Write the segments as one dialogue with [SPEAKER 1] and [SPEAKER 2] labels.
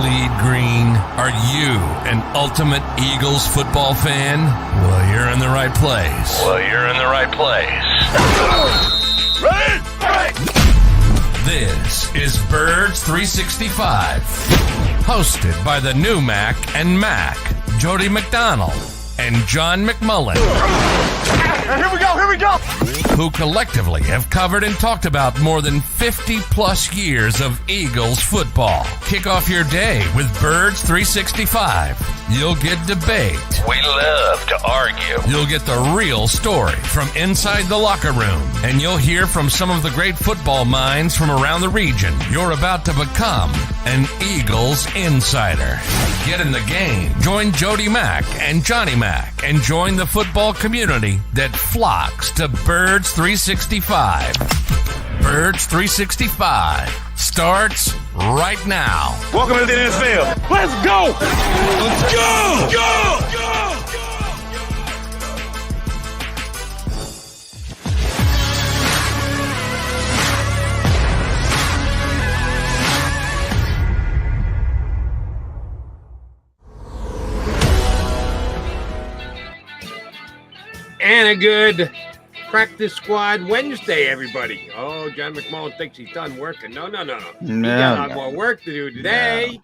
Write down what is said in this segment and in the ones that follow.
[SPEAKER 1] bleed green? Are you an ultimate Eagles football fan? Well, you're in the right place. This is Birds 365, hosted by the new Mac and Mac, Jody McDonald and John McMullen.
[SPEAKER 2] Here we go!
[SPEAKER 1] Who collectively have covered and talked about more than 50 plus years of Eagles football. Kick off your day with Birds 365. You'll get debate.
[SPEAKER 3] We love to argue.
[SPEAKER 1] You'll get the real story from inside the locker room. And you'll hear from some of the great football minds from around the region. You're about to become an Eagles insider. Get in the game. Join Jody Mack and Johnny Mack and join the football community that flocks to Birds 365. Birds 365 starts right now.
[SPEAKER 2] Welcome to the NFL. Let's go! Let's go! Go!
[SPEAKER 4] And a good practice squad Wednesday, everybody. Oh, John McMullen thinks he's done working. No. We got a lot more work to do today.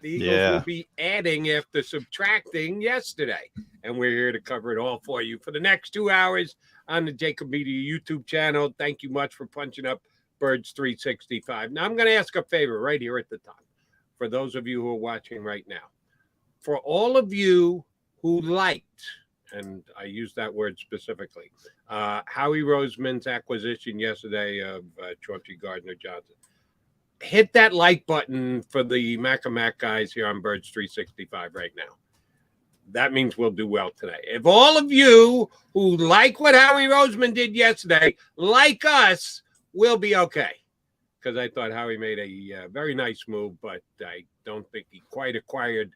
[SPEAKER 4] The Eagles will be adding after subtracting yesterday. And we're here to cover it all for you for the next 2 hours on the JAKIB Media YouTube channel. Thank you much for punching up Birds 365. Now, I'm going to ask a favor right here at the top for those of you who are watching right now. For all of you who liked, and I use that word specifically, Howie Roseman's acquisition yesterday of Chauncey Gardner-Johnson. Hit that like button for the Mac and Mac guys here on Birds 365 right now. That means we'll do well today. If all of you who like what Howie Roseman did yesterday, like us, we'll be okay. Because I thought Howie made a very nice move, but I don't think he quite acquired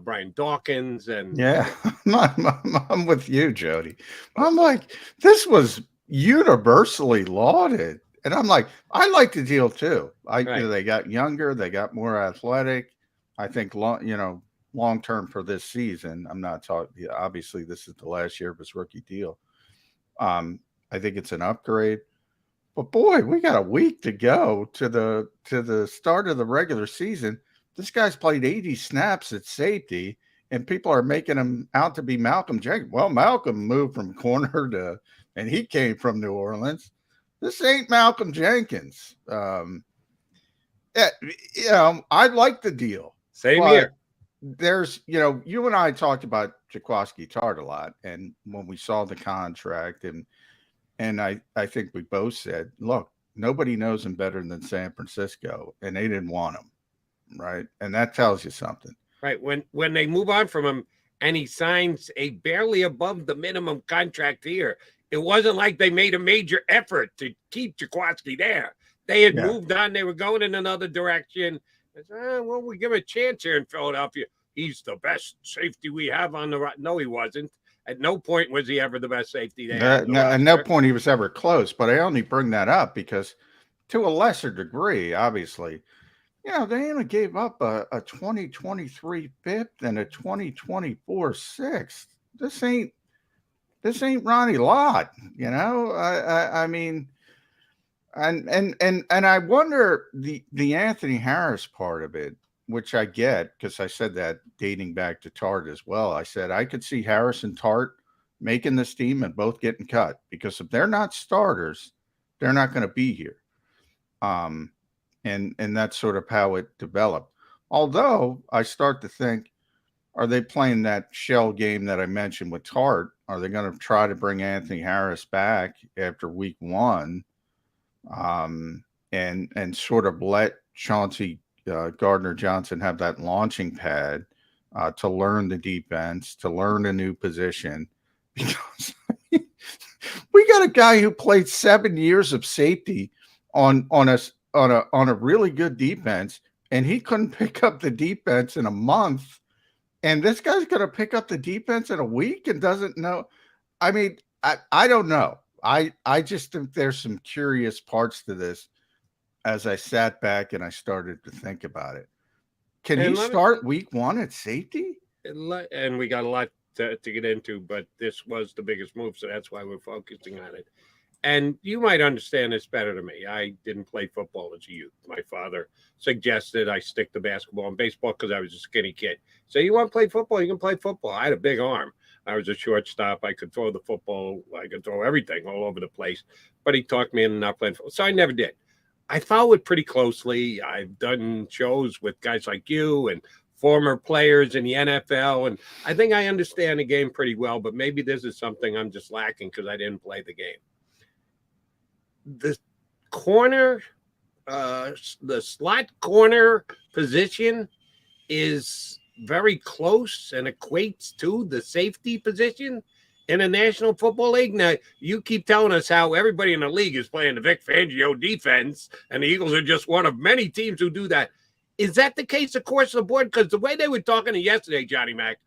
[SPEAKER 4] Brian Dawkins. And
[SPEAKER 5] I'm with you, Jody. I'm like, this was universally lauded, and I'm like, I like the deal too. They got younger, they got more athletic. I think long term for this season. I'm not talking. Obviously, this is the last year of his rookie deal. I think it's an upgrade. But boy, we got a week to go to the start of the regular season. This guy's played 80 snaps at safety, and people are making him out to be Malcolm Jenkins. Well, Malcolm moved from corner and he came from New Orleans. This ain't Malcolm Jenkins. I like the deal.
[SPEAKER 4] Same here.
[SPEAKER 5] There's, you and I talked about Jaquiski Tartt a lot, and when we saw the contract, and I think we both said, look, nobody knows him better than San Francisco, and they didn't want him. Right. And that tells you something.
[SPEAKER 4] Right. When they move on from him and he signs a barely above the minimum contract here, it wasn't like they made a major effort to keep Jaquiski there. They had moved on. They were going in another direction. Well, we give him a chance here in Philadelphia. He's the best safety we have on the right. No, he wasn't. At no point was he ever the best safety there.
[SPEAKER 5] At no point he was ever close. But I only bring that up because to a lesser degree, obviously, they only gave up a 2023 fifth and a 2024 sixth. This ain't Ronnie Lott, I mean, and I wonder the Anthony Harris part of it, which I get because I said that dating back to Tartt as well. I said I could see Harris and Tartt making this team and both getting cut because if they're not starters, they're not going to be here. And that's sort of how it developed. Although I start to think, are they playing that shell game that I mentioned with Tartt? Are they going to try to bring Anthony Harris back after week one and sort of let Chauncey Gardner-Johnson have that launching pad to learn the defense, to learn a new position? Because we got a guy who played 7 years of safety on a really good defense, and he couldn't pick up the defense in a month. And this guy's going to pick up the defense in a week and doesn't know. I mean, I don't know. I just think there's some curious parts to this as I sat back and I started to think about it. Can he start week 1 at safety?
[SPEAKER 4] And we got a lot to get into, but this was the biggest move, so that's why we're focusing on it. And you might understand this better than me. I didn't play football as a youth. My father suggested I stick to basketball and baseball because I was a skinny kid. So you want to play football? You can play football. I had a big arm. I was a shortstop. I could throw the football. I could throw everything all over the place. But he talked me into not playing football. So I never did. I follow it pretty closely. I've done shows with guys like you and former players in the NFL. And I think I understand the game pretty well. But maybe this is something I'm just lacking because I didn't play the game. The corner, the slot corner position is very close and equates to the safety position in the National Football League. Now, you keep telling us how everybody in the league is playing the Vic Fangio defense, and the Eagles are just one of many teams who do that. Is that the case across the board? Because the way they were talking to yesterday, Johnny Mac,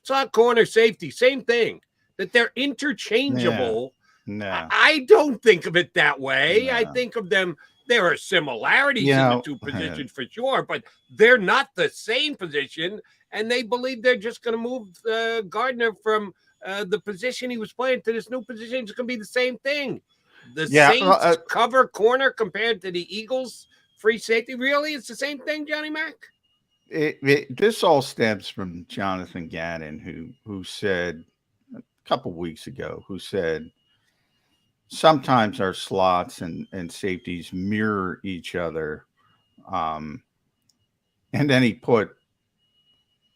[SPEAKER 4] slot corner safety, same thing, that they're interchangeable.
[SPEAKER 5] Yeah. No,
[SPEAKER 4] I don't think of it that way.
[SPEAKER 5] No.
[SPEAKER 4] I think of them. There are similarities in the two positions for sure, but they're not the same position. And they believe they're just going to move Gardner from the position he was playing to this new position. It's going to be the same thing. The Saints cover corner compared to the Eagles free safety. Really, it's the same thing, Johnny Mac?
[SPEAKER 5] This all stems from Jonathan Gannon, who said a couple weeks ago, sometimes our slots and safeties mirror each other. And then he put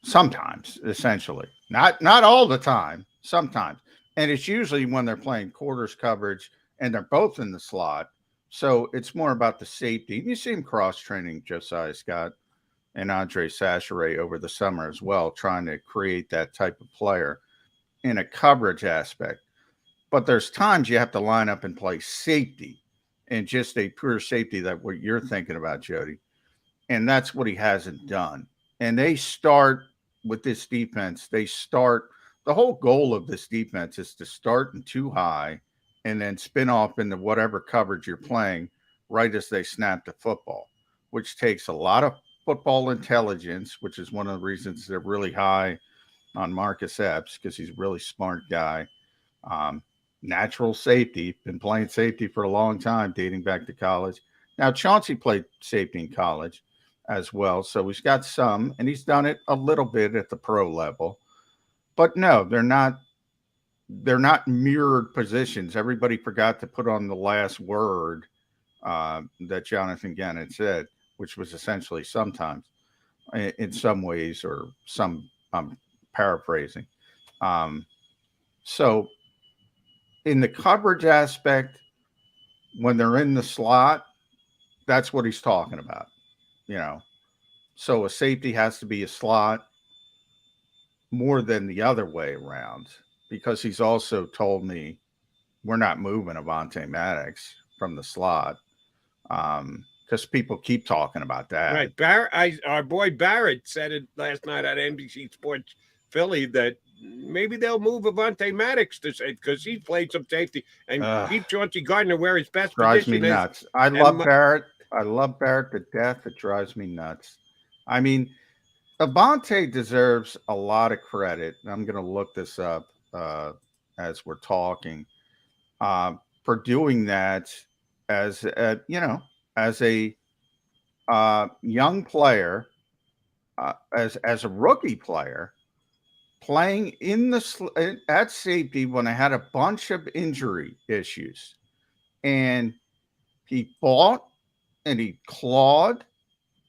[SPEAKER 5] sometimes, essentially, not all the time, sometimes. And it's usually when they're playing quarters coverage and they're both in the slot. So it's more about the safety. You see him cross-training Josiah Scott and Andre Sacheret over the summer as well, trying to create that type of player in a coverage aspect. But there's times you have to line up and play safety and just a pure safety, that what you're thinking about, Jody. And that's what he hasn't done. And they start with this defense. The whole goal of this defense is to start in too high and then spin off into whatever coverage you're playing right as they snap the football, which takes a lot of football intelligence, which is one of the reasons they're really high on Marcus Epps, because he's a really smart guy. Natural safety, been playing safety for a long time, dating back to college. Now, Chauncey played safety in college as well, so he's got some, and he's done it a little bit at the pro level. But no, they're not mirrored positions. Everybody forgot to put on the last word that Jonathan Gannon said, which was essentially sometimes, in some ways, or some, I'm paraphrasing. So in the coverage aspect, when they're in the slot, that's what he's talking about, So a safety has to be a slot more than the other way around, because he's also told me we're not moving Avonte Maddox from the slot, because people keep talking about that.
[SPEAKER 4] Right. Barrett, our boy Barrett said it last night on NBC Sports Philly that maybe they'll move Avonte Maddox to safety because he played some safety and keep Chauncey Gardner where his best
[SPEAKER 5] drives
[SPEAKER 4] position
[SPEAKER 5] me
[SPEAKER 4] is.
[SPEAKER 5] Nuts. I love Barrett. I love Barrett to death. It drives me nuts. I mean, Avonte deserves a lot of credit. I'm going to look this up as we're talking, for doing that as a young player, as a rookie player, playing in at safety when I had a bunch of injury issues, and he fought and he clawed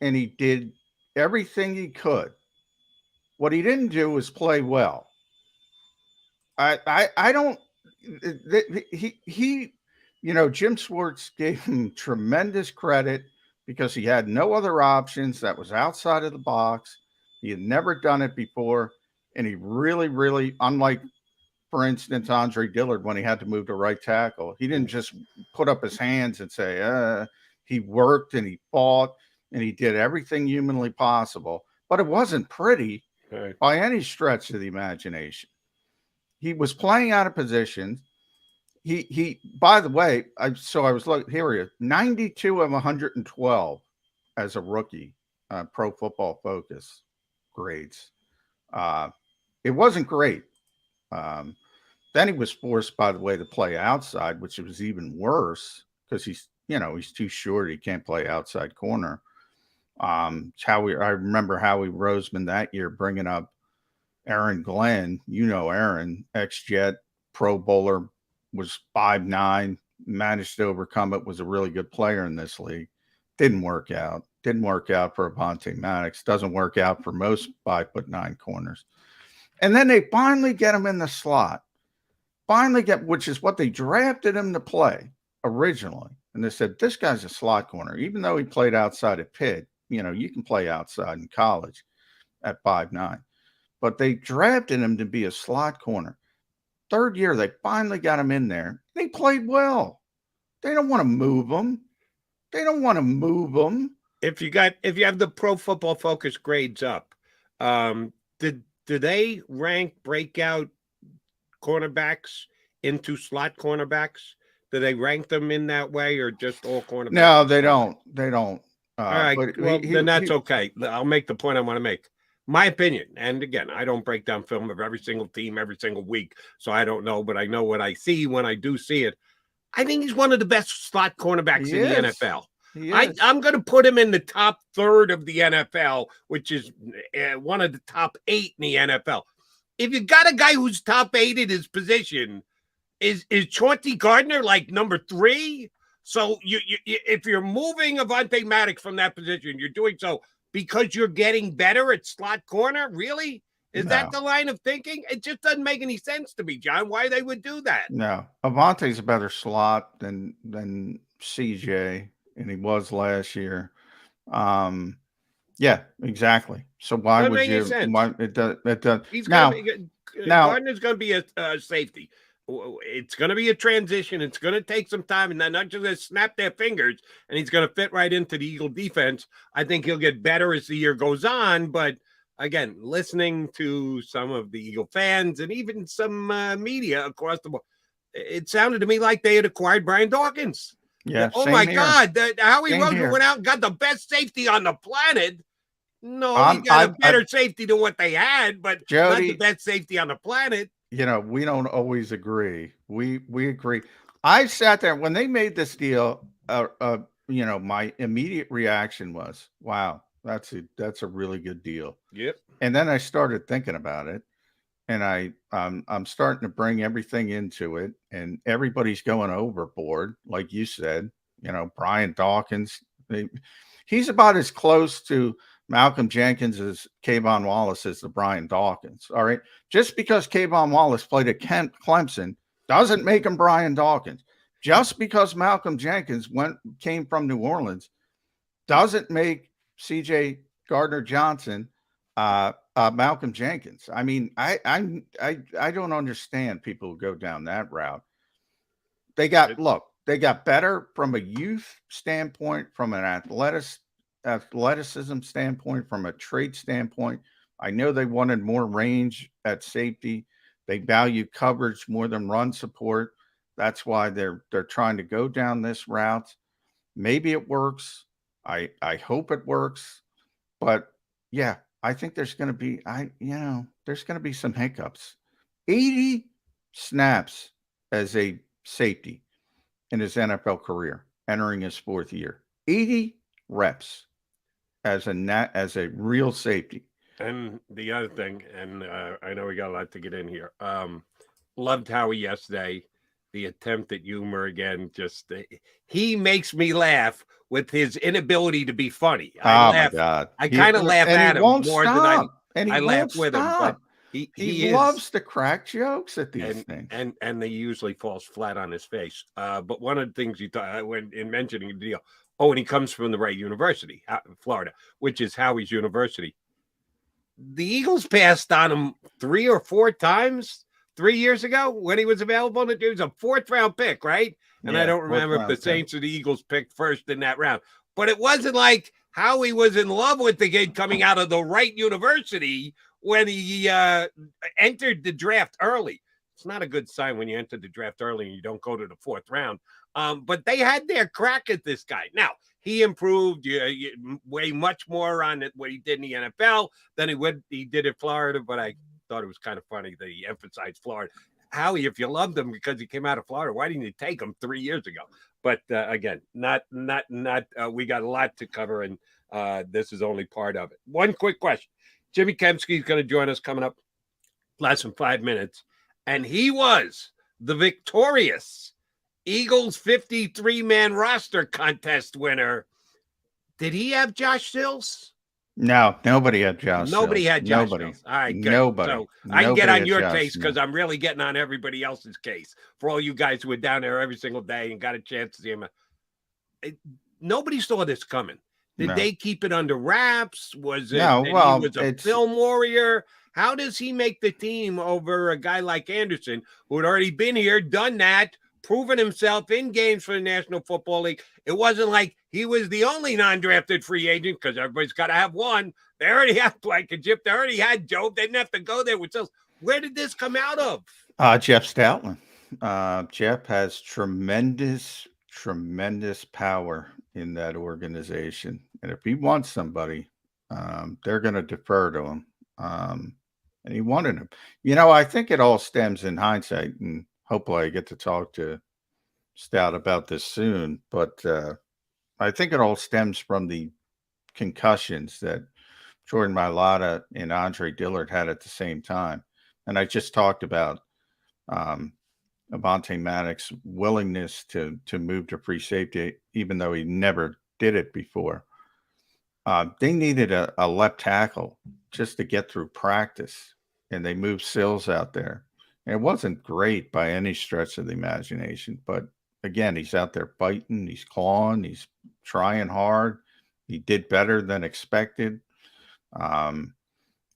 [SPEAKER 5] and he did everything he could. What he didn't do was play well. I don't. Jim Schwartz gave him tremendous credit because he had no other options. That was outside of the box. He had never done it before. And he really, really, unlike, for instance, Andre Dillard, when he had to move to right tackle, he didn't just put up his hands and say, he worked and he fought and he did everything humanly possible. But it wasn't pretty by any stretch of the imagination. He was playing out of position. He by the way, I was looking here, he is 92 of 112 as a rookie Pro Football Focus grades. It wasn't great. Then he was forced, by the way, to play outside, which was even worse because he's too short. He can't play outside corner. I remember Howie Roseman that year bringing up Aaron Glenn. Aaron, ex-Jet, Pro Bowler, was 5'9", managed to overcome it, was a really good player in this league. Didn't work out. Didn't work out for Avonte Maddox. Doesn't work out for most 5'9" corners. And then they finally get him in the slot. Which is what they drafted him to play originally. And they said, this guy's a slot corner. Even though he played outside at Pitt, you can play outside in college at 5'9". But they drafted him to be a slot corner. Third year, they finally got him in there. And he played well. They don't want to move him.
[SPEAKER 4] If you have the Pro Football Focus grades up, do they rank breakout cornerbacks into slot cornerbacks? Do they rank them in that way, or just all cornerbacks?
[SPEAKER 5] No, they don't. All
[SPEAKER 4] right. Well, then that's okay. I'll make the point I want to make. My opinion, and again, I don't break down film of every single team every single week, so I don't know, but I know what I see when I do see it. I think he's one of the best slot cornerbacks in the NFL. I'm going to put him in the top third of the NFL, which is one of the top 8 in the NFL. If you got a guy who's top 8 in his position, is Chauncey Gardner like number 3? So if you're moving Avonte Maddox from that position, you're doing so because you're getting better at slot corner? Really? Is that the line of thinking? It just doesn't make any sense to me, John, why they would do that.
[SPEAKER 5] No. Avonte's a better slot than CJ, and he was last year. Yeah, exactly. So why would you? Why it does?
[SPEAKER 4] He's Gardner's going to be a safety. It's going to be a transition. It's going to take some time, and they're not just going to snap their fingers, and he's going to fit right into the Eagle defense. I think he'll get better as the year goes on, but again, listening to some of the Eagle fans and even some media across the board, it sounded to me like they had acquired Brian Dawkins.
[SPEAKER 5] Yeah.
[SPEAKER 4] Oh my God. Howie Roseman went out and got the best safety on the planet. No, he got a better safety than what they had, but Jody, not the best safety on the planet.
[SPEAKER 5] We don't always agree. We agree. I sat there when they made this deal. My immediate reaction was, "Wow, that's a really good deal."
[SPEAKER 4] Yep.
[SPEAKER 5] And then I started thinking about it, and I'm starting to bring everything into it, and everybody's going overboard, like you said. Brian Dawkins, he's about as close to Malcolm Jenkins as Kayvon Wallace is to Brian Dawkins. All right. Just because Kayvon Wallace played at Clemson doesn't make him Brian Dawkins. Just because Malcolm Jenkins came from New Orleans doesn't make CJ Gardner-Johnson Malcolm Jenkins. I mean, I don't understand people who go down that route. They got better from a youth standpoint, from an athleticism standpoint, from a trait standpoint. I know they wanted more range at safety. They value coverage more than run support. That's why they're trying to go down this route. Maybe it works. I hope it works. But yeah, I think there's going to be there's going to be some hiccups. 80 snaps as a safety in his NFL career, entering his 4th year. 80 reps as a real safety.
[SPEAKER 4] And the other thing, and I know we got a lot to get in here. Loved Howie yesterday. The attempt at humor again, he makes me laugh with his inability to be funny.
[SPEAKER 5] My God.
[SPEAKER 4] I kind of laugh at him more than I laugh with him. But
[SPEAKER 5] he loves to crack jokes at these things.
[SPEAKER 4] And they usually falls flat on his face. But one of the things you thought when in mentioning the deal, and he comes from the right university, Florida, which is Howie's university. The Eagles passed on him 3 or 4 times 3 years ago when he was available. He was a 4th-round pick, right? And I don't remember if the Saints or the Eagles picked first in that round. But it wasn't like Howie was in love with the kid coming out of the right university when he entered the draft early. It's not a good sign when you enter the draft early and you don't go to the 4th round. But they had their crack at this guy. Now, he improved way much more on what he did in the NFL than he did at Florida. But I thought it was kind of funny that he emphasized Florida. Howie, if you loved him because he came out of Florida, why didn't you take him 3 years ago? But again, not. We got a lot to cover, and this is only part of it. One quick question: Jimmy Kempski is going to join us coming up less than 5 minutes, and he was the victorious Eagles 53-man roster contest winner. Did he have Josh Sills?
[SPEAKER 5] No, nobody had Josh.
[SPEAKER 4] Nobody
[SPEAKER 5] Sills.
[SPEAKER 4] had Josh
[SPEAKER 5] Nobody.
[SPEAKER 4] Sills. All right, good.
[SPEAKER 5] Nobody.
[SPEAKER 4] So I can get on your
[SPEAKER 5] Josh
[SPEAKER 4] case because I'm really getting on everybody else's case. For all you guys who were down there every single day and got a chance to see him, nobody saw this coming. Did they keep it under wraps? Was it
[SPEAKER 5] no? Well,
[SPEAKER 4] he was a film warrior? How does he make the team over a guy like Anderson, who had already been here, done that, proven himself in games for the National Football League? It wasn't like he was the only non-drafted free agent because everybody's got to have one. They already had Blankenship. They already had Job. They didn't have to go there with Sills. Where did this come out of?
[SPEAKER 5] Jeff Stoutland. Jeff has tremendous power in that organization. And if he wants somebody, they're going to defer to him. And he wanted him. I think it all stems in hindsight, and hopefully I get to talk to Stout about this soon. But I think it all stems from the concussions that Jordan Mailata and Andre Dillard had at the same time. And I just talked about Avonte Maddox's willingness to move to free safety, even though he never did it before. They needed a left tackle just to get through practice, and they moved Sills out there. And it wasn't great by any stretch of the imagination, but again, he's out there fighting, he's clawing, he's trying hard. He did better than expected. And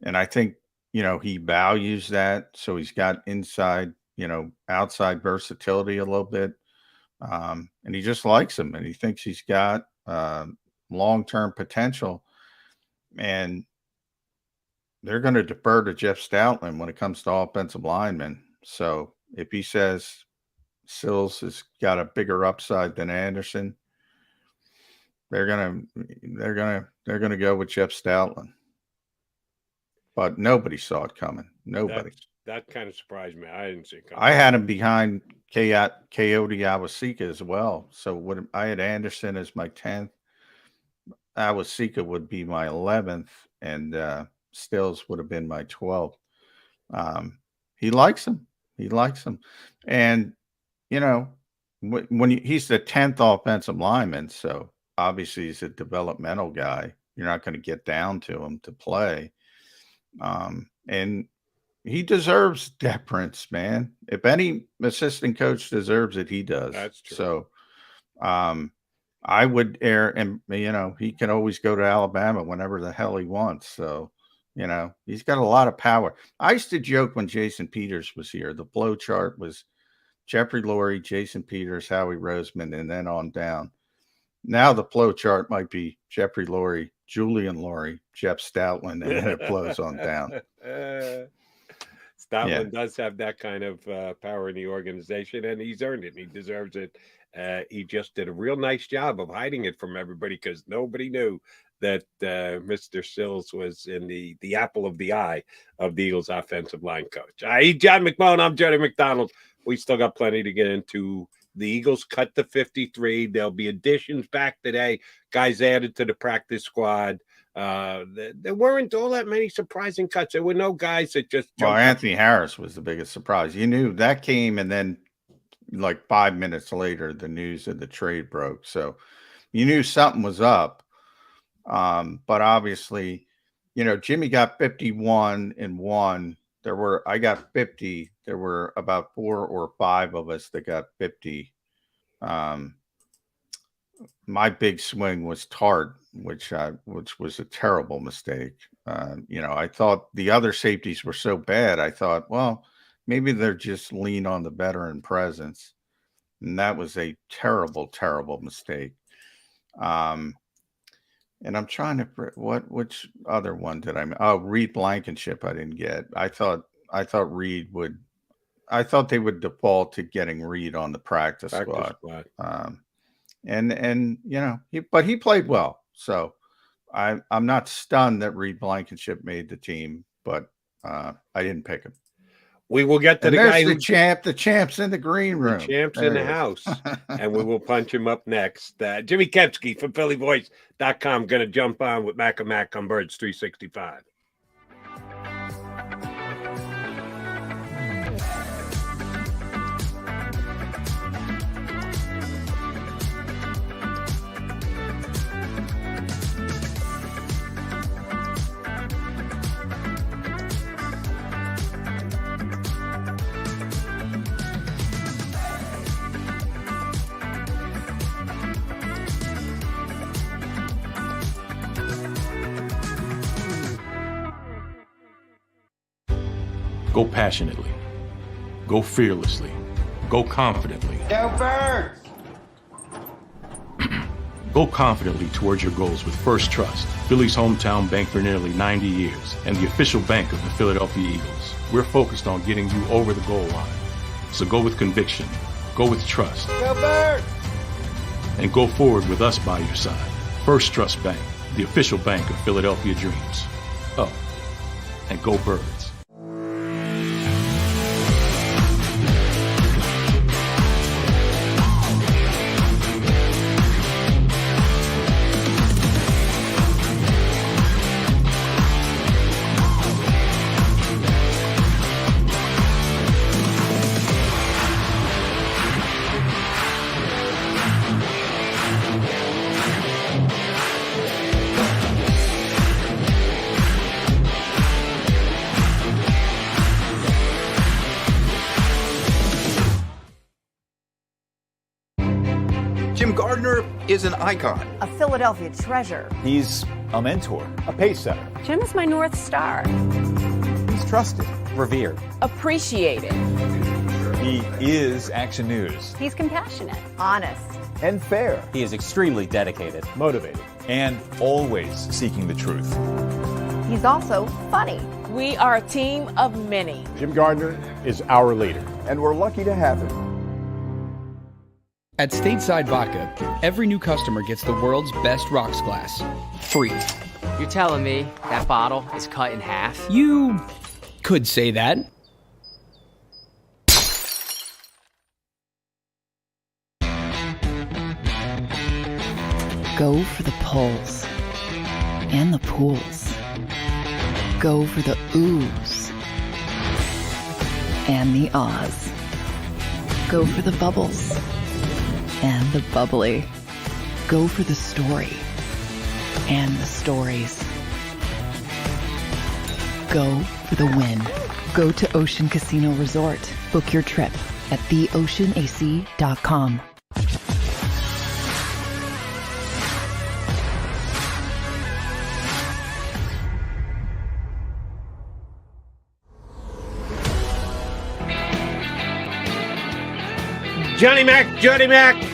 [SPEAKER 5] I think, he values that. So he's got inside, outside versatility a little bit. And he just likes him, and he thinks he's got long-term potential. And they're going to defer to Jeff Stoutland when it comes to offensive linemen. So if he says Sills has got a bigger upside than Anderson, they're gonna go with Jeff Stoutland. But nobody saw it coming. Nobody.
[SPEAKER 4] That kind of surprised me. I didn't see it coming.
[SPEAKER 5] I had him behind Coyote Awasika as well. So I had Anderson as my 10th. Awasika would be my 11th, and Stills would have been my 12th. He likes him. And, when he's the 10th offensive lineman, so obviously he's a developmental guy. You're not going to get down to him to play. And he deserves deference, man. If any assistant coach deserves it, he does.
[SPEAKER 4] That's true.
[SPEAKER 5] So I would and he can always go to Alabama whenever the hell he wants. So, he's got a lot of power. I used to joke when Jason Peters was here, the flow chart was Jeffrey Lurie, Jason Peters, Howie Roseman, and then on down. Now the flow chart might be Jeffrey Lurie, Julian Lurie, Jeff Stoutland, and then it flows on down.
[SPEAKER 4] Stoutland does have that kind of power in the organization, and he's earned it. He deserves it. He just did a real nice job of hiding it from everybody because nobody knew that Mr. Sills was in the apple of the eye of the Eagles offensive line coach. He's John McMullen. I'm Jody McDonald. We still got plenty to get into. The Eagles cut to 53. There'll be additions back today. Guys added to the practice squad. There weren't all that many surprising cuts. There were no guys that just jumped.
[SPEAKER 5] Well, Anthony Harris was the biggest surprise. You knew that came, and then like 5 minutes later, the news of the trade broke. So you knew something was up. But obviously, Jimmy got 51 and 1. I got 50. There were about 4 or 5 of us that got 50. My big swing was Tart, which was a terrible mistake. I thought the other safeties were so bad. I thought, well, maybe they're just lean on the veteran presence. And that was a terrible, terrible mistake. And I'm trying to which other one did Reed Blankenship I didn't get. I thought Reed would. I thought they would default to getting Reed on the practice squad. and but he played well. So I'm not stunned that Reed Blankenship made the team, but I didn't pick him.
[SPEAKER 4] We will get to
[SPEAKER 5] and
[SPEAKER 4] the guy
[SPEAKER 5] the champ's in the green room.
[SPEAKER 4] The champ's in the house, and we will punch him up next. Jimmy Kempski from PhillyVoice.com going to jump on with Mac and Mac on Birds 365.
[SPEAKER 6] Go passionately. Go fearlessly. Go confidently.
[SPEAKER 2] Go Birds!
[SPEAKER 6] Go confidently towards your goals with First Trust, Philly's hometown bank for nearly 90 years, and the official bank of the Philadelphia Eagles. We're focused on getting you over the goal line. So go with conviction. Go with trust.
[SPEAKER 2] Go Birds!
[SPEAKER 6] And go forward with us by your side. First Trust Bank, the official bank of Philadelphia dreams. Oh, and go Birds.
[SPEAKER 7] Gardner is an icon.
[SPEAKER 8] A Philadelphia treasure.
[SPEAKER 9] He's a mentor, a pace setter.
[SPEAKER 8] Jim is my North Star.
[SPEAKER 9] He's trusted, revered,
[SPEAKER 8] appreciated.
[SPEAKER 9] He is Action News.
[SPEAKER 8] He's compassionate, honest,
[SPEAKER 9] and fair.
[SPEAKER 10] He is extremely dedicated,
[SPEAKER 9] motivated, and always seeking the truth.
[SPEAKER 8] He's also funny. We are a team of many.
[SPEAKER 9] Jim Gardner is our leader, and we're lucky to have him.
[SPEAKER 11] At Stateside Vodka, every new customer gets the world's best rocks glass, free.
[SPEAKER 12] You're telling me that bottle is cut in half?
[SPEAKER 11] You could say that.
[SPEAKER 13] Go for the pulls and the pools. Go for the oohs and the ahs. Go for the bubbles and the bubbly. Go for the story and the stories. Go for the win. Go to Ocean Casino Resort. Book your trip at theoceanac.com.
[SPEAKER 4] Johnny Mac,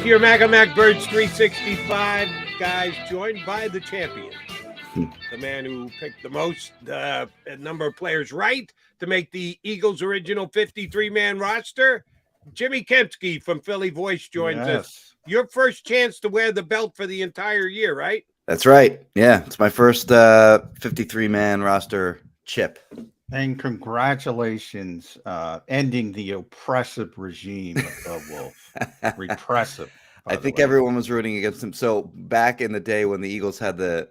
[SPEAKER 4] your Mac and Mac Birds 365 guys, joined by the champion, the man who picked the most number of players right to make the Eagles' original 53-man roster. Jimmy Kempski from Philly Voice joins us. Your first chance to wear the belt for the entire year, right?
[SPEAKER 14] That's right. Yeah, it's my first 53-man roster chip.
[SPEAKER 5] And congratulations, ending the oppressive regime of Wolf. Repressive.
[SPEAKER 14] I think everyone was rooting against him. So back in the day when the Eagles had the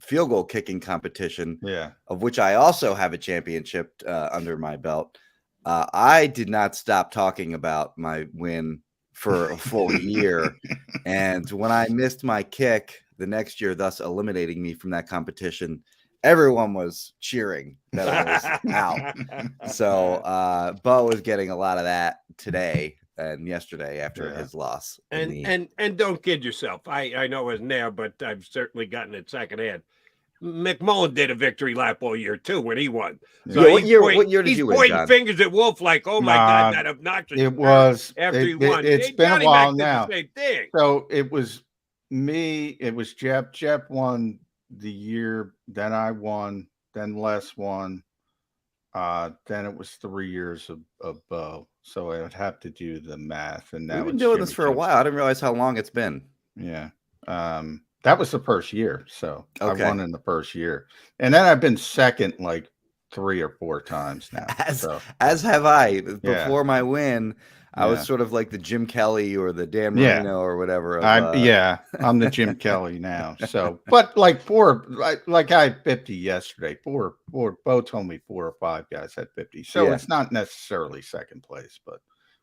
[SPEAKER 14] field goal kicking competition, of which I also have a championship under my belt, I did not stop talking about my win for a full year. And when I missed my kick the next year, thus eliminating me from that competition, everyone was cheering that I was out. So Bo was getting a lot of that today and yesterday after his loss.
[SPEAKER 4] And don't kid yourself. I know it wasn't there, but I've certainly gotten it secondhand. McMullen did a victory lap all year too when he won. So
[SPEAKER 14] what year did you win,
[SPEAKER 4] pointing
[SPEAKER 14] John?
[SPEAKER 4] fingers at Wolf like, oh my God, that obnoxious.
[SPEAKER 5] It was
[SPEAKER 4] after he won.
[SPEAKER 5] It's been a while
[SPEAKER 4] Mac
[SPEAKER 5] now.
[SPEAKER 4] did the same thing.
[SPEAKER 5] So it was me. It was Jep. Jep won the year. Then I won. Then Les won. Then it was 3 years of Bo. So I would have to do the math. And now
[SPEAKER 14] we've been doing this for a while. I didn't realize how long it's been.
[SPEAKER 5] Yeah. That was the first year. So
[SPEAKER 14] okay.
[SPEAKER 5] I won in the first year. And then I've been second like 3 or 4 times now.
[SPEAKER 14] As have I. Before my win, I was sort of like the Jim Kelly or the Dan Marino or whatever.
[SPEAKER 5] I'm the Jim Kelly now. So, but like I had 50 yesterday. Both told me 4 or 5 guys had 50. So it's not necessarily second place, but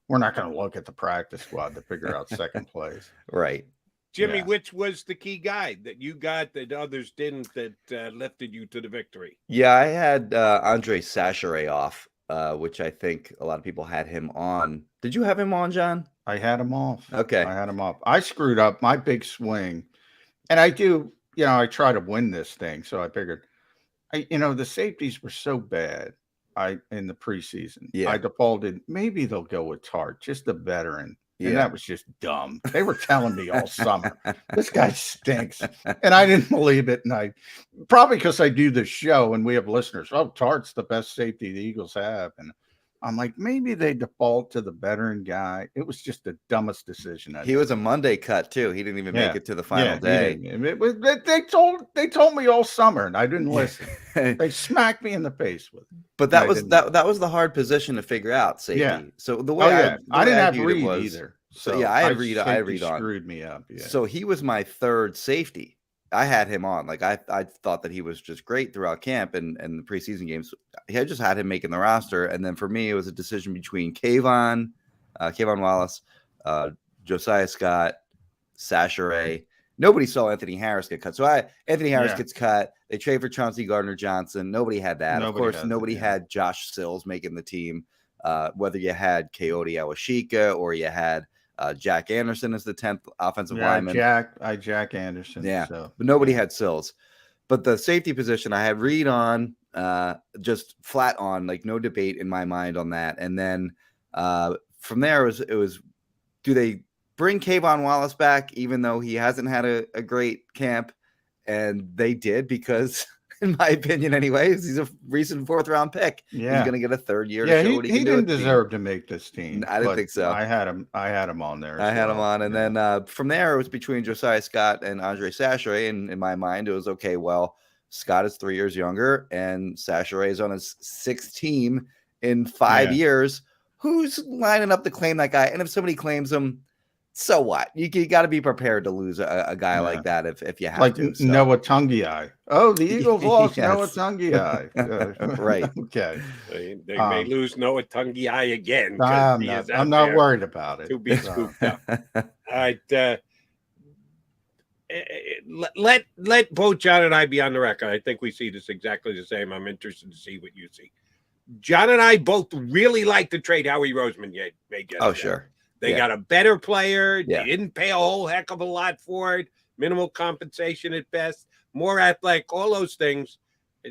[SPEAKER 5] we're not going to look at the practice squad to figure out second place.
[SPEAKER 14] Right.
[SPEAKER 4] Jimmy, which was the key guy that you got that others didn't that lifted you to the victory?
[SPEAKER 14] Yeah, I had Andre Sacheret off, which I think a lot of people had him on. Did you have him on, John?
[SPEAKER 5] I had him off.
[SPEAKER 14] Okay.
[SPEAKER 5] I had him off. I screwed up my big swing. And I do, I try to win this thing. So I figured, the safeties were so bad in the preseason.
[SPEAKER 14] Yeah.
[SPEAKER 5] I defaulted, maybe they'll go with Tart, just a veteran. And that was just dumb. They were telling me all summer, this guy stinks. And I didn't believe it. And probably because I do this show and we have listeners. Oh, Tart's the best safety the Eagles have. And I'm like, maybe they default to the veteran guy. It was just the dumbest decision.
[SPEAKER 14] He was a Monday cut too. He didn't even make it to the final day.
[SPEAKER 5] They told me all summer and I didn't listen. They smacked me in the face with it.
[SPEAKER 14] But that was the hard position to figure out, safety.
[SPEAKER 5] Yeah.
[SPEAKER 14] So the way
[SPEAKER 5] I didn't have Reed either.
[SPEAKER 14] So I had Reed on.
[SPEAKER 5] Screwed me up. Yeah.
[SPEAKER 14] So he was my third safety. I had him on. Like I thought that he was just great throughout camp and the preseason games. I just had him making the roster. And then for me, it was a decision between Kayvon Wallace, Josiah Scott, Sacheret. Nobody saw Anthony Harris get cut. So Anthony Harris gets cut. They trade for Chauncey Gardner-Johnson. Nobody had that. Nobody had Josh Sills making the team. Whether you had Coyote Awashika or you had Jack Anderson as the 10th offensive lineman.
[SPEAKER 5] Jack Anderson.
[SPEAKER 14] Yeah,
[SPEAKER 5] so.
[SPEAKER 14] But nobody had Sills. But the safety position, I had Reed on, just flat on, like no debate in my mind on that. And then from there, it was do they bring Kayvon Wallace back, even though he hasn't had a great camp? And they did because, in my opinion anyways, he's a recent 4th-round pick.
[SPEAKER 5] Yeah.
[SPEAKER 14] He's going to get a third year.
[SPEAKER 5] Yeah,
[SPEAKER 14] to show what
[SPEAKER 5] he didn't deserve to make this team.
[SPEAKER 14] I didn't think so.
[SPEAKER 5] I had him on there.
[SPEAKER 14] I had him on. And then from there, it was between Josiah Scott and Andre Sacheret. And in my mind, it was, okay, well, Scott is 3 years younger and Sacheret is on his 6th team in 5 years. Who's lining up to claim that guy? And if somebody claims him, so what? You got to be prepared to lose a guy like that if you have to. So.
[SPEAKER 5] Noah Tungiai. Oh, the Eagles lost Noah Tungiai.
[SPEAKER 14] Right.
[SPEAKER 5] Okay.
[SPEAKER 4] They may lose Noah Tungiai again.
[SPEAKER 5] I'm not worried about it.
[SPEAKER 4] To be scooped up. All right. Let both John and I be on the record. I think we see this exactly the same. I'm interested to see what you see. John and I both really like the trade Howie Roseman made.
[SPEAKER 14] Oh, sure.
[SPEAKER 4] They got a better player. They didn't pay a whole heck of a lot for it. Minimal compensation at best. More athletic, all those things.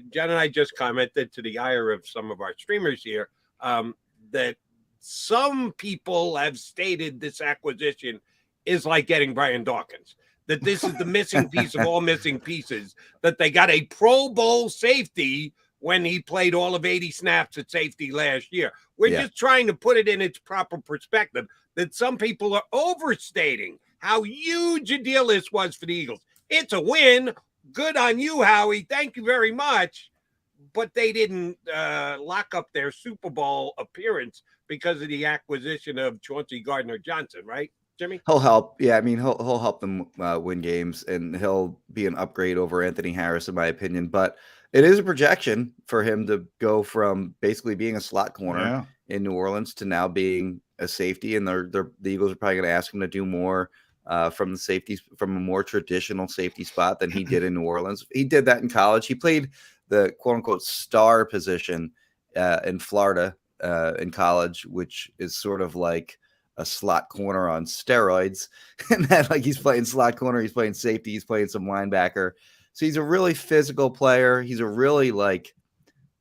[SPEAKER 4] John and I just commented to the ire of some of our streamers here that some people have stated this acquisition is like getting Brian Dawkins. That this is the missing piece of all missing pieces. That they got a Pro Bowl safety when he played all of 80 snaps at safety last year. We're just trying to put it in its proper perspective. That some people are overstating how huge a deal this was for the Eagles. It's a win. Good on you, Howie. Thank you very much. But they didn't lock up their Super Bowl appearance because of the acquisition of Chauncey Gardner-Johnson, right, Jimmy?
[SPEAKER 14] He'll help. Yeah, I mean, he'll help them win games, and he'll be an upgrade over Anthony Harris, in my opinion. But it is a projection for him to go from basically being a slot corner in New Orleans to now being a safety, and the Eagles are probably going to ask him to do more from the safeties, from a more traditional safety spot than he did in New Orleans. He did that in college. He played the quote unquote star position in Florida in college, which is sort of like a slot corner on steroids. And then like he's playing slot corner, he's playing safety, he's playing some linebacker. So he's a really physical player. He's a really like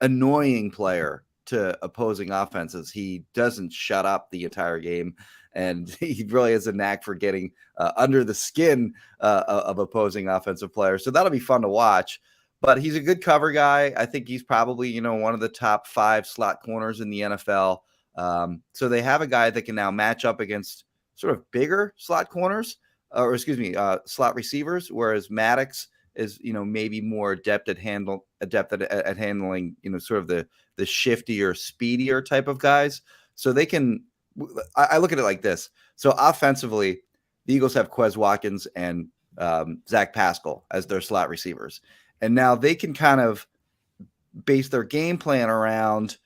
[SPEAKER 14] annoying player to opposing offenses. He doesn't shut up the entire game, and he really has a knack for getting under the skin of opposing offensive players. So that'll be fun to watch. But he's a good cover guy. I think he's probably, one of the top 5 slot corners in the NFL. So they have a guy that can now match up against sort of bigger slot corners, slot receivers, whereas Maddox is, maybe more adept at handling, sort of the shiftier, speedier type of guys. So they can, I look at it like this. So offensively, the Eagles have Quez Watkins and Zach Pascal as their slot receivers. And now they can kind of base their game plan around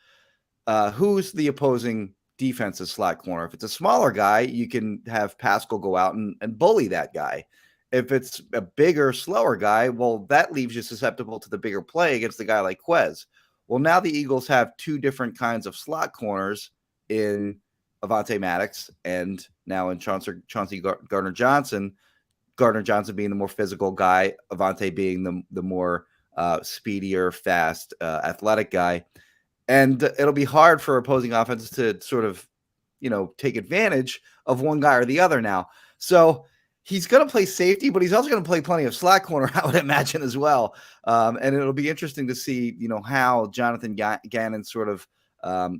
[SPEAKER 14] who's the opposing defensive slot corner. If it's a smaller guy, you can have Pascal go out and bully that guy. If it's a bigger, slower guy, well, that leaves you susceptible to the bigger play against the guy like Quez. Well, now the Eagles have two different kinds of slot corners in Avonte Maddox and now in Chauncey Gardner-Johnson. Gardner-Johnson being the more physical guy, Avonte being the more speedier, fast, athletic guy. And it'll be hard for opposing offenses to sort of, take advantage of one guy or the other now. So he's going to play safety, but he's also going to play plenty of slot corner, I would imagine, as well. And it'll be interesting to see, how Jonathan Gannon sort of,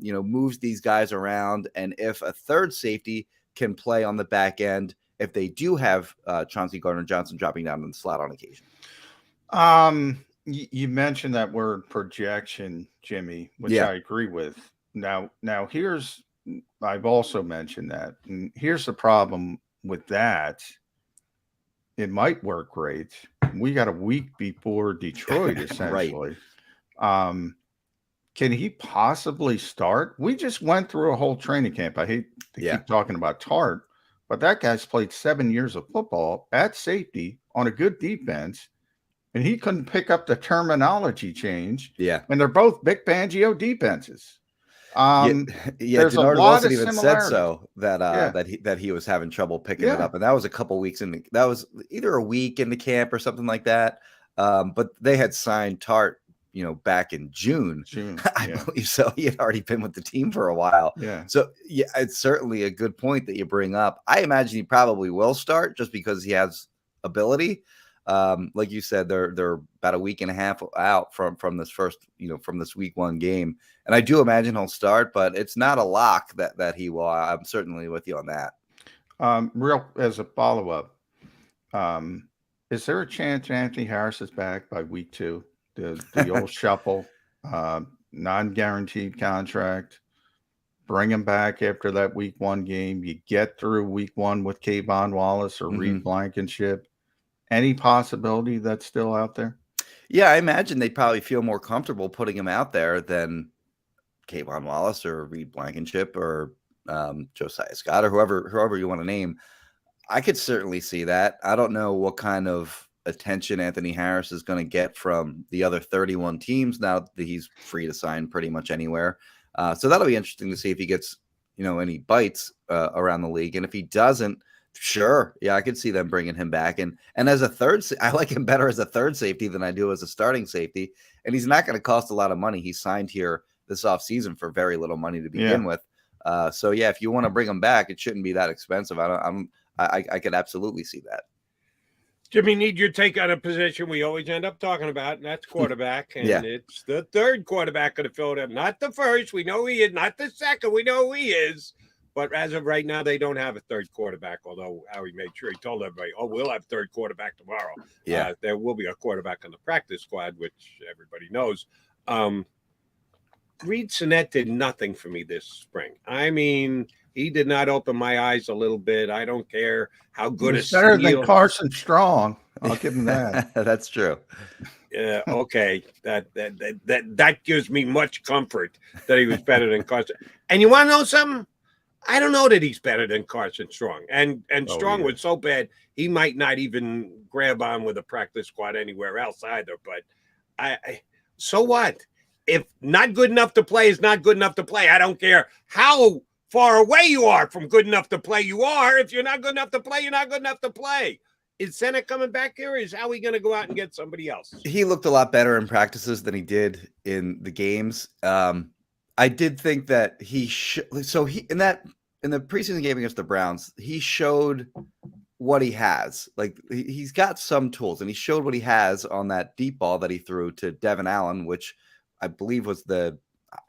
[SPEAKER 14] moves these guys around, and if a third safety can play on the back end if they do have Chauncey Gardner-Johnson dropping down in the slot on occasion.
[SPEAKER 5] You mentioned that word projection, Jimmy, which I agree with. Now I've also mentioned that. And here's the problem with that. It might work great. We got a week before Detroit, essentially. Right. Can he possibly start? We just went through a whole training camp. I hate to keep talking about Tart, but that guy's played 7 years of football at safety on a good defense, and he couldn't pick up the terminology change.
[SPEAKER 14] Yeah.
[SPEAKER 5] And they're both Vic Fangio defenses. There's
[SPEAKER 14] Denard
[SPEAKER 5] a lot
[SPEAKER 14] Wilson
[SPEAKER 5] of
[SPEAKER 14] even said so that he was having trouble picking it up, and that was a couple weeks in. That was either a week into camp or something like that. But they had signed Tart, back in June, I believe. So he had already been with the team for a while.
[SPEAKER 5] Yeah.
[SPEAKER 14] So it's certainly a good point that you bring up. I imagine he probably will start just because he has ability. Like you said, they're about a week and a half out from this first, from this week one game. And I do imagine he'll start, but it's not a lock that he will. I'm certainly with you on that.
[SPEAKER 5] Real as a follow-up, is there a chance Anthony Harris is back by week 2? The old shuffle, non-guaranteed contract, bring him back after that week 1 game. You get through week 1 with Kayvon Wallace or Reed Blankenship. Any possibility that's still out there?
[SPEAKER 14] Yeah, I imagine they'd probably feel more comfortable putting him out there than Kayvon Wallace or Reed Blankenship or Josiah Scott or whoever you want to name. I could certainly see that. I don't know what kind of attention Anthony Harris is going to get from the other 31 teams now that he's free to sign pretty much anywhere. So that'll be interesting to see if he gets, any bites around the league. And if he doesn't, sure. Yeah, I could see them bringing him back. And as a third, I like him better as a third safety than I do as a starting safety. And he's not going to cost a lot of money. He signed here this offseason for very little money to begin with. So yeah, if you want to bring him back, it shouldn't be that expensive. I could absolutely see that.
[SPEAKER 4] Jimmy, need your take on a position we always end up talking about, and that's quarterback. And it's the third quarterback of the Philadelphia. Not the first. We know he is. Not the second. We know who he is. But as of right now, they don't have a third quarterback, although Howie made sure he told everybody, we'll have third quarterback tomorrow.
[SPEAKER 14] Yeah.
[SPEAKER 4] There will be a quarterback on the practice squad, which everybody knows. Reed Sinnett did nothing for me this spring. I mean, he did not open my eyes a little bit. I don't care how good
[SPEAKER 5] it's better than Carson Strong. I'll give him that.
[SPEAKER 14] That's true.
[SPEAKER 4] Yeah. Okay. That gives me much comfort that he was better than Carson. And you want to know something? I don't know that he's better than Carson Strong. And Strong was so bad, he might not even grab on with a practice squad anywhere else either. But so what? If not good enough to play is not good enough to play. I don't care how far away you are from good enough to play. You are. If you're not good enough to play, you're not good enough to play. Is Senna coming back here, or is Howie going to go out and get somebody else?
[SPEAKER 14] He looked a lot better in practices than he did in the games. I did think that he in the preseason game against the Browns, he showed what he has. Like, he's got some tools, and he showed what he has on that deep ball that he threw to Devin Allen, which I believe was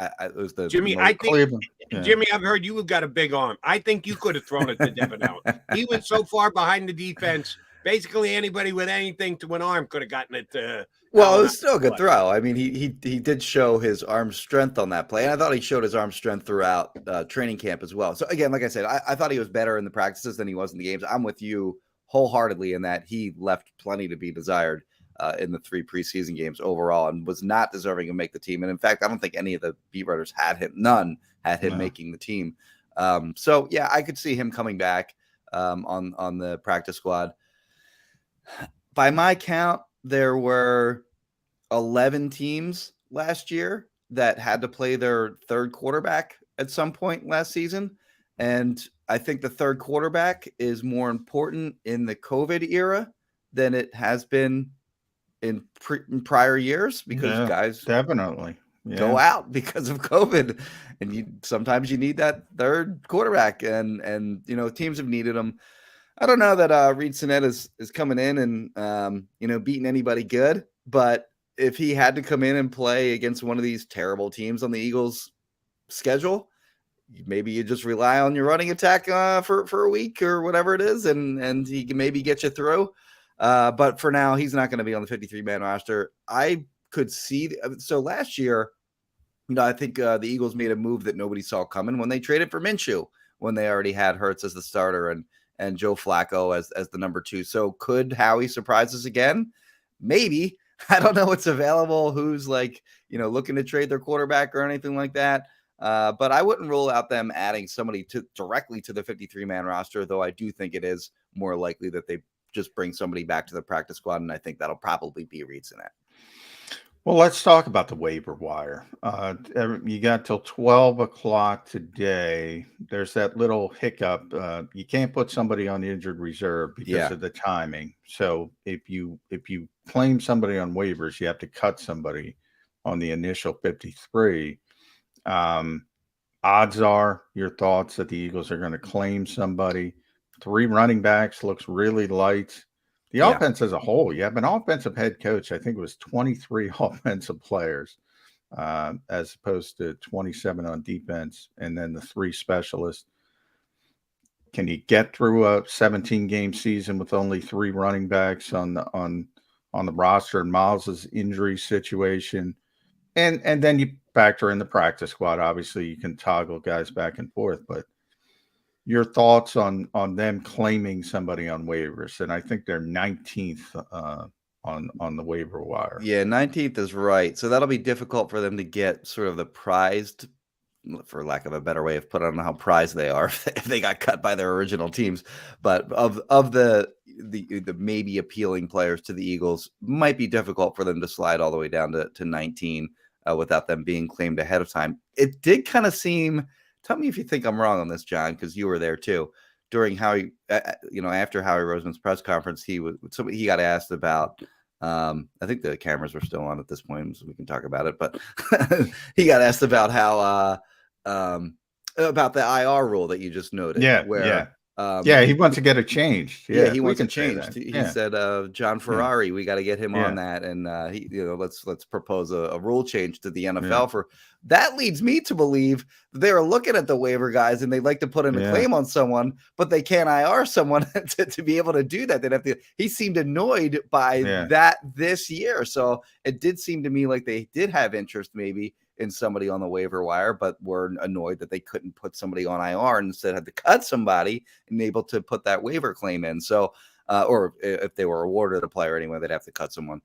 [SPEAKER 14] it was the
[SPEAKER 4] Jimmy. I think Jimmy, I've heard you have got a big arm. I think you could have thrown it to Devin out. He was so far behind the defense. Basically, anybody with anything to an arm could have gotten it.
[SPEAKER 14] Well, it was still a good throw. I mean, he did show his arm strength on that play, and I thought he showed his arm strength throughout training camp as well. So again, like I said, I thought he was better in the practices than he was in the games. I'm with you wholeheartedly in that he left plenty to be desired in the 3 preseason games overall, and was not deserving to make the team. And in fact, I don't think any of the beat writers had him. None had him making the team. So yeah, I could see him coming back on the practice squad. By my count, there were 11 teams last year that had to play their third quarterback at some point last season. And I think the third quarterback is more important in the COVID era than it has been in prior years, because guys
[SPEAKER 5] definitely
[SPEAKER 14] go out because of COVID, and sometimes you need that third quarterback, and teams have needed them. I don't know that Reed Sinnett is coming in and beating anybody good, but if he had to come in and play against one of these terrible teams on the Eagles' schedule, maybe you just rely on your running attack for a week or whatever it is, and he can maybe get you through. But for now, he's not going to be on the 53-man roster. I could see. So last year, I think the Eagles made a move that nobody saw coming when they traded for Minshew, when they already had Hurts as the starter and Joe Flacco as the number 2. So could Howie surprise us again? Maybe. I don't know what's available, who's looking to trade their quarterback or anything like that. But I wouldn't rule out them adding somebody directly to the 53-man roster, though I do think it is more likely that they just bring somebody back to the practice squad, and I think that'll probably be Reed Sinnett.
[SPEAKER 5] Well, let's talk about the waiver wire. You got till 12 o'clock today. There's that little hiccup. You can't put somebody on the injured reserve because of the timing. So if you claim somebody on waivers, you have to cut somebody on the initial 53. Odds are, your thoughts that the Eagles are going to claim somebody. 3 running backs looks really light. The offense as a whole, you have an offensive head coach. I think it was 23 offensive players as opposed to 27 on defense, and then the 3 specialists. Can you get through a 17-game season with only 3 running backs on the roster and Miles's injury situation? And then you factor in the practice squad. Obviously, you can toggle guys back and forth, but your thoughts on them claiming somebody on waivers? And I think they're 19th on the waiver wire.
[SPEAKER 14] Yeah, 19th is right. So that'll be difficult for them to get sort of the prized, for lack of a better way of putting on how prized they are if they got cut by their original teams. But of the maybe appealing players to the Eagles, might be difficult for them to slide all the way down to 19 without them being claimed ahead of time. It did kind of seem. Tell me if you think I'm wrong on this, John, because you were there too. During Howie, after Howie Roseman's press conference, he got asked about. I think the cameras were still on at this point, so we can talk about it. But he got asked about how about the IR rule that you just noted.
[SPEAKER 5] He wants to get it changed.
[SPEAKER 14] He wants it changed. He said, John Ferrari, we got to get him on that, and let's propose a rule change to the NFL for that. Leads me to believe that they were looking at the waiver guys and they'd like to put in a claim on someone, but they can't IR someone to be able to do that. They'd have to. He seemed annoyed by that this year, so it did seem to me like they did have interest maybe in somebody on the waiver wire, but were annoyed that they couldn't put somebody on IR and instead had to cut somebody and able to put that waiver claim in. So, or if they were awarded a player anyway, they'd have to cut someone.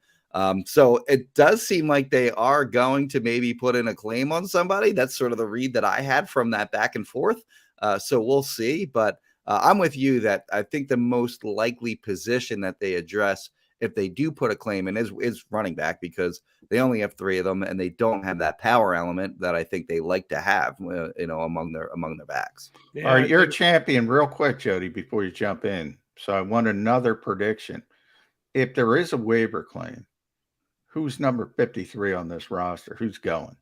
[SPEAKER 14] So it does seem like they are going to maybe put in a claim on somebody. That's sort of the read that I had from that back and forth. So we'll see, but I'm with you that I think the most likely position that they address if they do put a claim in is running back, because they only have 3 of them and they don't have that power element that I think they like to have, among their backs.
[SPEAKER 5] Yeah, all right, you're a champion. Real quick, Jody, before you jump in. So I want another prediction. If there is a waiver claim, who's number 53 on this roster? Who's going?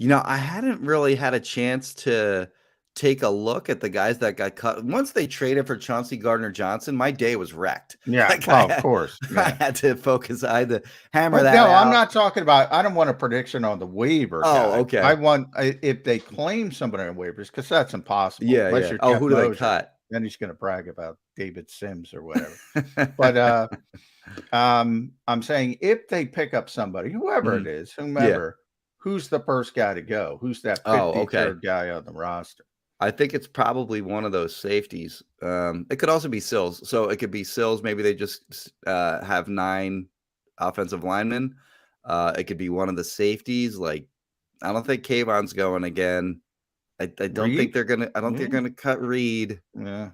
[SPEAKER 14] I hadn't really had a chance to take a look at the guys that got cut. Once they traded for Chauncey Gardner-Johnson, my day was wrecked.
[SPEAKER 5] Yeah,
[SPEAKER 14] like
[SPEAKER 5] of course. Yeah.
[SPEAKER 14] I had to focus. I had to hammer that
[SPEAKER 5] No,
[SPEAKER 14] out.
[SPEAKER 5] I'm not talking about. I don't want a prediction on the waiver.
[SPEAKER 14] Oh,
[SPEAKER 5] guy.
[SPEAKER 14] okay.
[SPEAKER 5] I want if they claim somebody on waivers, because that's impossible.
[SPEAKER 14] Yeah,
[SPEAKER 5] unless
[SPEAKER 14] yeah.
[SPEAKER 5] You're
[SPEAKER 14] Oh,
[SPEAKER 5] Jeff
[SPEAKER 14] who do they
[SPEAKER 5] Mosier.
[SPEAKER 14] cut?
[SPEAKER 5] Then he's going to brag about David Sims or whatever. But I'm saying if they pick up somebody, whoever it is, whomever, who's the first guy to go? Who's that 53rd guy on the roster?
[SPEAKER 14] I think it's probably one of those safeties. It could also be Sills. So it could be Sills. Maybe they just have 9 offensive linemen. It could be one of the safeties. Like, I don't think Kayvon's going again. I don't think they're gonna. I don't think they're gonna cut Reed.
[SPEAKER 5] Yeah.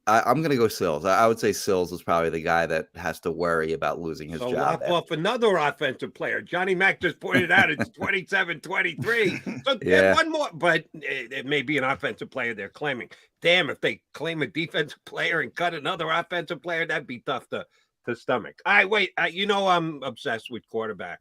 [SPEAKER 14] I'm gonna go Sills. I would say Sills is probably the guy that has to worry about losing his job.
[SPEAKER 4] Lock off another offensive player. Johnny Mac just pointed out it's 27-23. So one more, but it may be an offensive player they're claiming. Damn, if they claim a defensive player and cut another offensive player, that'd be tough to stomach. All right, wait. I'm obsessed with quarterback.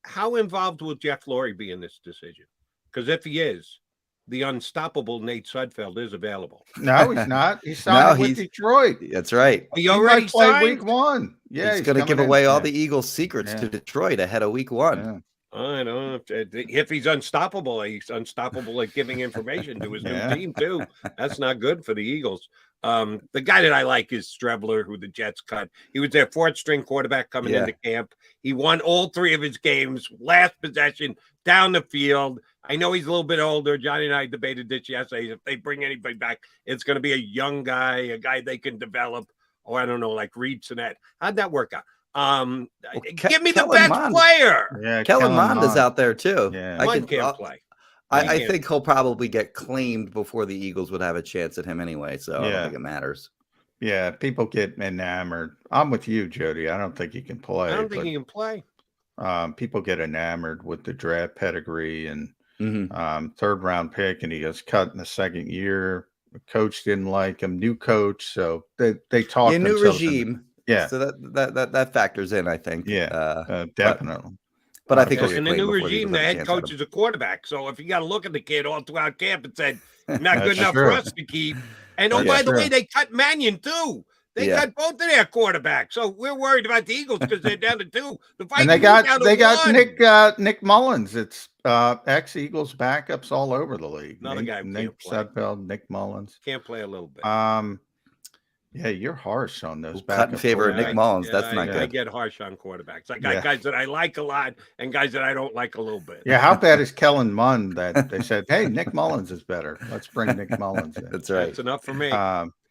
[SPEAKER 4] How involved will Jeff Lurie be in this decision? Because if he is, the unstoppable Nate Sudfeld is available.
[SPEAKER 5] No, he's not. He's signed with Detroit.
[SPEAKER 14] That's right.
[SPEAKER 4] He already signed
[SPEAKER 5] week 1. Yeah,
[SPEAKER 14] he's going to give away all the Eagles' secrets to Detroit ahead of week 1.
[SPEAKER 5] Yeah.
[SPEAKER 4] I know. If he's unstoppable at giving information to his new team, too. That's not good for the Eagles. The guy that I like is Strebler, who the Jets cut. He was their 4th-string quarterback coming into camp. He won all 3 of his games, last possession, down the field. I know he's a little bit older. Johnny and I debated this yesterday. If they bring anybody back, it's going to be a young guy, a guy they can develop. Oh, I don't know, like Reed Sinnett. How'd that work out? Give me the best player.
[SPEAKER 14] Yeah, Kellen Mond is out there too.
[SPEAKER 5] Yeah,
[SPEAKER 4] can't play.
[SPEAKER 14] I think he'll probably get claimed before the Eagles would have a chance at him anyway. So I don't think it matters.
[SPEAKER 5] Yeah, people get enamored. I'm with you, Jody. I don't think he can play.
[SPEAKER 4] I don't think he can play.
[SPEAKER 5] People get enamored with the draft pedigree and 3rd round pick, and he gets cut in the 2nd year. The coach didn't like him. New coach, so they talk.
[SPEAKER 14] New regime.
[SPEAKER 5] Yeah,
[SPEAKER 14] so that factors in, I think.
[SPEAKER 5] Yeah, definitely.
[SPEAKER 14] But I think
[SPEAKER 4] in the new regime, the head coach is a quarterback. So if you got to look at the kid all throughout camp and said, not good enough for us to keep. And by the way, they cut Mannion too. They cut both of their quarterbacks. So we're worried about the Eagles because they're down to 2.
[SPEAKER 5] And they got Nick Mullins. It's ex-Eagles backups all over the league.
[SPEAKER 4] Another guy
[SPEAKER 5] Nick Sudfeld, Nick Mullins.
[SPEAKER 4] Can't play a little bit.
[SPEAKER 5] Yeah, you're harsh on those.
[SPEAKER 14] Cut in favor of Nick Mullins. That's not good.
[SPEAKER 4] I get harsh on quarterbacks. I got guys that I like a lot and guys that I don't like a little bit.
[SPEAKER 5] Yeah, how bad is Kellen Mond that they said, hey, Nick Mullins is better. Let's bring Nick Mullins in.
[SPEAKER 14] That's right.
[SPEAKER 4] That's enough for me.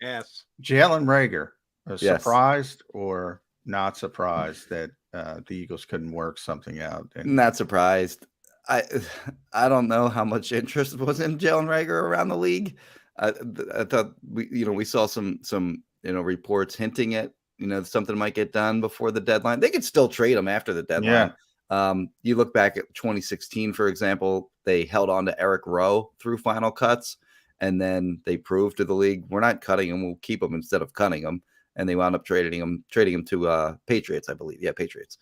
[SPEAKER 4] Yes.
[SPEAKER 5] Jalen Reagor, surprised or not surprised that the Eagles couldn't work something out?
[SPEAKER 14] Not surprised. I don't know how much interest was in Jalen Reagor around the league. I thought we saw some reports hinting at something might get done before the deadline. They could still trade him after the deadline. You look back at 2016, for example, they held on to Eric Rowe through final cuts, and then they proved to the league, we're not cutting him, we'll keep him instead of cutting him. And they wound up trading him to Patriots, I believe. Yeah, Patriots.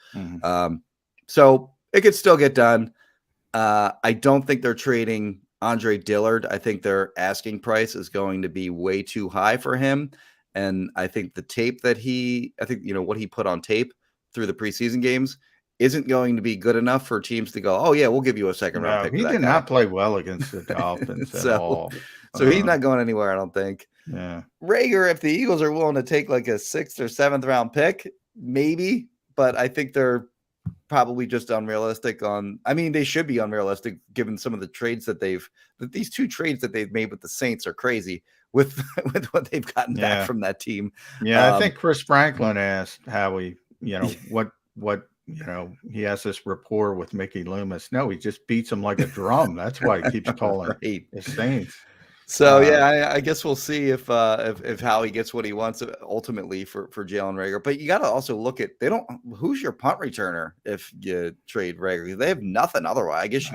[SPEAKER 14] So it could still get done. I don't think they're trading Andre Dillard. I think their asking price is going to be way too high for him. And I think the tape that what he put on tape through the preseason games isn't going to be good enough for teams to go, oh yeah, we'll give you a 2nd round pick.
[SPEAKER 5] He did not play well against the Dolphins at all.
[SPEAKER 14] So he's not going anywhere, I don't think.
[SPEAKER 5] Yeah.
[SPEAKER 14] Reagor, if the Eagles are willing to take like a 6th or 7th round pick, maybe, but I think they're probably just unrealistic they should be unrealistic given some of the trades these 2 trades that they've made with the Saints are crazy with what they've gotten back from that team.
[SPEAKER 5] Yeah. I think Chris Franklin asked how he has this rapport with Mickey Loomis. No, he just beats him like a drum. That's why he keeps calling the Saints.
[SPEAKER 14] So I guess we'll see if Howie gets what he wants ultimately for Jalen Reagor. But you got to also look at who's your punt returner if you trade Reagor? They have nothing otherwise. I guess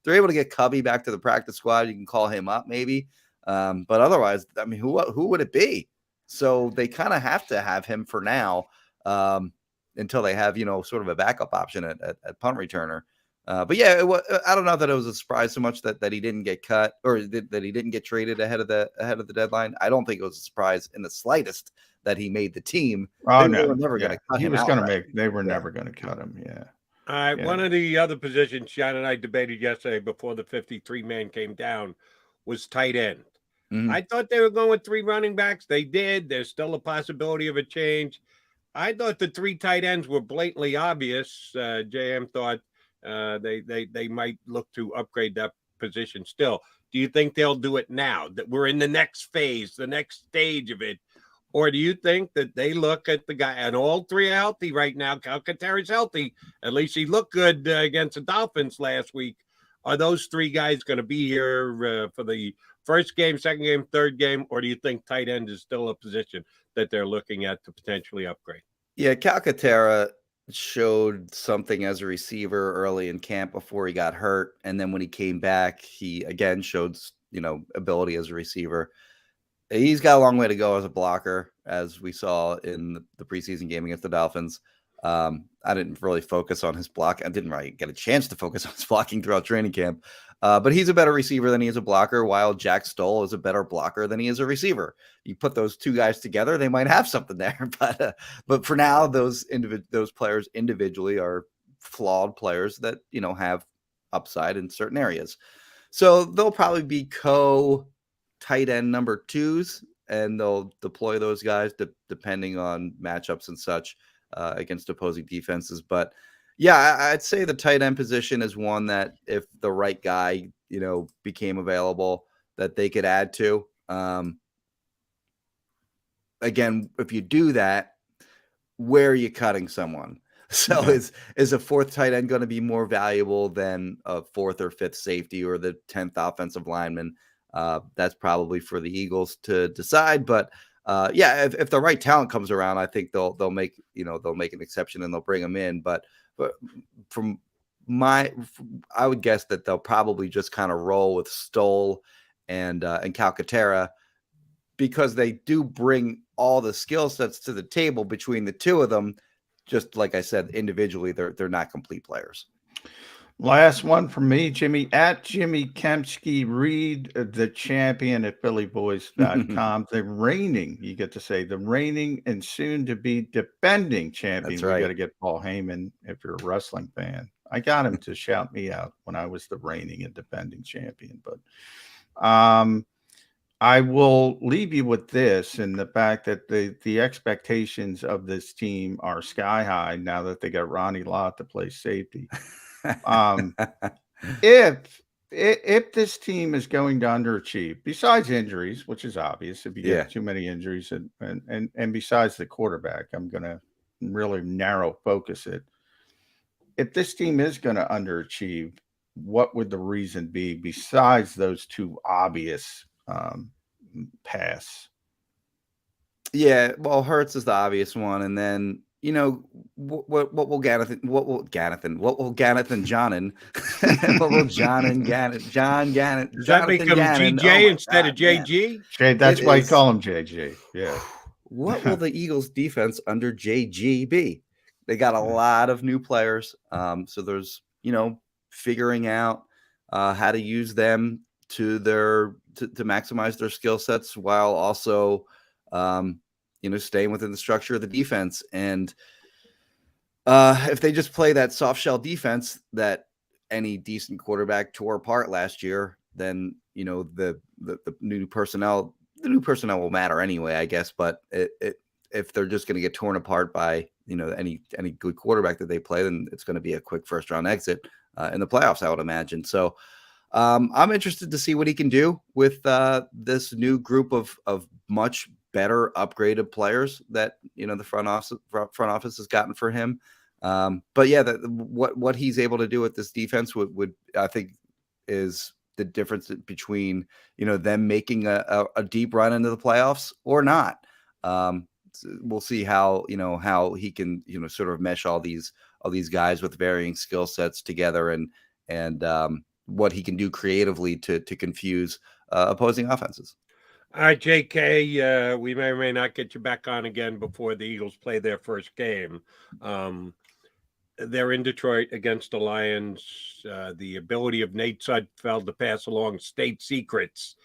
[SPEAKER 14] they're able to get Cubby back to the practice squad. You can call him up maybe, but otherwise, I mean, who would it be? So they kind of have to have him for now until they have sort of a backup option at punt returner. But yeah, I don't know that it was a surprise so much that he didn't get cut or that he didn't get traded ahead of the deadline. I don't think it was a surprise in the slightest that he made the team.
[SPEAKER 5] Oh,
[SPEAKER 14] they were never going to cut him.
[SPEAKER 5] He was going to make. They were never going to cut him. Yeah.
[SPEAKER 4] All right. One of the other positions Sean and I debated yesterday before the 53-man came down was tight end. I thought they were going with 3 running backs. They did. There's still a possibility of a change. I thought the 3 tight ends were blatantly obvious. JM thought they might look to upgrade that position still. Do you think they'll do it now that we're in the next phase, the next stage of it? Or do you think that they look at the guy, and all 3 are healthy right now? Calcaterra's healthy. At least he looked good against the Dolphins last week. Are those 3 guys going to be here for the first game, second game, third game? Or do you think tight end is still a position that they're looking at to potentially upgrade?
[SPEAKER 14] Yeah, Calcaterra showed something as a receiver early in camp before he got hurt. And then when he came back, he again showed, ability as a receiver. He's got a long way to go as a blocker, as we saw in the preseason game against the Dolphins. I didn't really focus on his block. I didn't really get a chance to focus on his blocking throughout training camp. But he's a better receiver than he is a blocker, while Jack Stoll is a better blocker than he is a receiver. You put those 2 guys together, they might have something there. But for now, those players individually are flawed players that, have upside in certain areas. So they'll probably be tight end number 2s, and they'll deploy those guys depending on matchups and such against opposing defenses. But yeah, I'd say the tight end position is one that if the right guy, became available, that they could add to. Again, if you do that, where are you cutting someone? So is a 4th tight end going to be more valuable than a 4th or 5th safety or the 10th offensive lineman? That's probably for the Eagles to decide. But if the right talent comes around, I think they'll make an exception and they'll bring them in. But I would guess that they'll probably just kind of roll with Stoll and Calcaterra, because they do bring all the skill sets to the table between the 2 of them. Just like I said, individually, they're not complete players.
[SPEAKER 5] Last one from me, Jimmy, at Jimmy Kempski. Read the champion at phillyboys.com. The reigning, you get to say, the reigning and soon to be defending champion.
[SPEAKER 14] That's right.
[SPEAKER 5] We got to get Paul Heyman if you're a wrestling fan. I got him to shout me out when I was the reigning and defending champion. But I will leave you with this, and the fact that the expectations of this team are sky high now that they got Ronnie Lott to play safety. If this team is going to underachieve, besides injuries, which is obvious, if you get too many injuries, and besides the quarterback, I'm going to really narrow focus it. If this team is going to underachieve, what would the reason be besides those 2 obvious pass?
[SPEAKER 14] Yeah, well, Hurts is the obvious one, and then what will Gannett and John Gannett?
[SPEAKER 4] Does that make him GJ instead of JG?
[SPEAKER 5] Yeah. That's why you call him JG. Yeah.
[SPEAKER 14] What will the Eagles defense under JG be? They got a lot of new players, so there's figuring out how to use them to maximize their skill sets while also staying within the structure of the defense. And if they just play that soft shell defense that any decent quarterback tore apart last year, then the new personnel will matter anyway, I guess. But if they're just going to get torn apart by any good quarterback that they play, then it's going to be a quick 1st round exit in the playoffs, I would imagine. So I'm interested to see what he can do with this new group of much better upgraded players that the front office has gotten for him. But yeah, what he's able to do with this defense would I think is the difference between them making a deep run into the playoffs or not. We'll see how he can sort of mesh all these guys with varying skill sets together and what he can do creatively to confuse opposing offenses.
[SPEAKER 4] All right, JK, we may or may not get you back on again before the Eagles play their first game. they're in Detroit against the Lions. The ability of Nate Sudfeld to pass along state secrets,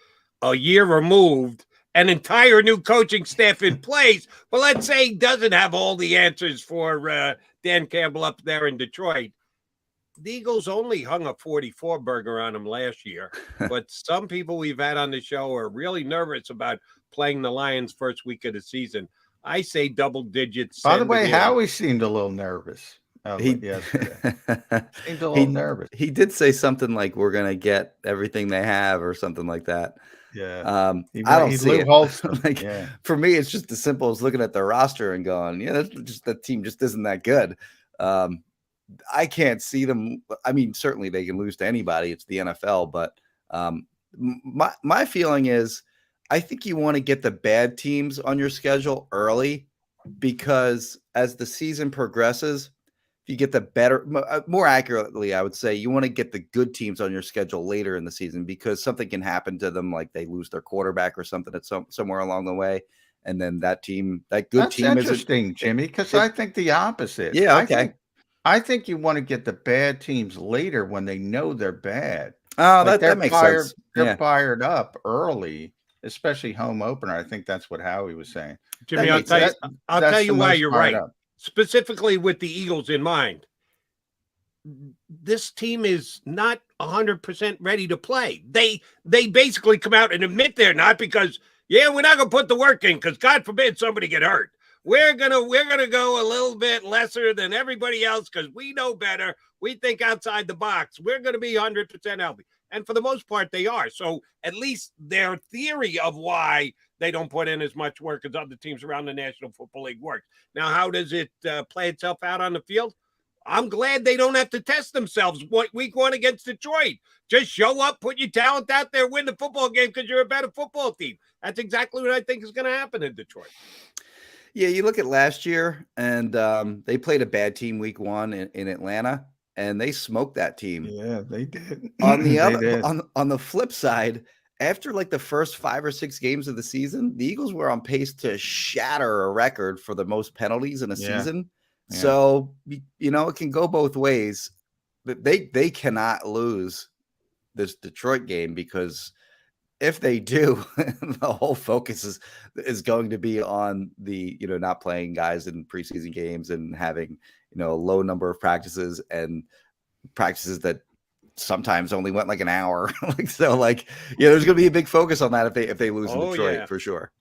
[SPEAKER 4] a year removed, an entire new coaching staff in place. But let's say he doesn't have all the answers for Dan Campbell up there in Detroit. The Eagles only hung a 44 burger on him last year, but some people we've had on the show are really nervous about playing the Lions first week of the season. I say double digits.
[SPEAKER 5] By the way, Howie seemed a little nervous. Seemed a little nervous.
[SPEAKER 14] He did say something like, "We're going to get everything they have," or something like that.
[SPEAKER 5] Yeah.
[SPEAKER 14] I don't see it. For me, it's just as simple as looking at the roster and going, "Yeah, that's just that team just isn't that good." I can't see them. I mean, certainly they can lose to anybody. It's the NFL, but my feeling is, I think you want to get the bad teams on your schedule early, because as the season progresses, if you get the better, more accurately, I would say you want to get the good teams on your schedule later in the season, because something can happen to them, like they lose their quarterback or something at somewhere along the way. And then that team, that good team,
[SPEAKER 5] is interesting, Jimmy, because I think the opposite.
[SPEAKER 14] Yeah. Okay.
[SPEAKER 5] I think you want to get the bad teams later when they know they're bad.
[SPEAKER 14] Oh, that makes sense.
[SPEAKER 5] They're fired up early, especially home opener. I think that's what Howie was saying.
[SPEAKER 4] Jimmy, I'll tell you why you're right. Specifically with the Eagles in mind. This team is not 100% ready to play. They basically come out and admit they're not, because, we're not going to put the work in because God forbid somebody get hurt. We're gonna go a little bit lesser than everybody else because we know better. We think outside the box. We're going to be 100% healthy. And for the most part, they are. So at least their theory of why they don't put in as much work as other teams around the National Football League works. Now, how does it play itself out on the field? I'm glad they don't have to test themselves week one against Detroit. Just show up, put your talent out there, win the football game because you're a better football team. That's exactly what I think is going to happen in Detroit.
[SPEAKER 14] Yeah, you look at last year, and they played a bad team week one in Atlanta, and they smoked that team.
[SPEAKER 5] Yeah, they did.
[SPEAKER 14] On the other, on the flip side, after like the first 5 or 6 games of the season, the Eagles were on pace to shatter a record for the most penalties in a season. Yeah. So, it can go both ways. But they cannot lose this Detroit game, because if they do, the whole focus is going to be on the, not playing guys in preseason games and having, a low number of practices, and practices that sometimes only went like an hour. There's going to be a big focus on that if they lose in Detroit, for sure.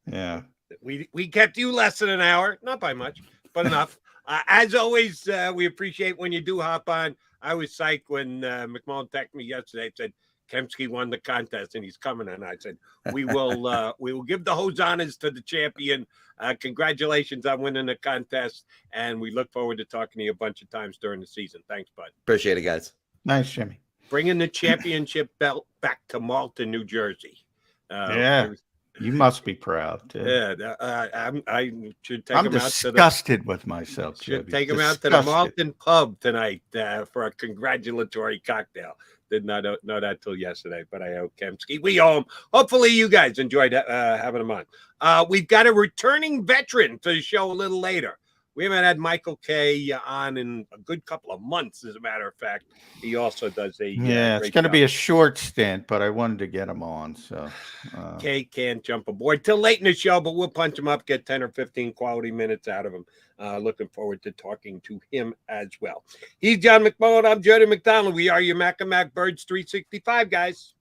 [SPEAKER 5] Yeah.
[SPEAKER 4] We kept you less than an hour, not by much, but enough. As always, we appreciate when you do hop on. I was psyched when McMullen texted me yesterday, said Kempski won the contest and he's coming. And I said, we will give the hosannas to the champion. Congratulations on winning the contest. And we look forward to talking to you a bunch of times during the season. Thanks, bud.
[SPEAKER 14] Appreciate it, guys.
[SPEAKER 5] Nice, Jimmy.
[SPEAKER 4] Bringing the championship belt back to Malta, New Jersey.
[SPEAKER 5] You must be proud, too.
[SPEAKER 4] Yeah, I should take
[SPEAKER 5] I'm
[SPEAKER 4] him out to
[SPEAKER 5] disgusted with myself.
[SPEAKER 4] Should take him out to the Malton pub tonight for a congratulatory cocktail. Did not know that till yesterday, but I owe Kempski. We owe him. Hopefully you guys enjoyed having him on. We've got a returning veteran to the show a little later. We haven't had Michael K on in a good couple of months, as a matter of fact. He also does a
[SPEAKER 5] it's going to be a short stint, but I wanted to get him on. So
[SPEAKER 4] K can't jump aboard till late in the show, but we'll punch him up, get 10 or 15 quality minutes out of him. Looking forward to talking to him as well. He's John McMullen. I'm Jody McDonald. We are your Mac and Mac Birds 365 guys.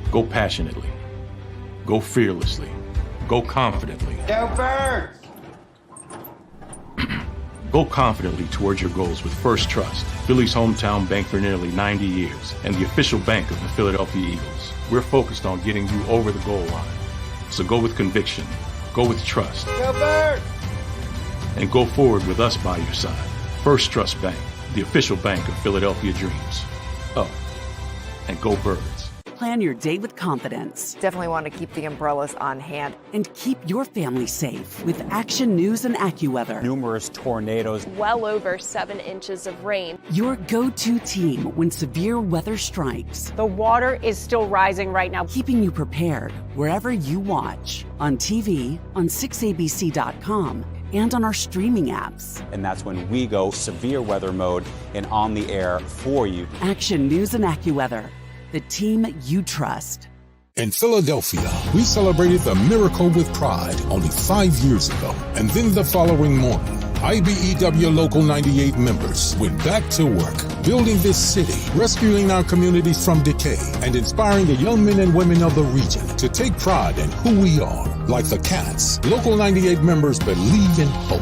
[SPEAKER 6] Go passionately. Go fearlessly. Go confidently.
[SPEAKER 2] Go Birds!
[SPEAKER 6] Go confidently towards your goals with First Trust, Philly's hometown bank for nearly 90 years and the official bank of the Philadelphia Eagles. We're focused on getting you over the goal line. So go with conviction. Go with trust.
[SPEAKER 2] Go Birds!
[SPEAKER 6] and go forward with us by your side. First Trust Bank, the official bank of Philadelphia Dreams. Oh, and go Birds.
[SPEAKER 10] Plan your day with confidence.
[SPEAKER 8] Definitely want to keep the umbrellas on hand.
[SPEAKER 10] And keep your family safe with Action News and AccuWeather.
[SPEAKER 9] Numerous tornadoes.
[SPEAKER 15] Well over 7 inches of rain.
[SPEAKER 10] Your go-to team when severe weather strikes.
[SPEAKER 16] The water is still rising right now.
[SPEAKER 10] Keeping you prepared wherever you watch. On TV, on 6abc.com, and on our streaming apps.
[SPEAKER 9] And that's when we go severe weather mode and on the air for you.
[SPEAKER 10] Action News and AccuWeather. The team you trust.
[SPEAKER 17] In Philadelphia, we celebrated the miracle with pride only 5 years ago. And then the following morning, IBEW Local 98 members went back to work, building this city, rescuing our communities from decay, and inspiring the young men and women of the region to take pride in who we are. Like the Cats, Local 98 members believe in hope.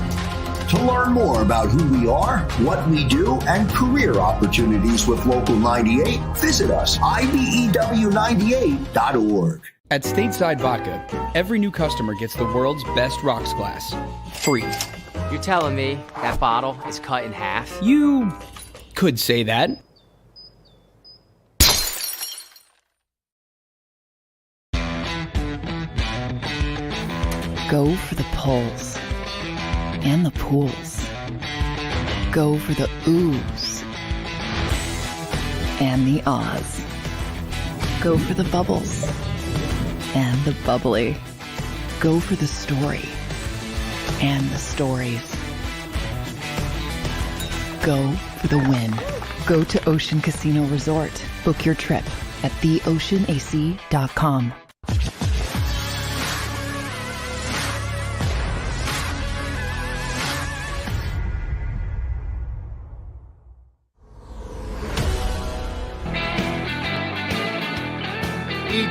[SPEAKER 18] To learn more about who we are, what we do, and career opportunities with Local 98, visit us, IBEW98.org.
[SPEAKER 11] At Stateside Vodka, every new customer gets the world's best rocks glass, free.
[SPEAKER 12] You're telling me that bottle is cut in half?
[SPEAKER 11] You could say that.
[SPEAKER 13] Go for the polls and the pools. Go for the oohs and the ahs. Go for the bubbles and the bubbly. Go for the story and the stories. Go for the win. Go to Ocean Casino Resort. Book your trip at theoceanac.com.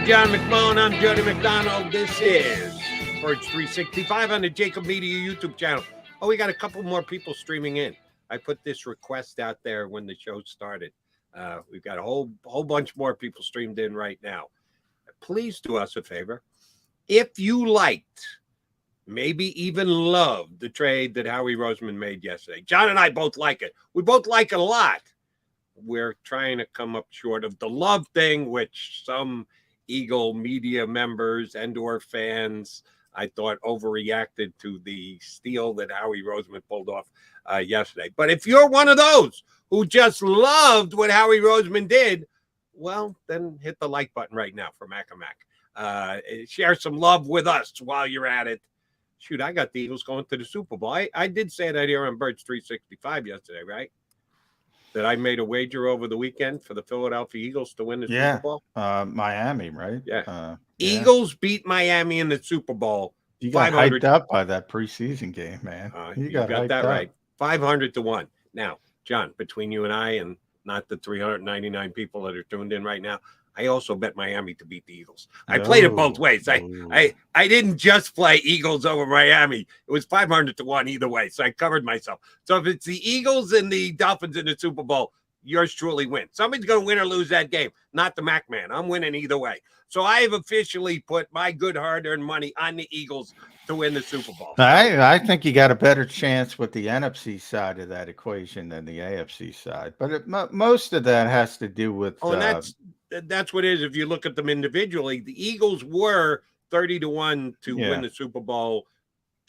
[SPEAKER 4] John McMullen, I'm Jody McDonald. This is Birds 365 on the JAKIB Media YouTube channel. Oh, we got a couple more people streaming in. I put this request out there when the show started. We've got a whole bunch more people streamed in right now. Please do us a favor. If you liked, maybe even loved the trade that Howie Roseman made yesterday. John and I both like it. We both like it a lot. We're trying to come up short of the love thing, which some Eagle media members and or fans, I thought, overreacted to the steal that Howie Roseman pulled off yesterday. But if you're one of those who just loved what Howie Roseman did, well, then hit the like button right now for Mac. Share some love with us while you're at it. Shoot, I got the Eagles going to the Super Bowl. I did say that here on Birds 365 yesterday, right? That I made a wager over the weekend for the Philadelphia Eagles to win the Super Bowl.
[SPEAKER 5] Miami, right?
[SPEAKER 4] Yeah. Eagles beat Miami in the Super Bowl.
[SPEAKER 5] You got hyped up by that preseason game, man.
[SPEAKER 4] You got that right. 500-1. Now, John, between you and I, and not the 399 people that are tuned in right now, I also bet Miami to beat the Eagles. I played it both ways. I didn't just play Eagles over Miami. It was 500-1 either way, so I covered myself. So if it's the Eagles and the Dolphins in the Super Bowl, yours truly wins. Somebody's going to win or lose that game, not the Mac man. I'm winning either way. So I have officially put my good hard-earned money on the Eagles to win the Super Bowl.
[SPEAKER 5] I think you got a better chance with the NFC side of that equation than the AFC side. But most of that has to do with
[SPEAKER 4] that's what it is. If you look at them individually, the Eagles were 30-1 to win the Super Bowl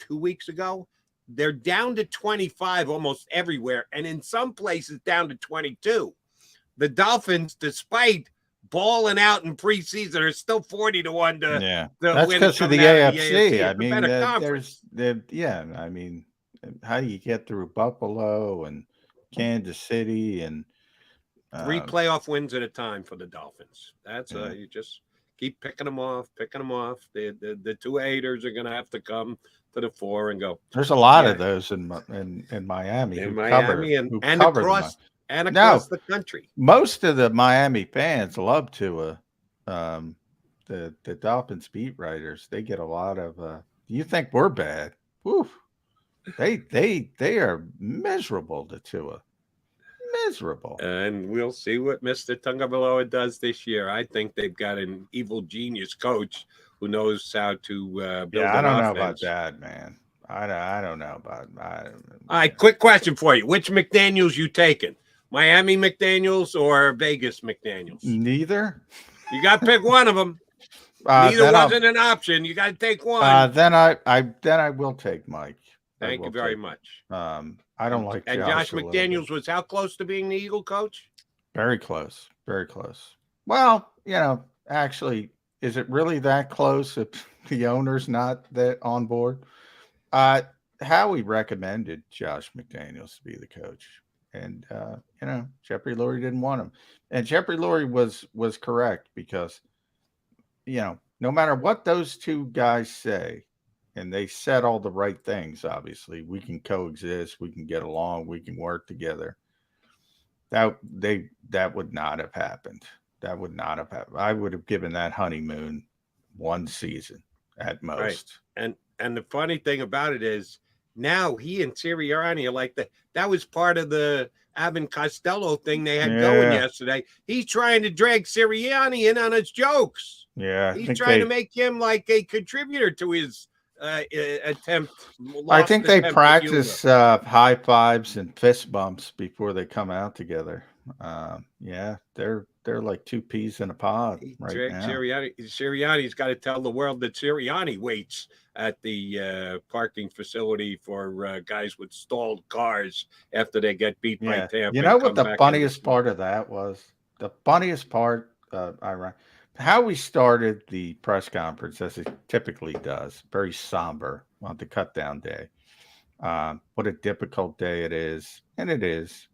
[SPEAKER 4] 2 weeks ago. They're down to 25 almost everywhere, and in some places down to 22. The Dolphins, despite balling out in preseason, are still 40-1 to
[SPEAKER 5] that's
[SPEAKER 4] win.
[SPEAKER 5] Because of the AFC. I mean, I mean, how do you get through Buffalo and Kansas City and
[SPEAKER 4] 3 playoff wins at a time for the Dolphins? That's you just keep picking them off. The 2 haters are going to have to come to the 4 and go.
[SPEAKER 5] There's a lot of those in Miami.
[SPEAKER 4] In Miami and across the country.
[SPEAKER 5] Most of the Miami fans love to the Dolphins beat writers. They get a lot of you think we're bad. Woo. They are miserable to Tua. Miserable.
[SPEAKER 4] And we'll see what Mr. Tungabaloa does this year. I think they've got an evil genius coach who knows how to build an
[SPEAKER 5] I don't
[SPEAKER 4] offense.
[SPEAKER 5] know about that, man. I don't know about.
[SPEAKER 4] All right, quick question for you: which McDaniels you taking? Miami McDaniels or Vegas McDaniels?
[SPEAKER 5] Neither.
[SPEAKER 4] You got to pick one of them. Neither wasn't an option. You got to take one.
[SPEAKER 5] Then I will take Mike.
[SPEAKER 4] Thank you very much.
[SPEAKER 5] I don't like.
[SPEAKER 4] And Josh McDaniels was how close to being the Eagle coach?
[SPEAKER 5] Very close. Very close. Well, actually, is it really that close if the owner's not that on board? Howie recommended Josh McDaniels to be the coach, and Jeffrey Lurie didn't want him, and Jeffrey Lurie was correct because, no matter what those two guys say, and they said all the right things. Obviously, we can coexist, we can get along, we can work together. That would not have happened. That would not have happened. I would have given that honeymoon one season at most.
[SPEAKER 4] Right. And the funny thing about it is now he and Sirianni are like that was part of the Abbott Costello thing they had going yesterday. He's trying to drag Sirianni in on his jokes.
[SPEAKER 5] Yeah.
[SPEAKER 4] He's trying to make him like a contributor to his attempt.
[SPEAKER 5] I think they practice high fives and fist bumps before they come out together. They're like two peas in a pod right now.
[SPEAKER 4] Sirianni's got to tell the world that Sirianni waits at the parking facility for guys with stalled cars after they get beat by Tampa.
[SPEAKER 5] You know what the funniest part of that was? The funniest part, how we started the press conference, as it typically does, very somber on the cut down day. What a difficult day it is. And it is,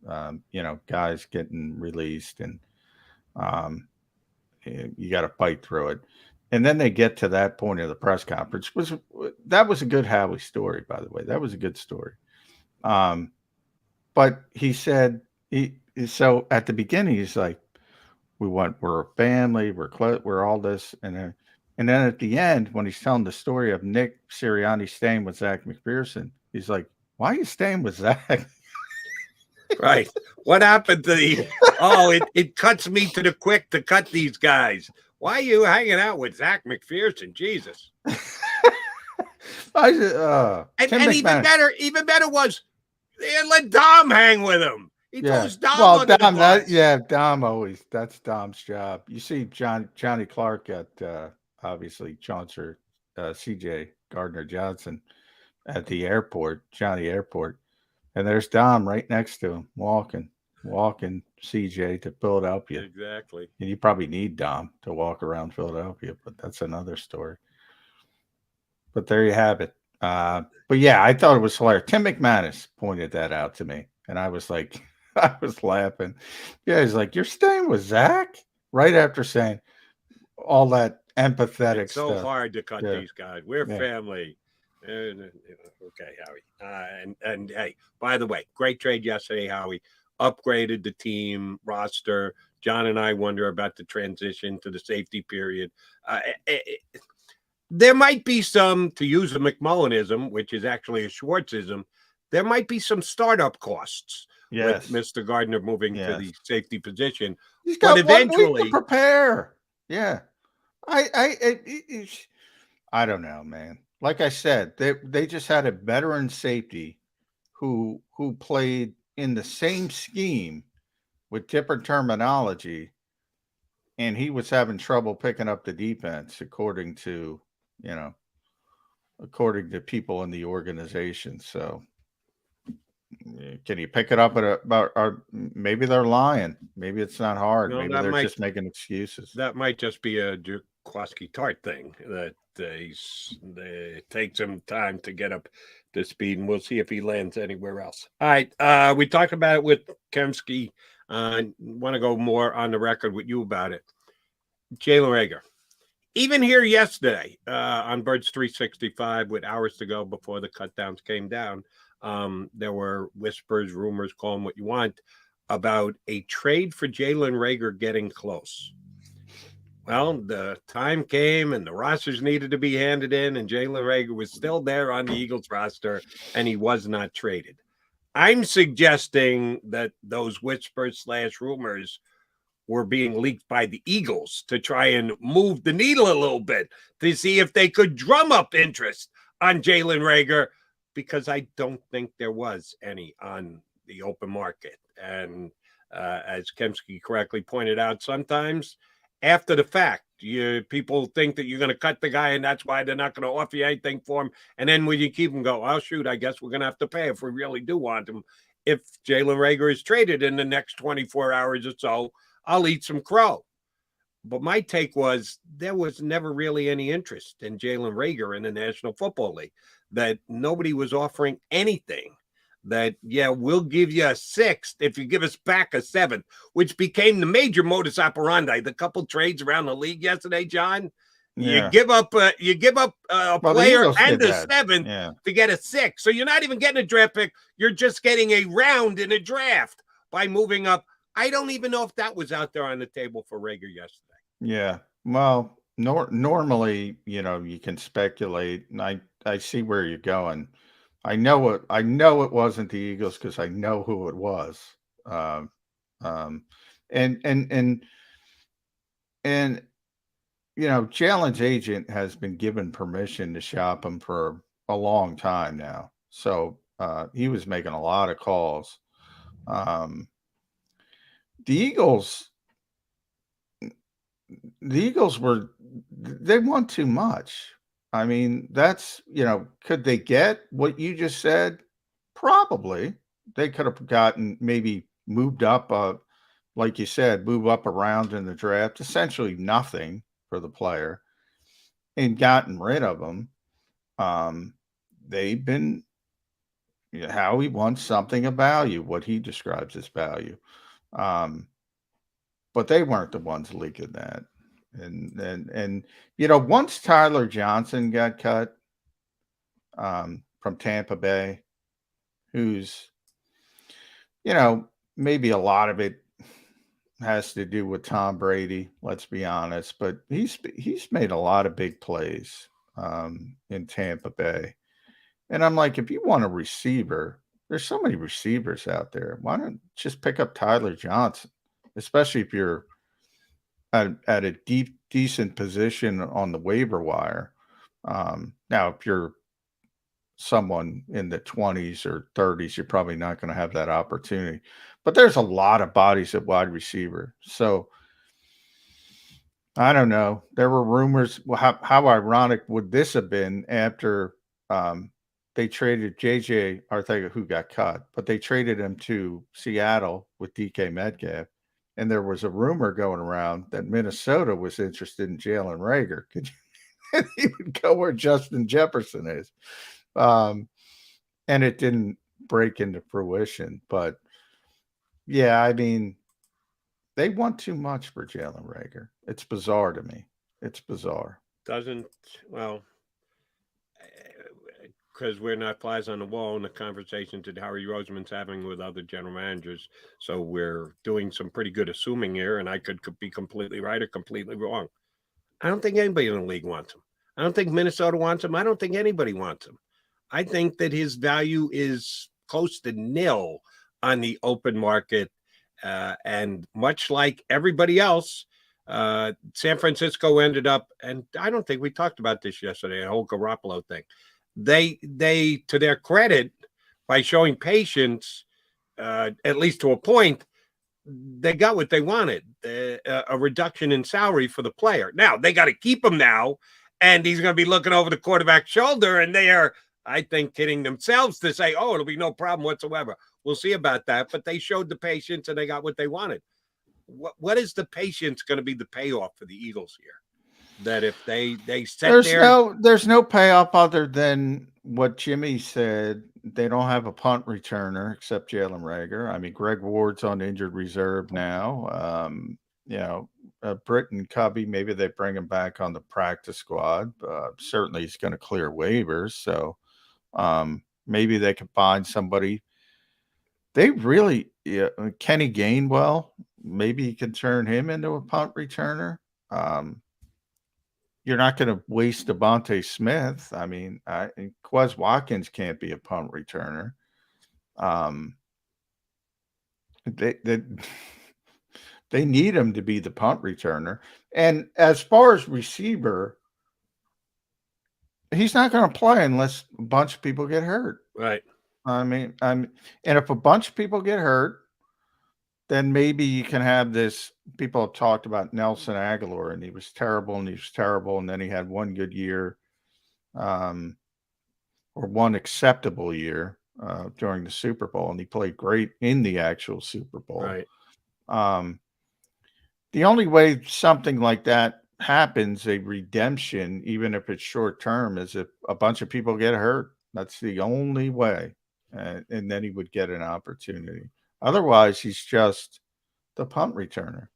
[SPEAKER 5] guys getting released and you got to fight through it. And then they get to that point of the press conference. That was a good Howie story, by the way. That was a good story. But he said, so at the beginning, he's like, we're a family, we're close, we're all this. And then at the end, when he's telling the story of Nick Sirianni staying with Zach McPherson, he's like, why are you staying with Zach?
[SPEAKER 4] Right. What happened to the it cuts me to the quick to cut these guys. Why are you hanging out with Zach McPherson? Jesus. And even better was they let Dom hang with him. He throws Dom under the bus.
[SPEAKER 5] Dom always, that's Dom's job. You see Johnny Clark at obviously Chauncey CJ Gardner-Johnson at the airport, Johnny Airport. And there's Dom right next to him, walking CJ to Philadelphia.
[SPEAKER 4] Exactly.
[SPEAKER 5] And you probably need Dom to walk around Philadelphia, but that's another story. But there you have it. But yeah, I thought it was hilarious. Tim McManus pointed that out to me, and I was like, I was laughing. Yeah, he's like, you're staying with Zach? Right after saying all that empathetic
[SPEAKER 4] stuff. It's so hard to cut these guys. We're family. Okay, Howie. And hey, by the way, great trade yesterday, Howie. Upgraded the team roster. John and I wonder about the transition to the safety period. There might be some, to use a McMullenism, which is actually a Schwartzism, there might be some startup costs with Mr. Gardner moving to the safety position.
[SPEAKER 5] He's got eventually 1 week to prepare. Yeah. I don't know, man. Like I said, they just had a veteran safety who played in the same scheme with different terminology, and he was having trouble picking up the defense according to people in the organization. So can you pick it up or maybe they're lying. Maybe it's not hard. Maybe they're just making excuses.
[SPEAKER 4] That might just be a Jaquaski Tart thing that they take some time to get up to speed, and we'll see if he lands anywhere else. All right. We talked about it with Kemsky. Want to go more on the record with you about it. Jalen Reagor. Even here yesterday on Birds 365 with hours to go before the cutdowns came down, there were whispers, rumors, call them what you want, about a trade for Jalen Reagor getting close. Well, the time came and the rosters needed to be handed in, and Jalen Reagor was still there on the Eagles roster, and he was not traded. I'm suggesting that those whispers / rumors were being leaked by the Eagles to try and move the needle a little bit to see if they could drum up interest on Jalen Reagor because I don't think there was any on the open market. And as Kemsky correctly pointed out, sometimes after the fact, people think that you're going to cut the guy, and that's why they're not going to offer you anything for him. And then when you keep him, go, oh, shoot, I guess we're going to have to pay if we really do want him. If Jalen Reagor is traded in the next 24 hours or so, I'll eat some crow. But my take was there was never really any interest in Jalen Reagor in the National Football League, that nobody was offering anything. That, yeah, we'll give you a 6th if you give us back a 7th, which became the major modus operandi. The couple trades around the league yesterday, John, you give up a player and a 7th to get a 6th. So you're not even getting a draft pick. You're just getting a round in a draft by moving up. I don't even know if that was out there on the table for Reagor yesterday.
[SPEAKER 5] Yeah. Well, normally, you can speculate, and I see where you're going. I know it wasn't the Eagles because I know who it was. Jalen's agent has been given permission to shop him for a long time now. So he was making a lot of calls. The Eagles they want too much. I mean, that's, could they get what you just said? Probably. They could have gotten, maybe moved up, like you said, move up around in the draft, essentially nothing for the player, and gotten rid of him. They've been, Howie wants something of value, what he describes as value. But they weren't the ones leaking that. And once Tyler Johnson got cut from Tampa Bay, who's, maybe a lot of it has to do with Tom Brady, let's be honest, but he's made a lot of big plays in Tampa Bay. And I'm like, if you want a receiver, there's so many receivers out there. Why don't you just pick up Tyler Johnson, especially if you're at a decent position on the waiver wire. Now, if you're someone in the 20s or 30s, you're probably not going to have that opportunity. But there's a lot of bodies at wide receiver. So I don't know. There were rumors. Well, how ironic would this have been after they traded JJ Arthega, who got cut, but they traded him to Seattle with DK Metcalf. And there was a rumor going around that Minnesota was interested in Jalen Reagor. And he would go where Justin Jefferson is. And it didn't break into fruition. But, yeah, I mean, they want too much for Jalen Reagor. It's bizarre to me. It's bizarre.
[SPEAKER 4] Because we're not flies on the wall in the conversations that Howie Roseman's having with other general managers. So we're doing some pretty good assuming here, and I could be completely right or completely wrong. I don't think anybody in the league wants him. I don't think Minnesota wants him. I don't think anybody wants him. I think that his value is close to nil on the open market. And much like everybody else, San Francisco ended up, and I don't think we talked about this yesterday, the whole Garoppolo thing. They, to their credit, by showing patience, at least to a point, they got what they wanted, a reduction in salary for the player. Now, they got to keep him now, and he's going to be looking over the quarterback's shoulder, and they are, I think, kidding themselves to say, oh, it'll be no problem whatsoever. We'll see about that, but they showed the patience, and they got what they wanted. What is the patience going to be the payoff for the Eagles here? That if they set
[SPEAKER 5] there's no payoff other than what Jimmy said. They don't have a punt returner except Jalen Reagor. I mean, Greg Ward's on injured reserve now. Britton Covey, maybe they bring him back on the practice squad. Certainly he's going to clear waivers. So maybe they can find somebody. They really, Kenny Gainwell, maybe you can turn him into a punt returner. You're not going to waste Devontae Smith. I mean, Quez Watkins can't be a punt returner. They need him to be the punt returner. And as far as receiver, he's not going to play unless a bunch of people get hurt.
[SPEAKER 4] Right.
[SPEAKER 5] And if a bunch of people get hurt, then maybe you can have this. People have talked about Nelson Aguilar, and he was terrible, and then he had one good year, or one acceptable year during the Super Bowl, and he played great in the actual Super Bowl.
[SPEAKER 4] Right.
[SPEAKER 5] The only way something like that happens, a redemption, even if it's short term, is if a bunch of people get hurt. That's the only way. And then he would get an opportunity. Otherwise, he's just the punt returner.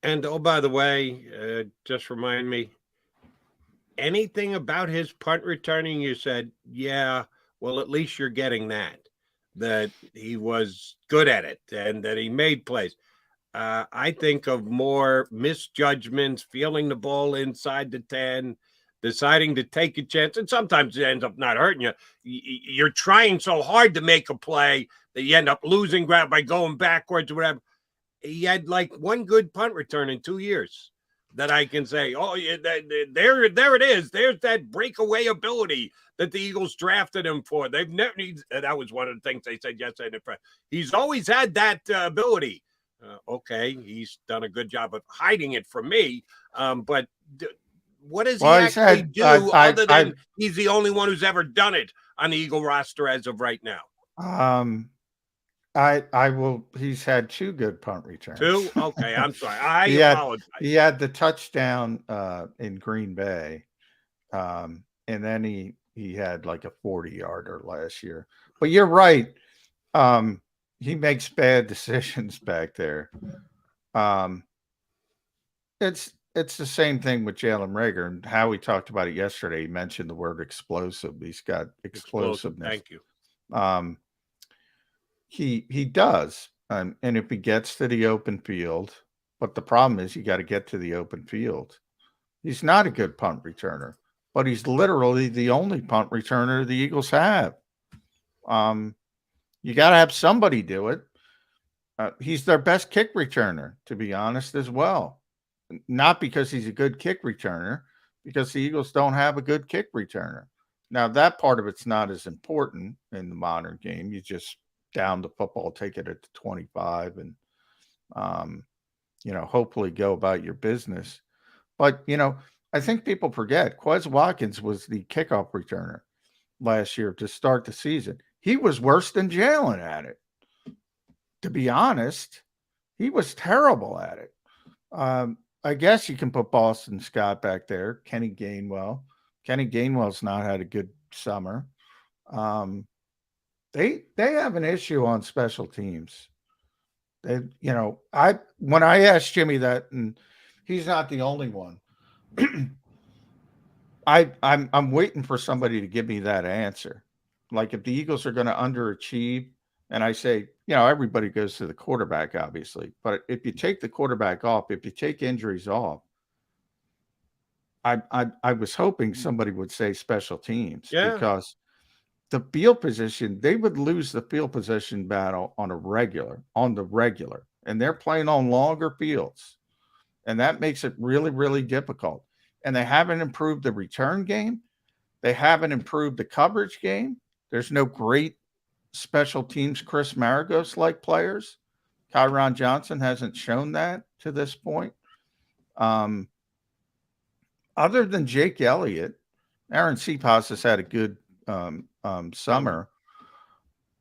[SPEAKER 4] And, oh, by the way, just remind me, anything about his punt returning, you said, yeah, well, at least you're getting that he was good at it and that he made plays. I think of more misjudgments, feeling the ball inside the 10, deciding to take a chance, and sometimes it ends up not hurting you. You're trying so hard to make a play that you end up losing ground by going backwards or whatever. He had like one good punt return in 2 years that I can say, oh, yeah, there it is. There's that breakaway ability that the Eagles drafted him for. They've never. That was one of the things they said yesterday. He's always had that ability. Okay, he's done a good job of hiding it from me, but what does he actually do other than he's the only one who's ever done it on the Eagle roster as of right now?
[SPEAKER 5] He's had 2 good punt returns. 2?
[SPEAKER 4] Okay, I'm sorry. I apologize.
[SPEAKER 5] He had the touchdown in Green Bay, and then he had like a 40-yarder last year. But you're right. He makes bad decisions back there. It's the same thing with Jalen Reagor, and how we talked about it yesterday. He mentioned the word explosive. He's got explosiveness.
[SPEAKER 4] Thank you.
[SPEAKER 5] He does, and if he gets to the open field, but the problem is you got to get to the open field. He's not a good punt returner, but he's literally the only punt returner the Eagles have. You got to have somebody do it. He's their best kick returner, to be honest, as well. Not because he's a good kick returner, because the Eagles don't have a good kick returner. Now, that part of it's not as important in the modern game. You just down the football, take it at the 25, and, hopefully go about your business. But, I think people forget Quez Watkins was the kickoff returner last year to start the season. He was worse than Jalen at it. To be honest, he was terrible at it. I guess you can put Boston Scott back there. Kenny Gainwell. Kenny Gainwell's not had a good summer. They have an issue on special teams. When I asked Jimmy that, and he's not the only one. I'm waiting for somebody to give me that answer. Like if the Eagles are going to underachieve, and I say, everybody goes to the quarterback, obviously. But if you take the quarterback off, if you take injuries off, I was hoping somebody would say special teams, because the field position, they would lose the field position battle on the regular, and they're playing on longer fields, and that makes it really, really difficult. And they haven't improved the return game. They haven't improved the coverage game. There's no great special teams Chris Maragos-like players. Gardner-Johnson hasn't shown that to this point. Other than Jake Elliott, Aaron Cepas has had a good summer,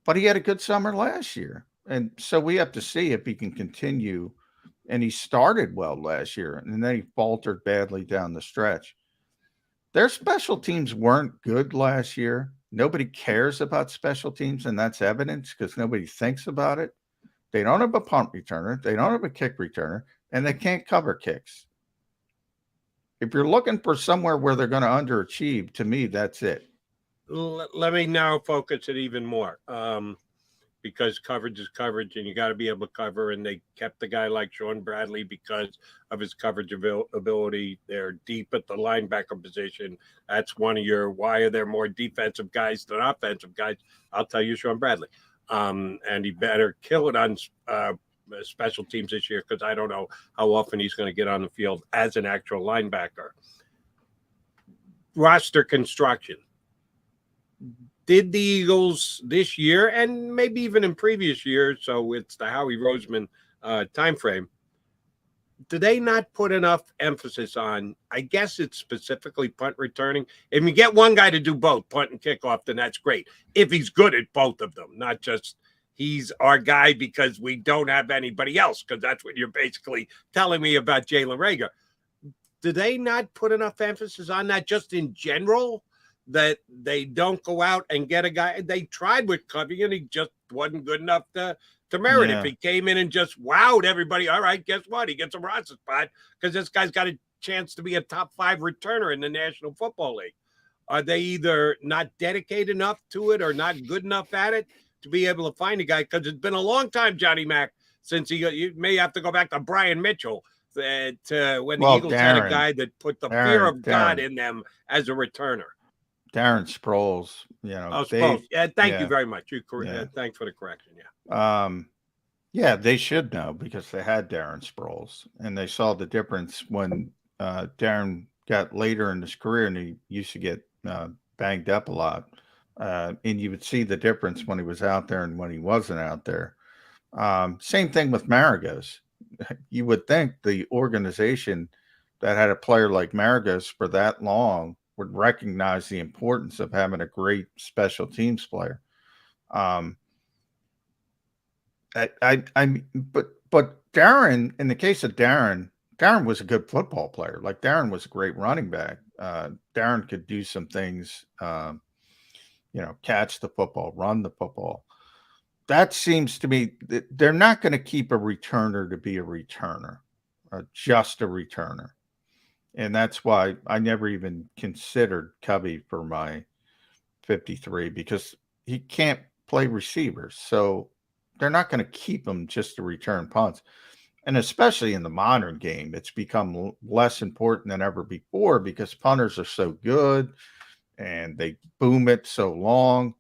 [SPEAKER 5] but he had a good summer last year. And so we have to see if he can continue. And he started well last year, and then he faltered badly down the stretch. Their special teams weren't good last year. Nobody cares about special teams, and that's evidence because nobody thinks about it. They don't have a punt returner. They don't have a kick returner, and they can't cover kicks. If you're looking for somewhere where they're going to underachieve, to me, that's it.
[SPEAKER 4] Let me now focus it even more, because coverage is coverage, and you got to be able to cover, and they kept the guy like Sean Bradley because of his coverage ability. They're deep at the linebacker position. That's one of your, why are there more defensive guys than offensive guys? I'll tell you, Sean Bradley. And he better kill it on special teams this year, because I don't know how often he's going to get on the field as an actual linebacker. roster construction. Did the Eagles this year, and maybe even in previous years, so it's the Howie Roseman time frame, do they not put enough emphasis on, I guess it's specifically punt returning? If you get one guy to do both, punt and kickoff, then that's great. If he's good at both of them, not just he's our guy because we don't have anybody else, because that's what you're basically telling me about Jalen Reagor. Do they not put enough emphasis on that just in general, that they don't go out and get a guy? They tried with Covey, and he just wasn't good enough to merit. If he came in and just wowed everybody, all right, guess what? He gets a roster spot because this guy's got a chance to be a top 5 returner in the National Football League. Are they either not dedicated enough to it or not good enough at it to be able to find a guy? Because it's been a long time, Johnny Mac, since you may have to go back to Brian Mitchell when the Eagles had a guy that put the fear of God in them as a returner.
[SPEAKER 5] Darren Sproles,
[SPEAKER 4] thank you very much. Thanks for the correction.
[SPEAKER 5] They should know because they had Darren Sproles, and they saw the difference when Darren got later in his career, and he used to get banged up a lot, and you would see the difference when he was out there and when he wasn't out there. Same thing with Maragos. You would think the organization that had a player like Maragos for that long would recognize the importance of having a great special teams player. But Darren, in the case of Darren was a good football player. Like, Darren was a great running back. Darren could do some things, catch the football, run the football. That seems to me that they're not going to keep a returner to be a returner, just a returner. And that's why I never even considered Covey for my 53, because he can't play receivers. So they're not going to keep him just to return punts. And especially in the modern game, it's become less important than ever before because punters are so good and they boom it so long.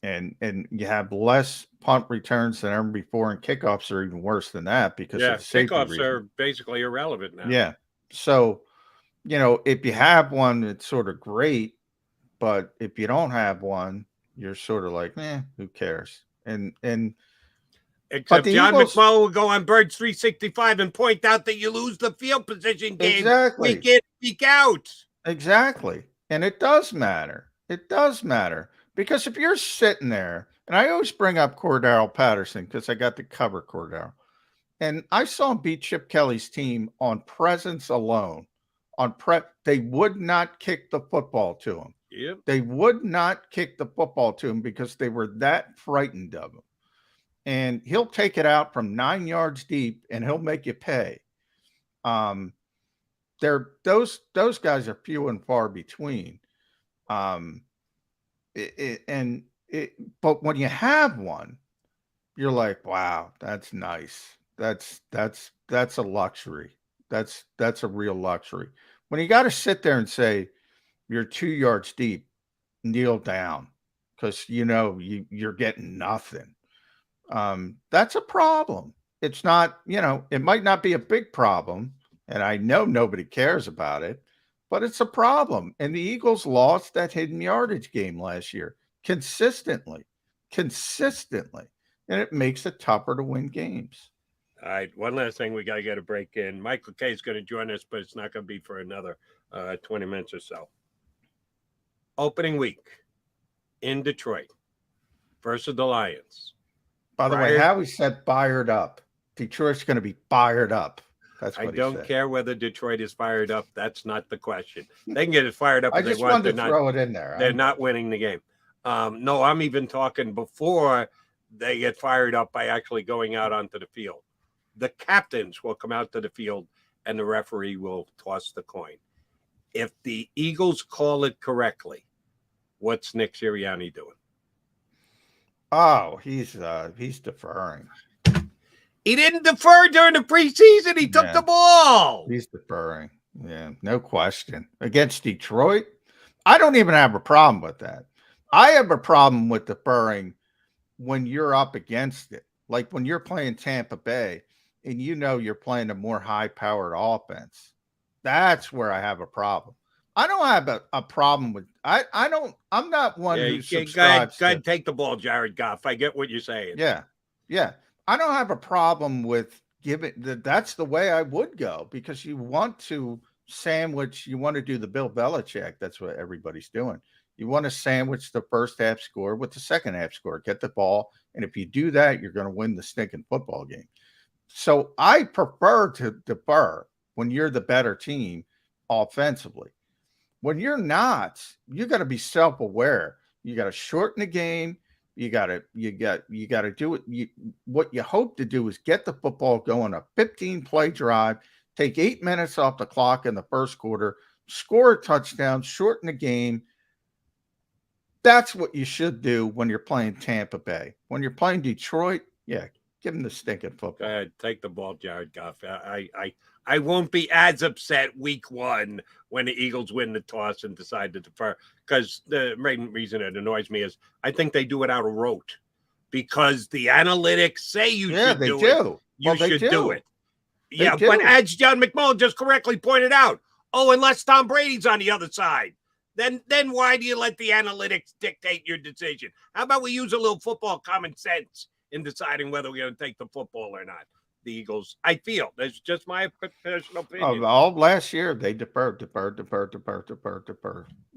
[SPEAKER 5] And you have less punt returns than ever before, and kickoffs are even worse than that because of safety
[SPEAKER 4] kickoffs
[SPEAKER 5] reasons.
[SPEAKER 4] are basically irrelevant now.
[SPEAKER 5] Yeah. So, if you have one, it's sort of great, but if you don't have one, you're sort of like, who cares? And
[SPEAKER 4] except John McMullen will go on Birds 365 and point out that you lose the field position game week in, week out.
[SPEAKER 5] Exactly. And it does matter. It does matter. Because if you're sitting there, and I always bring up Cordero Patterson because I got to cover Cordero, and I saw him beat Chip Kelly's team on presence alone. They would not kick the football to him.
[SPEAKER 4] Yep.
[SPEAKER 5] They would not kick the football to him because they were that frightened of him. And he'll take it out from 9 yards deep, and he'll make you pay. Those guys are few and far between. But when you have one, you're like, wow, that's nice. That's a luxury. That's a real luxury. When you got to sit there and say you're 2 yards deep, kneel down because you're getting nothing. That's a problem. It's not, it might not be a big problem, and I know nobody cares about it, but it's a problem. And the Eagles lost that hidden yardage game last year consistently. And it makes it tougher to win games.
[SPEAKER 4] All right. One last thing. We got to get a break in. Michael K is going to join us, but it's not going to be for another 20 minutes or so. Opening week in Detroit versus the Lions.
[SPEAKER 5] By the way, Howie said fired up. Detroit's going to be fired up. That's what
[SPEAKER 4] I don't care whether Detroit is fired up. That's not the question. They can get it fired up.
[SPEAKER 5] I just wanted to throw it in there.
[SPEAKER 4] They're not winning the game. No, I'm even talking before they get fired up by actually going out onto the field. The captains will come out to the field and the referee will toss the coin. If the Eagles call it correctly, what's Nick Sirianni doing?
[SPEAKER 5] Oh, he's deferring.
[SPEAKER 4] He didn't defer during the preseason. He took the ball.
[SPEAKER 5] He's deferring. Yeah, no question. Against Detroit, I don't even have a problem with that. I have a problem with deferring when you're up against it. Like when you're playing Tampa Bay and you're playing a more high-powered offense. That's where I have a problem. I don't have a problem with. I'm not one who subscribes.
[SPEAKER 4] Go ahead, take the ball, Jared Goff. I get what you're saying.
[SPEAKER 5] Yeah. I don't have a problem with giving. That's the way I would go, because you want to sandwich. You want to do the Bill Belichick. That's what everybody's doing. You want to sandwich the first half score with the second half score. Get the ball, and if you do that, you're going to win the stinking football game. So I prefer to defer when you're the better team offensively. When you're not, you got to be self-aware. You got to shorten the game. You got to do it. What you hope to do is get the football going, a 15-play drive, take 8 minutes off the clock in the first quarter, score a touchdown, shorten the game. That's what you should do when you're playing Tampa Bay. When you're playing Detroit, give them the stinking football.
[SPEAKER 4] Go ahead, take the ball, Jared Goff. I won't be as upset week 1 when the Eagles win the toss and decide to defer, because the main reason it annoys me is I think they do it out of rote, because the analytics say you should do it. You should do it. Yeah, but as John McMullen just correctly pointed out, unless Tom Brady's on the other side, then why do you let the analytics dictate your decision? How about we use a little football common sense in deciding whether we're going to take the football or not? The Eagles, I feel, that's just my personal opinion.
[SPEAKER 5] All last year, they deferred.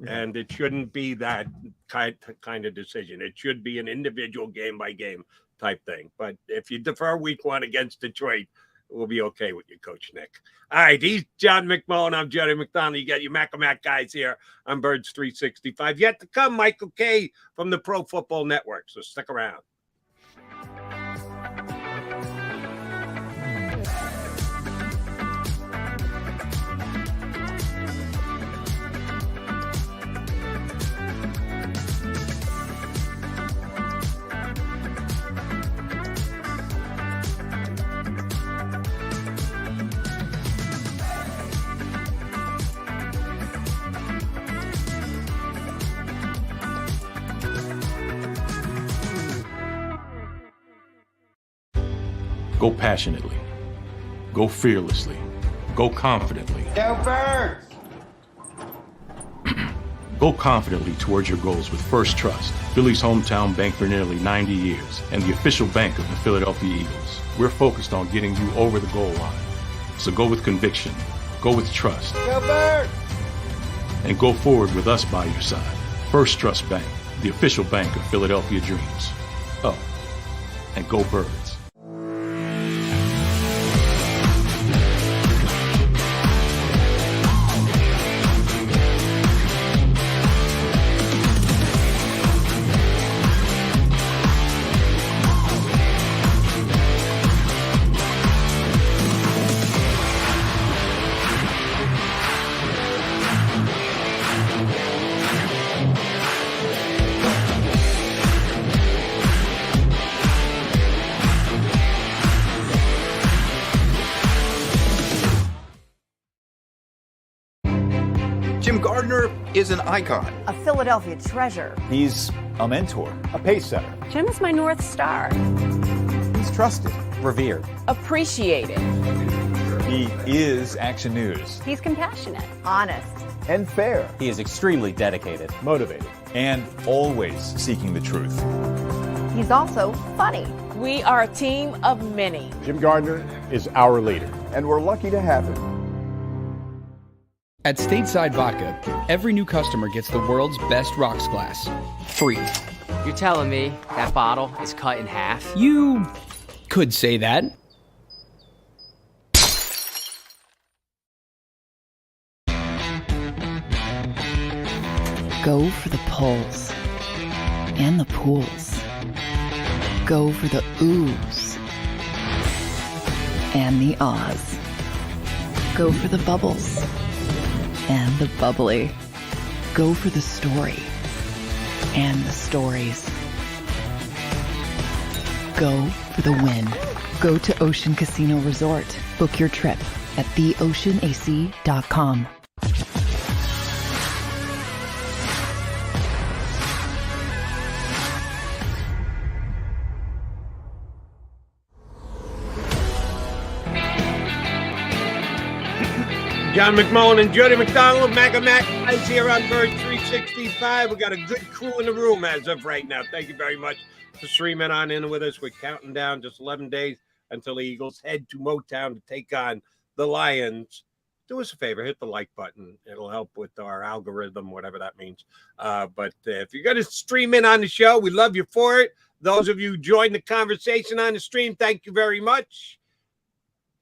[SPEAKER 4] And it shouldn't be that kind of decision. It should be an individual game-by-game type thing. But if you defer week 1 against Detroit, we'll be okay with you, Coach Nick. All right, he's John McMullen. I'm Jody McDonald. You got your Mac guys here on Birds 365. Yet to come, Michael Kay from the Pro Football Network. So stick around.
[SPEAKER 6] Go passionately. Go fearlessly. Go confidently.
[SPEAKER 2] Go Birds!
[SPEAKER 6] Go confidently towards your goals with First Trust, Philly's hometown bank for nearly 90 years and the official bank of the Philadelphia Eagles. We're focused on getting you over the goal line. So go with conviction. Go with trust.
[SPEAKER 2] Go Birds!
[SPEAKER 6] And go forward with us by your side. First Trust Bank, the official bank of Philadelphia dreams. Oh, and go Birds.
[SPEAKER 7] Gardner is an icon.
[SPEAKER 8] A Philadelphia treasure.
[SPEAKER 19] He's a mentor, a pace setter.
[SPEAKER 16] Jim is my North Star.
[SPEAKER 19] He's trusted, revered,
[SPEAKER 8] Appreciated.
[SPEAKER 19] He is Action News.
[SPEAKER 16] He's compassionate,
[SPEAKER 8] honest,
[SPEAKER 19] and fair.
[SPEAKER 9] He is extremely dedicated,
[SPEAKER 19] motivated, and always seeking the truth.
[SPEAKER 8] He's also funny. We are a team of many.
[SPEAKER 19] Jim Gardner is our leader, and we're lucky to have him.
[SPEAKER 11] At Stateside Vodka, every new customer gets the world's best rocks glass, free.
[SPEAKER 12] You're telling me that bottle is cut in half?
[SPEAKER 11] You could say that.
[SPEAKER 13] Go for the pulls and the pools. Go for the oohs and the ahs. Go for the bubbles and the bubbly. Go for the story and the stories. Go for the win. Go to Ocean Casino Resort. Book your trip at theoceanac.com.
[SPEAKER 4] John McMullen and Jody McDonald, Mac is here on Bird 365. We got a good crew in the room as of right now. Thank you very much for streaming on in with us. We're counting down just 11 days until the Eagles head to Motown to take on the Lions. Do us a favor, hit the like button. It'll help with our algorithm, whatever that means. But if you're going to stream in on the show, we love you for it. Those of you who joined the conversation on the stream, thank you very much.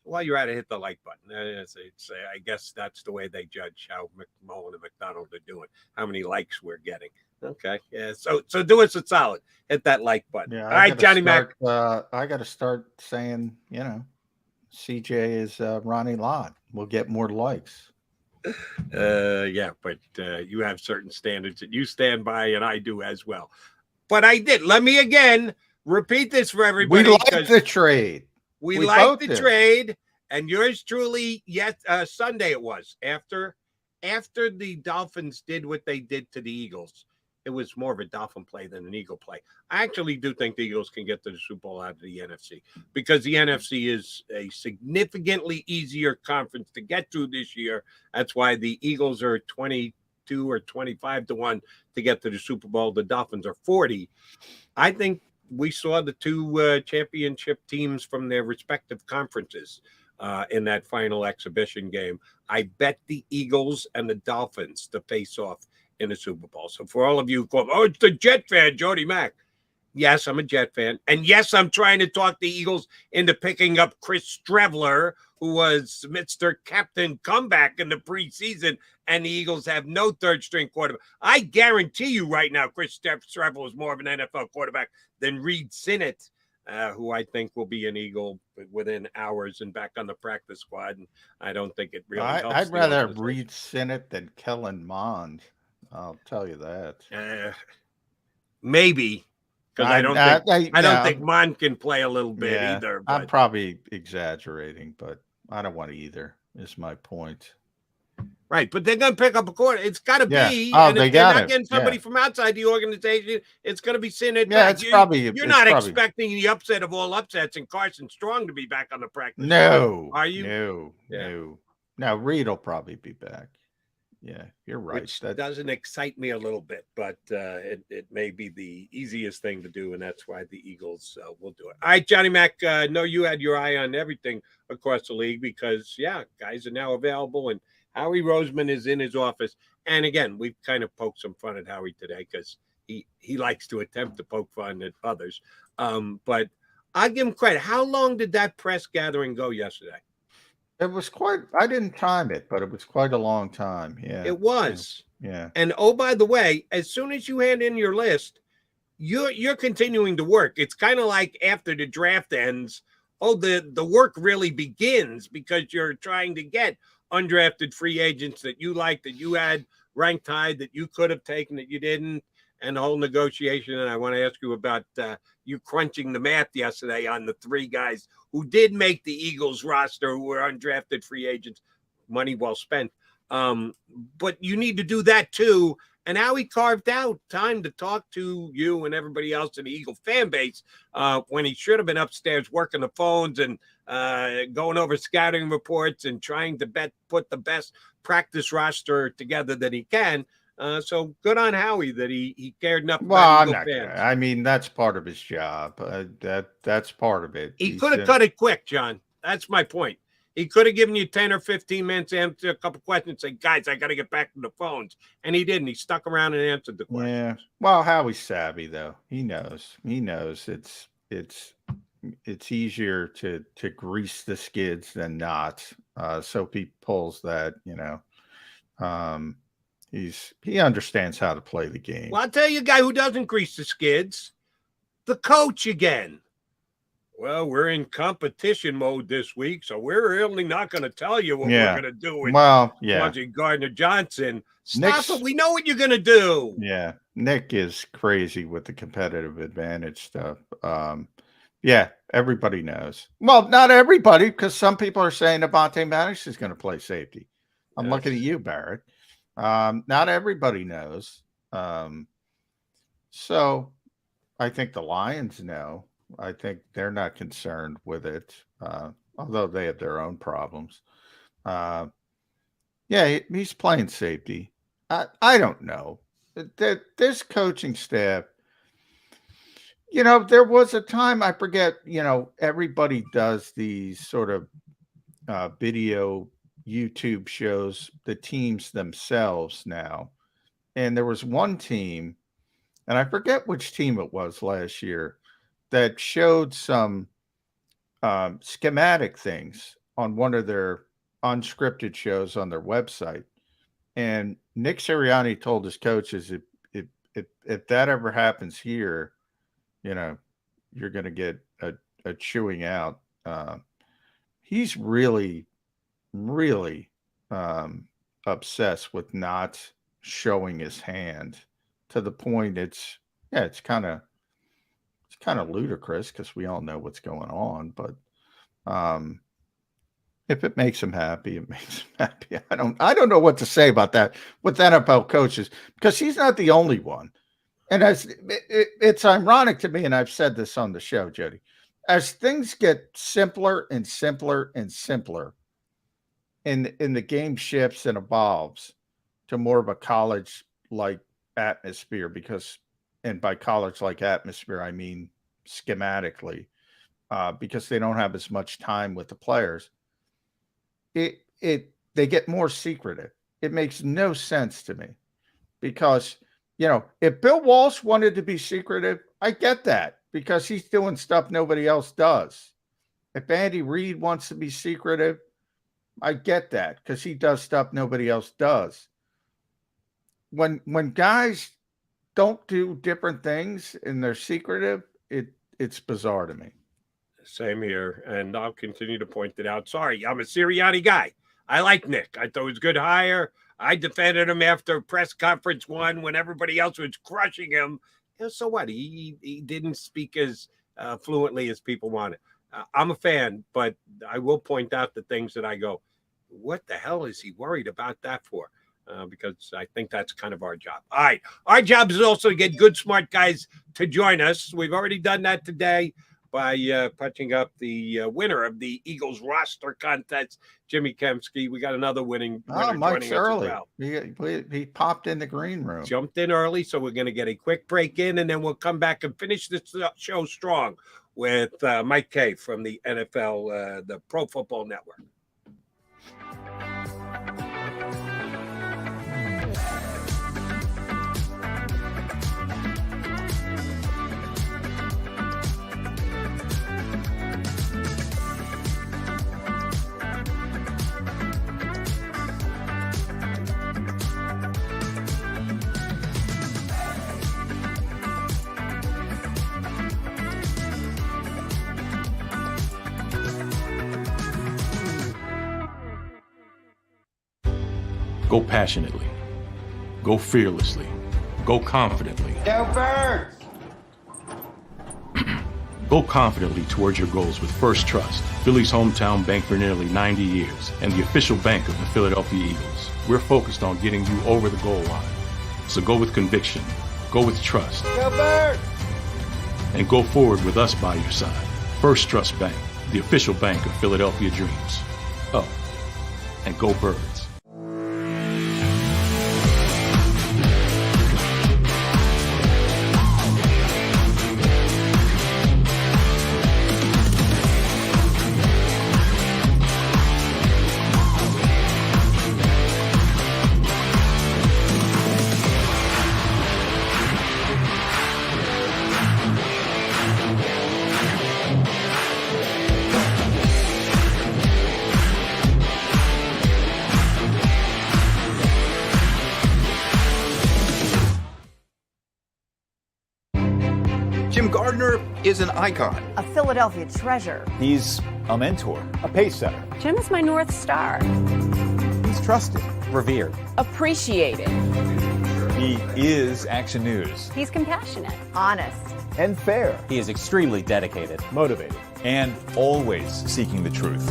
[SPEAKER 4] While you're at it, hit the like button. I guess that's the way they judge how McMullen and McDonald are doing, how many likes we're getting. Okay, yeah. So do us a solid. Hit that like button.
[SPEAKER 5] Yeah,
[SPEAKER 4] all right, Johnny Mac.
[SPEAKER 5] I got to start saying, CJ is Ronnie Lott. We'll get more likes.
[SPEAKER 4] Yeah, but you have certain standards that you stand by, and I do as well. But I did. Let me again repeat this for everybody.
[SPEAKER 5] We like the trade.
[SPEAKER 4] We like the trade, and yours truly, Sunday it was. After the Dolphins did what they did to the Eagles, it was more of a Dolphin play than an Eagle play. I actually do think the Eagles can get to the Super Bowl out of the NFC because the NFC is a significantly easier conference to get to this year. That's why the Eagles are 22 or 25 to 1 to get to the Super Bowl. The Dolphins are 40. I think we saw the two championship teams from their respective conferences in that final exhibition game. I bet the Eagles and the Dolphins to face off in the Super Bowl. So for all of you who call, it's the Jet fan, Jody Mack. Yes, I'm a Jet fan. And yes, I'm trying to talk the Eagles into picking up Chris Streveler, who was Mr. Captain Comeback in the preseason, and the Eagles have no third-string quarterback. I guarantee you right now, Chris Streveler is more of an NFL quarterback than Reed Sinnett, who I think will be an Eagle within hours and back on the practice squad. And I don't think it really helps.
[SPEAKER 5] I'd rather have Reed Sinnett than Kellen Mond. I'll tell you that.
[SPEAKER 4] Maybe. Because I don't think Mond can play a little bit either. But.
[SPEAKER 5] I'm probably exaggerating, but I don't want either, is my point.
[SPEAKER 4] Right, but they're going to pick up a quarter. It's got to be.
[SPEAKER 5] Oh,
[SPEAKER 4] and if they're not getting somebody from outside the organization, it's going to be Sinnett.
[SPEAKER 5] Yeah,
[SPEAKER 4] you're not expecting the upset of all upsets and Carson Strong to be back on the practice.
[SPEAKER 5] No.
[SPEAKER 4] Are you?
[SPEAKER 5] No. Now, Reed will probably be back. Yeah, you're right.
[SPEAKER 4] That doesn't excite me a little bit, but it may be the easiest thing to do, and that's why the Eagles will do it. All right, Johnny Mac, know you had your eye on everything across the league because, guys are now available, and Howie Roseman is in his office. And, again, we've kind of poked some fun at Howie today because he likes to attempt to poke fun at others. But I'll give him credit. How long did that press gathering go yesterday?
[SPEAKER 5] It was I didn't time it, but it was quite a long time. Yeah.
[SPEAKER 4] It was.
[SPEAKER 5] Yeah.
[SPEAKER 4] And oh, by the way, as soon as you hand in your list, you're continuing to work. It's kind of like after the draft ends, the work really begins because you're trying to get undrafted free agents that you like, that you had ranked high, that you could have taken, that you didn't, and the whole negotiation. And I want to ask you about you crunching the math yesterday on the three guys who did make the Eagles roster, who were undrafted free agents. Money well spent. But you need to do that too. And how he carved out time to talk to you and everybody else in the Eagle fan base when he should have been upstairs working the phones and going over scouting reports and trying to put the best practice roster together that he can. So good on Howie that he cared enough about Eagle fans.
[SPEAKER 5] I mean, that's part of his job. That's part of it.
[SPEAKER 4] He could have cut it quick, John. That's my point. He could have given you 10 or 15 minutes to answer a couple questions, say, guys, I got to get back to the phones. And he didn't. He stuck around and answered the questions.
[SPEAKER 5] Yeah. Well, Howie's savvy, though. He knows it's easier to grease the skids than not. So he pulls that, he understands how to play the game.
[SPEAKER 4] Well, I'll tell you a guy who doesn't grease the skids, the coach again. Well, we're in competition mode this week, so we're really not going to tell you what we're going to do with Gardner-Johnson. Stop it. We know what you're going to do.
[SPEAKER 5] Yeah. Nick is crazy with the competitive advantage stuff. Everybody knows. Well, not everybody, because some people are saying Avonte Maddox is going to play safety. I'm looking at you, Barrett. Not everybody knows. So I think the Lions know. I think they're not concerned with it, although they have their own problems. Yeah, he's playing safety. I don't know. This coaching staff, there was a time, I forget, everybody does these sort of video YouTube shows, the teams themselves now. And there was one team, and I forget which team it was last year, that showed some schematic things on one of their unscripted shows on their website. And Nick Sirianni told his coaches, if that ever happens here, you're going to get a chewing out. He's really, really obsessed with not showing his hand, to the point it's kind of ludicrous, because we all know what's going on. But if it makes him happy, it makes him happy. I don't know what to say about that with NFL coaches, because he's not the only one. And it's ironic to me, and I've said this on the show, Jody, as things get simpler and simpler and simpler, and the game shifts and evolves to more of a college-like atmosphere, and by college-like atmosphere, I mean schematically, because they don't have as much time with the players. They get more secretive. It makes no sense to me, because if Bill Walsh wanted to be secretive, I get that, because he's doing stuff nobody else does. If Andy Reid wants to be secretive, I get that, because he does stuff nobody else does. When guys don't do different things and they're secretive, it's bizarre to me.
[SPEAKER 4] Same here, and I'll continue to point it out. Sorry, I'm a Sirianni guy. I like Nick. I thought it was a good hire. I defended him after press conference one when everybody else was crushing him. So what? He didn't speak as fluently as people wanted. I'm a fan, but I will point out the things that I go, what the hell is he worried about that for? Because I think that's kind of our job. All right. Our job is also to get good, smart guys to join us. We've already done that today by punching up the winner of the Eagles roster contest, Jimmy Kemsky. We got another winner
[SPEAKER 5] Mike's
[SPEAKER 4] joining
[SPEAKER 5] early.
[SPEAKER 4] us as
[SPEAKER 5] well. He popped in the green room.
[SPEAKER 4] Jumped in early, so we're going to get a quick break in, and then we'll come back and finish this show strong with Mike Kay from the NFL, the Pro Football Network.
[SPEAKER 6] Go passionately. Go fearlessly. Go confidently.
[SPEAKER 2] Go Birds!
[SPEAKER 6] Go confidently towards your goals with First Trust, Philly's hometown bank for nearly 90 years, and the official bank of the Philadelphia Eagles. We're focused on getting you over the goal line. So go with conviction. Go with trust.
[SPEAKER 2] Go Birds!
[SPEAKER 6] And go forward with us by your side. First Trust Bank, the official bank of Philadelphia dreams. Oh, and go Birds.
[SPEAKER 7] Gardner is an icon.
[SPEAKER 8] A Philadelphia treasure.
[SPEAKER 19] He's a mentor, a pace setter.
[SPEAKER 16] Jim is my North Star.
[SPEAKER 19] He's trusted,
[SPEAKER 9] revered,
[SPEAKER 8] Appreciated.
[SPEAKER 19] He is Action News.
[SPEAKER 16] He's compassionate,
[SPEAKER 8] honest,
[SPEAKER 19] and fair.
[SPEAKER 9] He is extremely dedicated,
[SPEAKER 19] motivated, and always seeking the truth.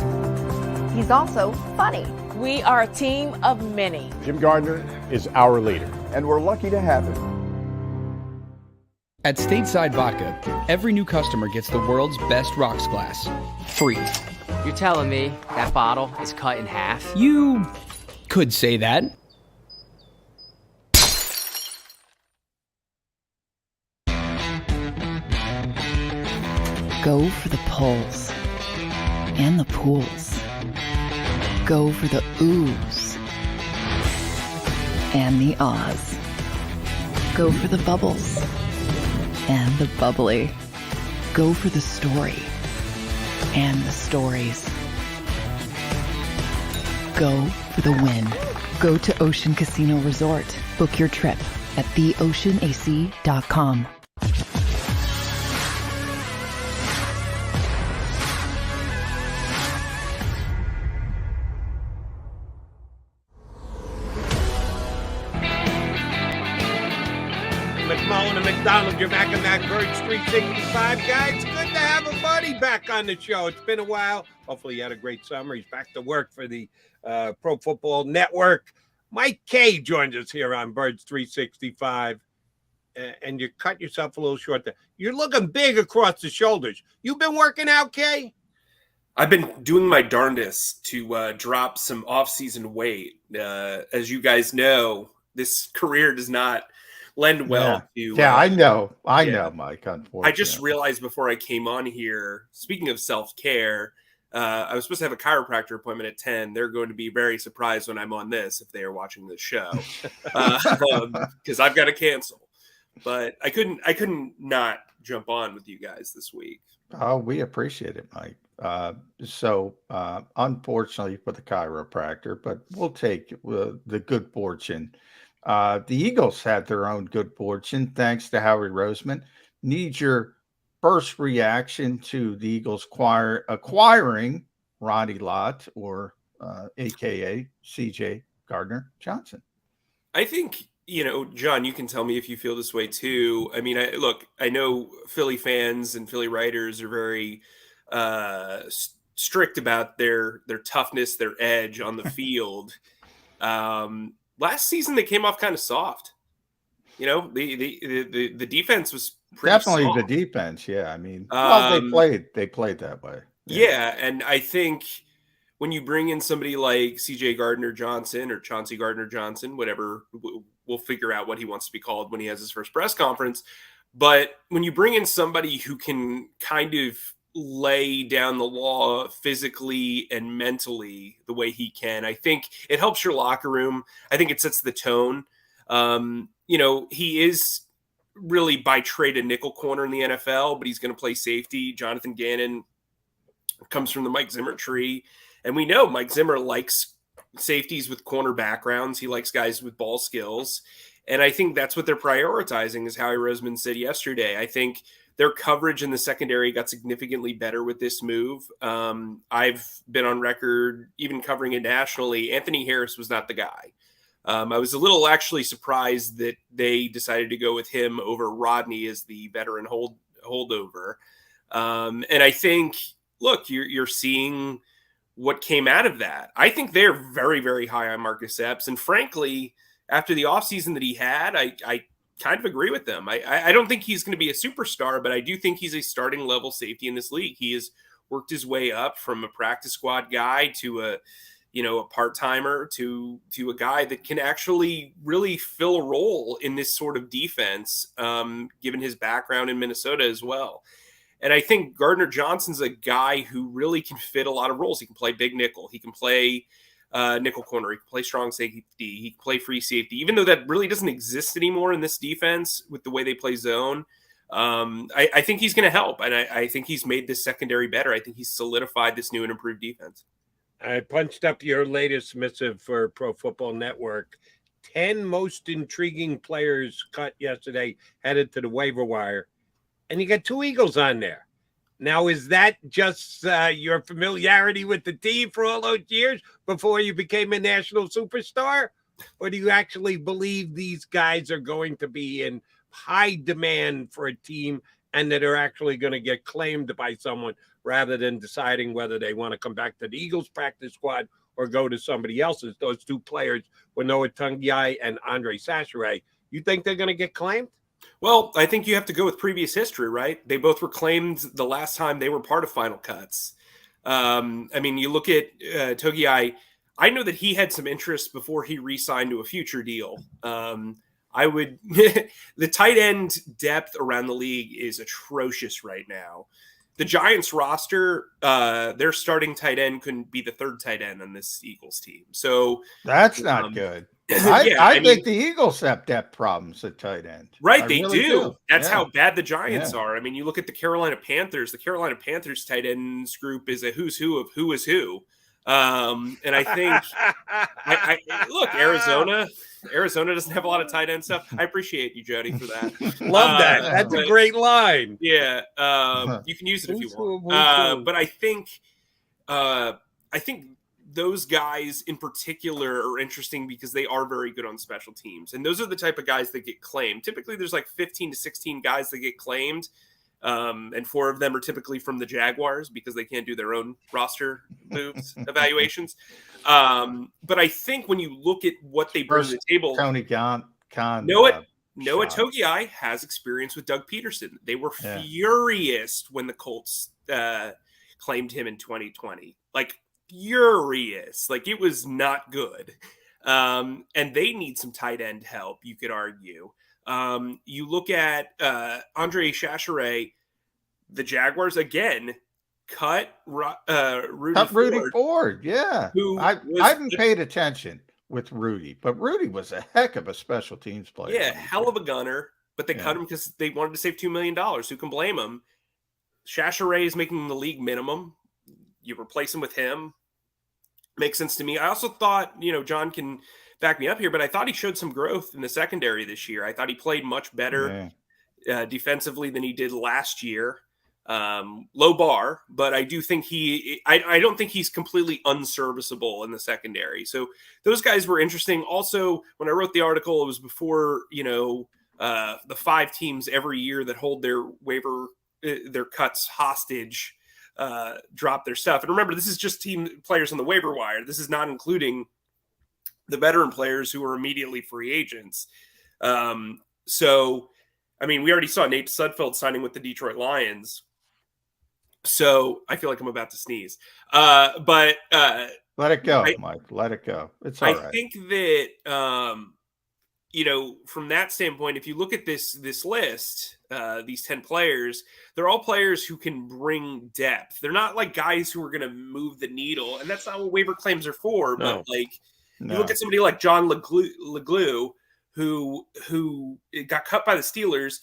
[SPEAKER 8] He's also funny. We are a team of many.
[SPEAKER 19] Jim Gardner is our leader, and we're lucky to have him.
[SPEAKER 11] At Stateside Vodka, every new customer gets the world's best rocks glass, free.
[SPEAKER 12] You're telling me that bottle is cut in half?
[SPEAKER 11] You could say that.
[SPEAKER 13] Go for the pulls and the pools. Go for the oohs and the ahs. Go for the bubbles and the bubbly. Go for the story and the stories. Go for the win. Go to Ocean Casino Resort. Book your trip at theoceanac.com.
[SPEAKER 4] McMullen and McDonald, you're back on that Birds 365, guys. Good to have a buddy back on the show. It's been a while. Hopefully you had a great summer. He's back to work for the Pro Football Network. Mike K joins us here on Birds 365. And you cut yourself a little short there. You're looking big across the shoulders. You've been working out, Kay?
[SPEAKER 20] I've been doing my darndest to drop some off-season weight. As you guys know, this career does not lend well to...
[SPEAKER 5] I know, Mike, unfortunately.
[SPEAKER 20] I just realized before I came on here, speaking of self-care, I was supposed to have a chiropractor appointment at 10. They're going to be very surprised when I'm on this if they are watching this show, because I've got to cancel. But I couldn't not jump on with you guys this week.
[SPEAKER 5] Oh, we appreciate it, Mike. So unfortunately for the chiropractor, but we'll take the good fortune. The Eagles had their own good fortune thanks to Howie Roseman. Need your first reaction to the Eagles acquiring Ronnie Lott, or AKA CJ Gardner-Johnson.
[SPEAKER 20] I think, John, you can tell me if you feel this way too. I mean, I know Philly fans and Philly writers are very strict about their toughness, their edge on the field. Last season they came off kind of soft. The defense was pretty
[SPEAKER 5] definitely
[SPEAKER 20] soft.
[SPEAKER 5] The defense. Yeah, I mean, they played that way.
[SPEAKER 20] Yeah, and I think when you bring in somebody like CJ Gardner-Johnson or Chauncey Gardner-Johnson, whatever, we'll figure out what he wants to be called when he has his first press conference. But when you bring in somebody who can kind of lay down the law physically and mentally the way he can, I think it helps your locker room. I think it sets the tone. He is really by trade a nickel corner in the NFL, but he's going to play safety. Jonathan Gannon comes from the Mike Zimmer tree. And we know Mike Zimmer likes safeties with corner backgrounds. He likes guys with ball skills. And I think that's what they're prioritizing, as Howie Roseman said yesterday. I think their coverage in the secondary got significantly better with this move. I've been on record, even covering it nationally. Anthony Harris was not the guy. I was a little actually surprised that they decided to go with him over Rodney as the veteran holdover. And I think, look, you're seeing what came out of that. I think they're very, very high on Marcus Epps. And frankly, after the offseason that he had, I kind of agree with them. I don't think he's going to be a superstar, but I do think he's a starting level safety in this league. He has worked his way up from a practice squad guy to a part-timer to a guy that can actually really fill a role in this sort of defense, given his background in Minnesota as well. And I think Gardner-Johnson's a guy who really can fit a lot of roles. He can play big nickel. He can play nickel corner. He can play strong safety. He can play free safety, even though that really doesn't exist anymore in this defense with the way they play zone. I think he's going to help. And I think he's made this secondary better. I think he's solidified this new and improved defense.
[SPEAKER 4] I punched up your latest missive for Pro Football Network. 10 most intriguing players cut yesterday, headed to the waiver wire. And you got 2 Eagles on there. Now, is that just your familiarity with the team for all those years before you became a national superstar? Or do you actually believe these guys are going to be in high demand for a team and that are actually going to get claimed by someone rather than deciding whether they want to come back to the Eagles practice squad or go to somebody else's? Those 2 players were Noah Tungiai and Andre Sachare. You think they're going to get claimed?
[SPEAKER 20] Well, I think you have to go with previous history, right? They both were claimed the last time they were part of Final Cuts. You look at Togiai. I know that he had some interest before he re-signed to a future deal. I would the tight end depth around the league is atrocious right now. The Giants roster, their starting tight end couldn't be the third tight end on this Eagles team. So
[SPEAKER 5] that's not good. I think the Eagles have depth problems at tight end.
[SPEAKER 20] Right, they really do. That's how bad the Giants are. I mean, you look at the Carolina Panthers. The Carolina Panthers tight ends group is a who's who of who is who. And I think, look, Arizona doesn't have a lot of tight end stuff. I appreciate you, Jody, for that.
[SPEAKER 4] Love that. That's a great line.
[SPEAKER 20] Yeah, you can use it if you want. But I think those guys in particular are interesting because they are very good on special teams, and those are the type of guys that get claimed. Typically, there's like 15 to 16 guys that get claimed. And 4 of them are typically from the Jaguars because they can't do their own roster evaluations. But I think when you look at what they bring to the table,
[SPEAKER 5] Tony Khan,
[SPEAKER 20] Noah Togiai has experience with Doug Peterson. They were furious when the Colts claimed him in 2020, like furious, like it was not good. And they need some tight end help, you could argue. You look at Andre Chachere, the Jaguars again cut Rudy
[SPEAKER 5] Ford. Yeah, I haven't paid attention with Rudy, but Rudy was a heck of a special teams player.
[SPEAKER 20] Yeah, hell of a gunner, but they cut him because they wanted to save $2 million. Who can blame him? Chachere is making the league minimum. You replace him with him. Makes sense to me. I also thought, John can back me up here, but I thought he showed some growth in the secondary this year. I thought he played much better defensively than he did last year. Low bar, but I do think I don't think he's completely unserviceable in the secondary. So those guys were interesting. Also, when I wrote the article, it was before, the 5 teams every year that hold their waiver, their cuts hostage, drop their stuff. And remember, this is just team players on the waiver wire. This is not including the veteran players who are immediately free agents. So, I mean, we already saw Nate Sudfeld signing with the Detroit Lions. So I feel like I'm about to sneeze. But
[SPEAKER 5] let it go, Mike. Let it go. It's all right.
[SPEAKER 20] I think that, from that standpoint, if you look at this list, these 10 players, they're all players who can bring depth. They're not like guys who are going to move the needle. And that's not what waiver claims are for.
[SPEAKER 5] No.
[SPEAKER 20] But you look at somebody like John LeGlue, who got cut by the Steelers.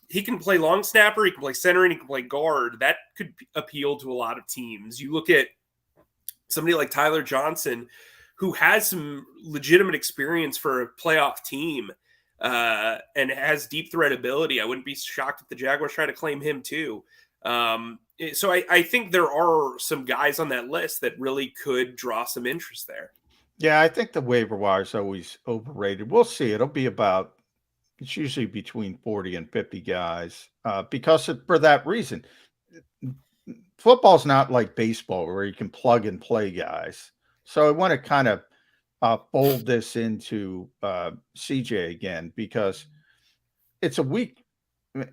[SPEAKER 20] He can play long snapper, he can play center, and he can play guard. That could appeal to a lot of teams. You look at somebody like Tyler Johnson, who has some legitimate experience for a playoff team and has deep threat ability. I wouldn't be shocked if the Jaguars try to claim him too. So I think there are some guys on that list that really could draw some interest there.
[SPEAKER 5] Yeah, I think the waiver wire is always overrated. We'll see. It's usually between 40 and 50 guys because for that reason. Football's not like baseball where you can plug and play guys. So I want to kind of fold this into CJ again because it's a week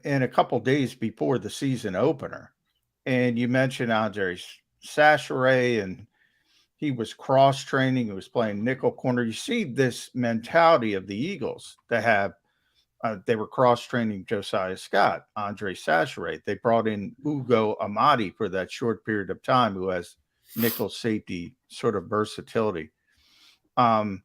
[SPEAKER 5] and a couple days before the season opener. And you mentioned Andre Chachere, and he was cross-training. He was playing nickel corner. You see this mentality of the Eagles that have they were cross-training Josiah Scott, Andre Chachere. They brought in Ugo Amadi for that short period of time, who has nickel safety sort of versatility. But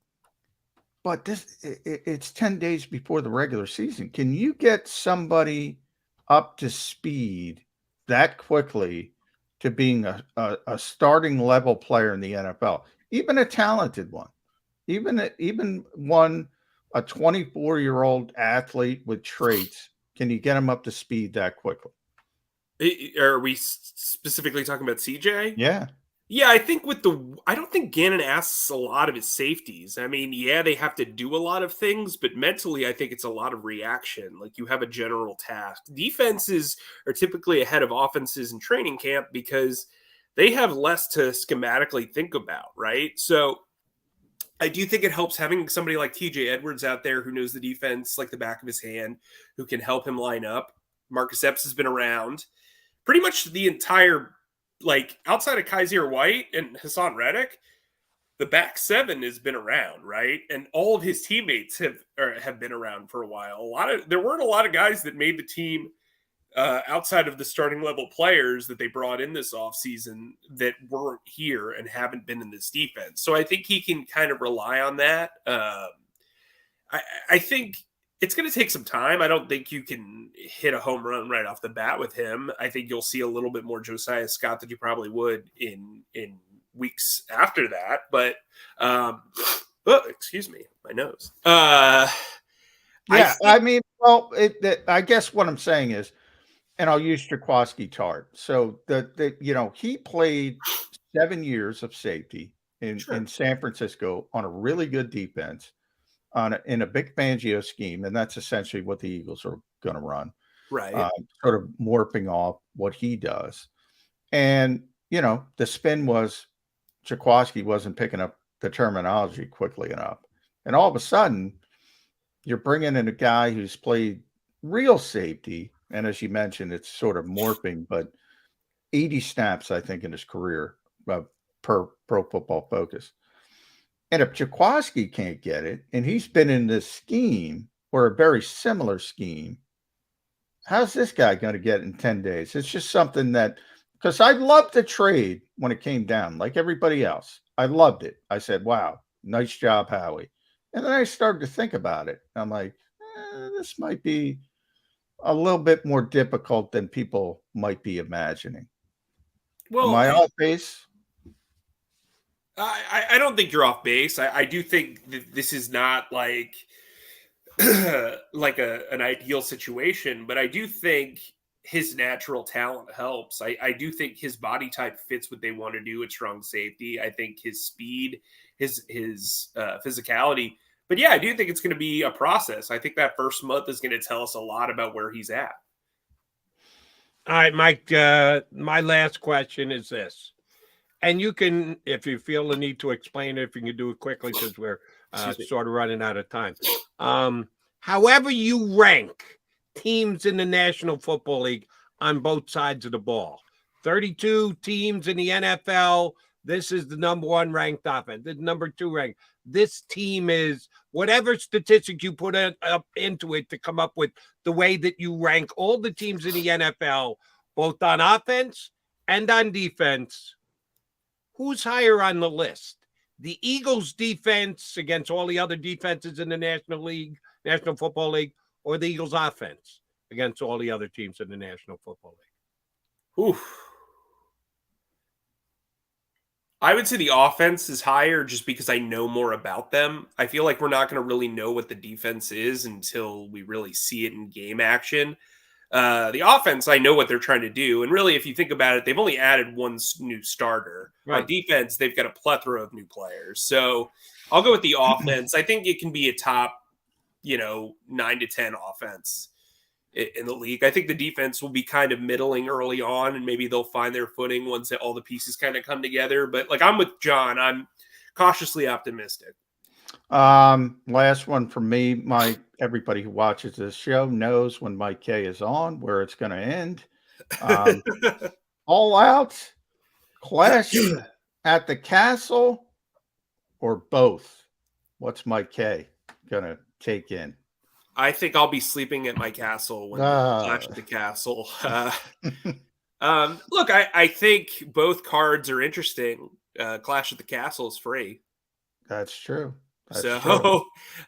[SPEAKER 5] it's 10 days before the regular season. Can you get somebody up to speed that quickly to being a starting level player in the NFL, even a talented one, even one, a 24-year-old athlete with traits? Can you get him up to speed that quickly?
[SPEAKER 20] Are we specifically talking about CJ?
[SPEAKER 5] Yeah.
[SPEAKER 20] Yeah, I think I don't think Gannon asks a lot of his safeties. I mean, yeah, they have to do a lot of things, but mentally, I think it's a lot of reaction. Like, you have a general task. Defenses are typically ahead of offenses in training camp because they have less to schematically think about, right? So I do think it helps having somebody like TJ Edwards out there who knows the defense like the back of his hand, who can help him line up. Marcus Epps has been around pretty much the entire, like, outside of Kaiser White and Hassan Reddick, the back seven has been around, right? And all of his teammates have been around for a while. There weren't a lot of guys that made the team outside of the starting level players that they brought in this offseason that weren't here and haven't been in this defense. So I think he can kind of rely on that. I think it's going to take some time. I don't think you can hit a home run right off the bat with him. I think you'll see a little bit more Josiah Scott than you probably would in weeks after that. But excuse me, my nose. I
[SPEAKER 5] guess what I'm saying is, and I'll use Jaquiski Tartt. So he played 7 years of safety in San Francisco on a really good defense in a Vic Fangio scheme, and that's essentially what the Eagles are going to run,
[SPEAKER 20] right?
[SPEAKER 5] Sort of morphing off what he does. And the spin was Jaquiski wasn't picking up the terminology quickly enough, and all of a sudden you're bringing in a guy who's played real safety. And as you mentioned, it's sort of morphing, but 80 snaps, I think, in his career per Pro Football Focus. And if Jaquiski can't get it, and he's been in this scheme or a very similar scheme, how's this guy going to get it in 10 days? It's just something that, because I loved the trade when it came down, like everybody else. I loved it. I said, wow, nice job, Howie. And then I started to think about it. I'm like, this might be a little bit more difficult than people might be imagining.
[SPEAKER 20] Well,
[SPEAKER 5] am I off base?
[SPEAKER 20] I don't think you're off base. I do think that this is not like an ideal situation, but I do think his natural talent helps. I do think his body type fits what they want to do at strong safety. I think his speed, his physicality. But yeah, I do think it's going to be a process. I think that first month is going to tell us a lot about where he's at.
[SPEAKER 4] All right, Mike, my last question is this. And you can, if you feel the need to explain it, if you can do it quickly, because we're sort of running out of time. However you rank teams in the National Football League on both sides of the ball. 32 teams in the NFL. This is the number one ranked offense. This is number two ranked. This team is whatever statistic you put up into it to come up with the way that you rank all the teams in the NFL, both on offense and on defense. Who's higher on the list? The Eagles defense against all the other defenses in the National Football League, or the Eagles offense against all the other teams in the National Football League?
[SPEAKER 20] Oof. I would say the offense is higher just because I know more about them. I feel like we're not going to really know what the defense is until we really see it in game action. The offense, I know what they're trying to do. And really, if you think about it, they've only added one new starter. Right. On defense, they've got a plethora of new players. So I'll go with the offense. I think it can be a top, 9 to 10 offense in the league. I think the defense will be kind of middling early on, and maybe they'll find their footing once all the pieces kind of come together. But I'm with John. I'm cautiously optimistic.
[SPEAKER 5] Last one from me. Everybody who watches this show knows when Mike K is on, where it's going to end. All Out, Clash at the Castle, or both? What's Mike K going to take in?
[SPEAKER 20] I think I'll be sleeping at my castle when Clash at the Castle. Look, I think both cards are interesting. Clash at the Castle is free.
[SPEAKER 5] That's true.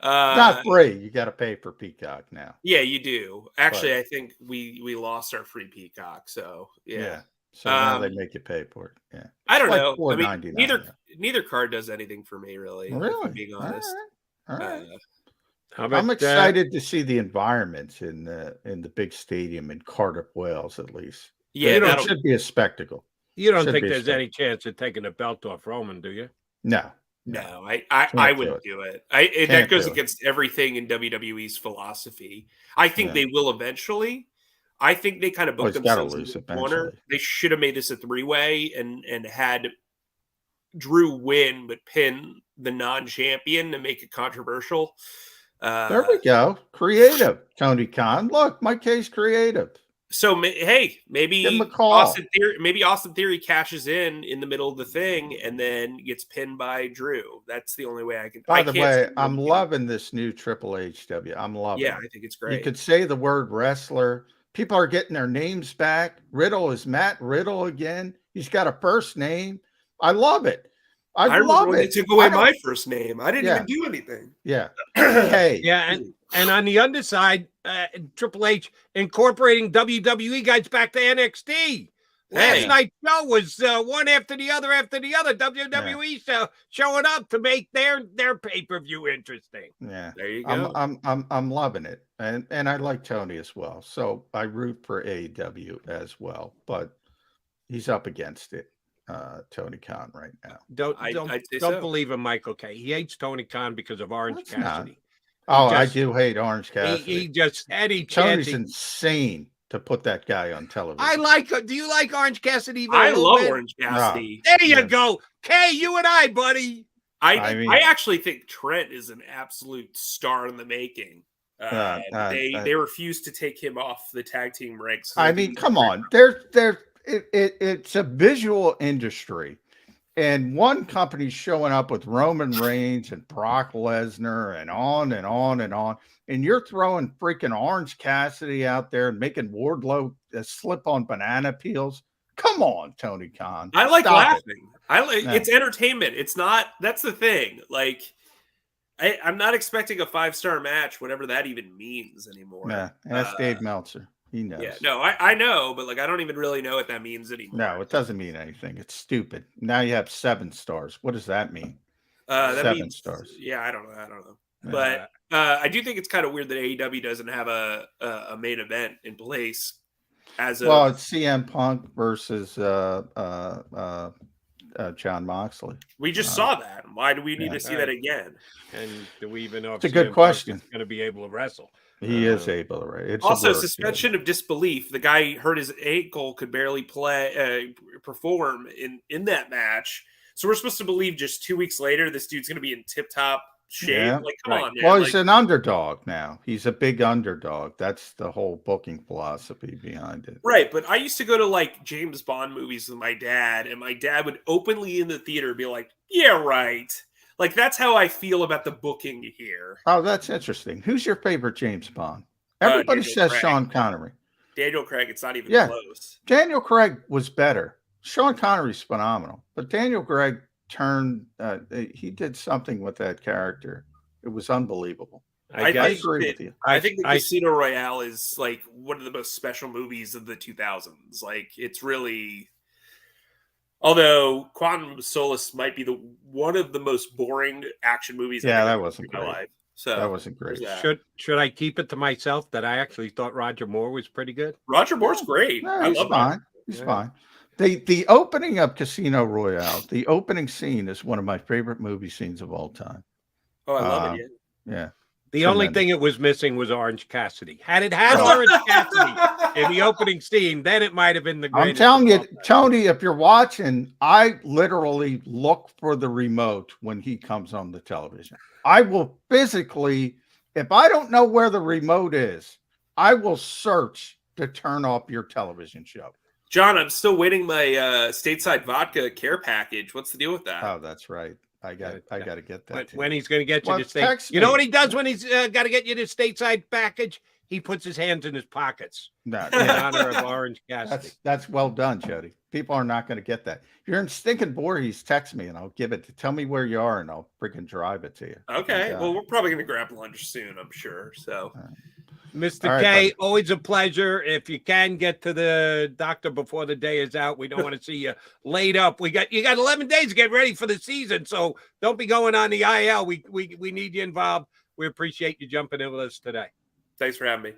[SPEAKER 20] Not
[SPEAKER 5] free. You got to pay for Peacock now.
[SPEAKER 20] Yeah, you do. Actually, I think we lost our free Peacock. So yeah.
[SPEAKER 5] So now they make you pay for it. Yeah.
[SPEAKER 20] I don't know. I mean, neither card does anything for me, really.
[SPEAKER 5] Really?
[SPEAKER 20] If I'm being honest.
[SPEAKER 5] All right. I'm excited to see the environments in the big stadium in Cardiff, Wales, at least.
[SPEAKER 20] Yeah,
[SPEAKER 5] it should be a spectacle.
[SPEAKER 4] You don't think there's any chance of taking a belt off Roman, do you?
[SPEAKER 5] No,
[SPEAKER 20] I wouldn't do it. That goes against everything in WWE's philosophy. I think they will eventually. I think they kind of booked themselves in the corner. They should have made this a three-way and had Drew win, but pin the non-champion to make it controversial.
[SPEAKER 5] There we go. Creative, Tony Khan. Look, Mike K's creative.
[SPEAKER 20] So hey, maybe
[SPEAKER 5] Give him a call.
[SPEAKER 20] Austin Theory cashes in the middle of the thing and then gets pinned by Drew. That's the only way I can.
[SPEAKER 5] By the way, I'm loving this new Triple HW. I'm loving it.
[SPEAKER 20] I think it's great.
[SPEAKER 5] You could say the word wrestler. People are getting their names back. Riddle is Matt Riddle again. He's got a first name. I love it. I love it.
[SPEAKER 20] They took away my first name. I didn't even do anything.
[SPEAKER 5] Yeah. Hey.
[SPEAKER 4] Yeah, and on the underside, Triple H incorporating WWE guys back to NXT. Last night's show was one after the other. WWE showing up to make their pay-per-view interesting.
[SPEAKER 5] Yeah,
[SPEAKER 20] there you go.
[SPEAKER 5] I'm loving it, and I like Tony as well. So I root for AEW as well, but he's up against it. Tony Khan right now.
[SPEAKER 4] Don't believe him, Michael K. He hates Tony Khan because of Orange Cassidy.
[SPEAKER 5] I do hate Orange Cassidy.
[SPEAKER 4] He just
[SPEAKER 5] Tony's insane to put that guy on television.
[SPEAKER 4] I like. Do you like Orange Cassidy?
[SPEAKER 20] I love Orange Cassidy.
[SPEAKER 4] No. There you go, Kay. You and I, buddy.
[SPEAKER 20] I actually think Trent is an absolute star in the making. They refuse to take him off the tag team ranks.
[SPEAKER 5] I mean, come on. It's a visual industry, and one company's showing up with Roman Reigns and Brock Lesnar and on and on and on, and you're throwing freaking Orange Cassidy out there and making Wardlow slip on banana peels. Come on, Tony Khan.
[SPEAKER 20] I like laughing. It's entertainment. It's not. That's the thing. Like, I'm not expecting a 5-star match, whatever that even means anymore.
[SPEAKER 5] Yeah, that's Dave Meltzer. He knows.
[SPEAKER 20] Yeah, no, I know, but like I don't even really know what that means anymore.
[SPEAKER 5] No, it doesn't mean anything. It's stupid. Now you have 7 stars. What does that mean?
[SPEAKER 20] That
[SPEAKER 5] 7
[SPEAKER 20] means,
[SPEAKER 5] stars.
[SPEAKER 20] Yeah, I don't know. But I do think it's kind of weird that AEW doesn't have a main event in place. It's
[SPEAKER 5] CM Punk versus John Moxley.
[SPEAKER 20] We just saw that. Why do we need to see that again?
[SPEAKER 4] And do we even know if
[SPEAKER 5] it's a good question?
[SPEAKER 4] Going to be able to wrestle?
[SPEAKER 5] He is able to wrestle.
[SPEAKER 20] Also, suspension of disbelief. The guy hurt his ankle, could barely perform in that match. So we're supposed to believe just 2 weeks later, this dude's going to be in tip-top shape.
[SPEAKER 5] Yeah.
[SPEAKER 20] Like, come on, man.
[SPEAKER 5] Well, he's an underdog now. He's a big underdog. That's the whole booking philosophy behind it.
[SPEAKER 20] Right, but I used to go to like James Bond movies with my dad, and my dad would openly in the theater be like, "Yeah, right." Like, that's how I feel about the booking here.
[SPEAKER 5] Oh, that's interesting. Who's your favorite James Bond? Everybody says Craig. Sean Connery.
[SPEAKER 20] Daniel Craig, it's not even close.
[SPEAKER 5] Daniel Craig was better. Sean Connery's phenomenal, but Daniel Craig he did something with that character. It was unbelievable. I agree with you.
[SPEAKER 20] I think the Casino Royale is like one of the most special movies of the 2000s. Like, it's really... Although Quantum of Solace might be one of the most boring action movies
[SPEAKER 5] that wasn't great.
[SPEAKER 20] Life. So
[SPEAKER 5] that wasn't great.
[SPEAKER 4] Should I keep it to myself that I actually thought Roger Moore was pretty good?
[SPEAKER 20] Roger Moore's great.
[SPEAKER 5] No, he's fine. He's fine. The opening of Casino Royale, the opening scene is one of my favorite movie scenes of all time.
[SPEAKER 20] Oh, I love it.
[SPEAKER 5] Yeah.
[SPEAKER 4] The only thing it was missing was Orange Cassidy. Had it had Orange Cassidy in the opening scene, then it might have been the greatest.
[SPEAKER 5] I'm telling you, Tony, if you're watching, I literally look for the remote when he comes on the television. I will physically, if I don't know where the remote is, I will search to turn off your television show.
[SPEAKER 20] John, I'm still waiting my stateside vodka care package. What's the deal with that?
[SPEAKER 5] Oh, that's right. I got to get that.
[SPEAKER 4] When he's going to get you to state, you know what he does when he's got to get you to stateside package? He puts his hands in his pockets.
[SPEAKER 5] No,
[SPEAKER 4] in honor of Orange Cassidy.
[SPEAKER 5] That's well done, Jody. People are not going to get that. If you're in stinking Voorhees, text me and I'll give it to. Tell me where you are and I'll freaking drive it to you.
[SPEAKER 20] Okay. Well, we're probably going to grab lunch soon, I'm sure. So.
[SPEAKER 4] Mr. K, always a pleasure. If you can get to the doctor before the day is out, we don't want to see you laid up. You got 11 days to get ready for the season, so don't be going on the IL. We need you involved. We appreciate you jumping in with us today.
[SPEAKER 20] Thanks for having me.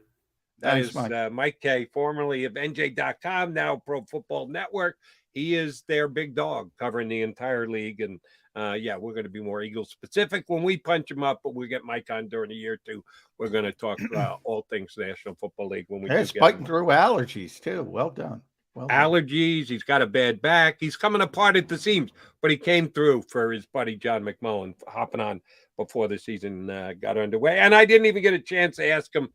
[SPEAKER 4] That is Mike K, formerly of NJ.com, now Pro Football Network. He is their big dog covering the entire league. And we're going to be more Eagles specific when we punch him up, but we'll get Mike on during the year too. We're going to talk all things National Football League when we
[SPEAKER 5] he's fighting through allergies too. Well done.
[SPEAKER 4] Allergies. He's got a bad back. He's coming apart at the seams, but he came through for his buddy John McMullen, hopping on before the season got underway. And I didn't even get a chance to ask him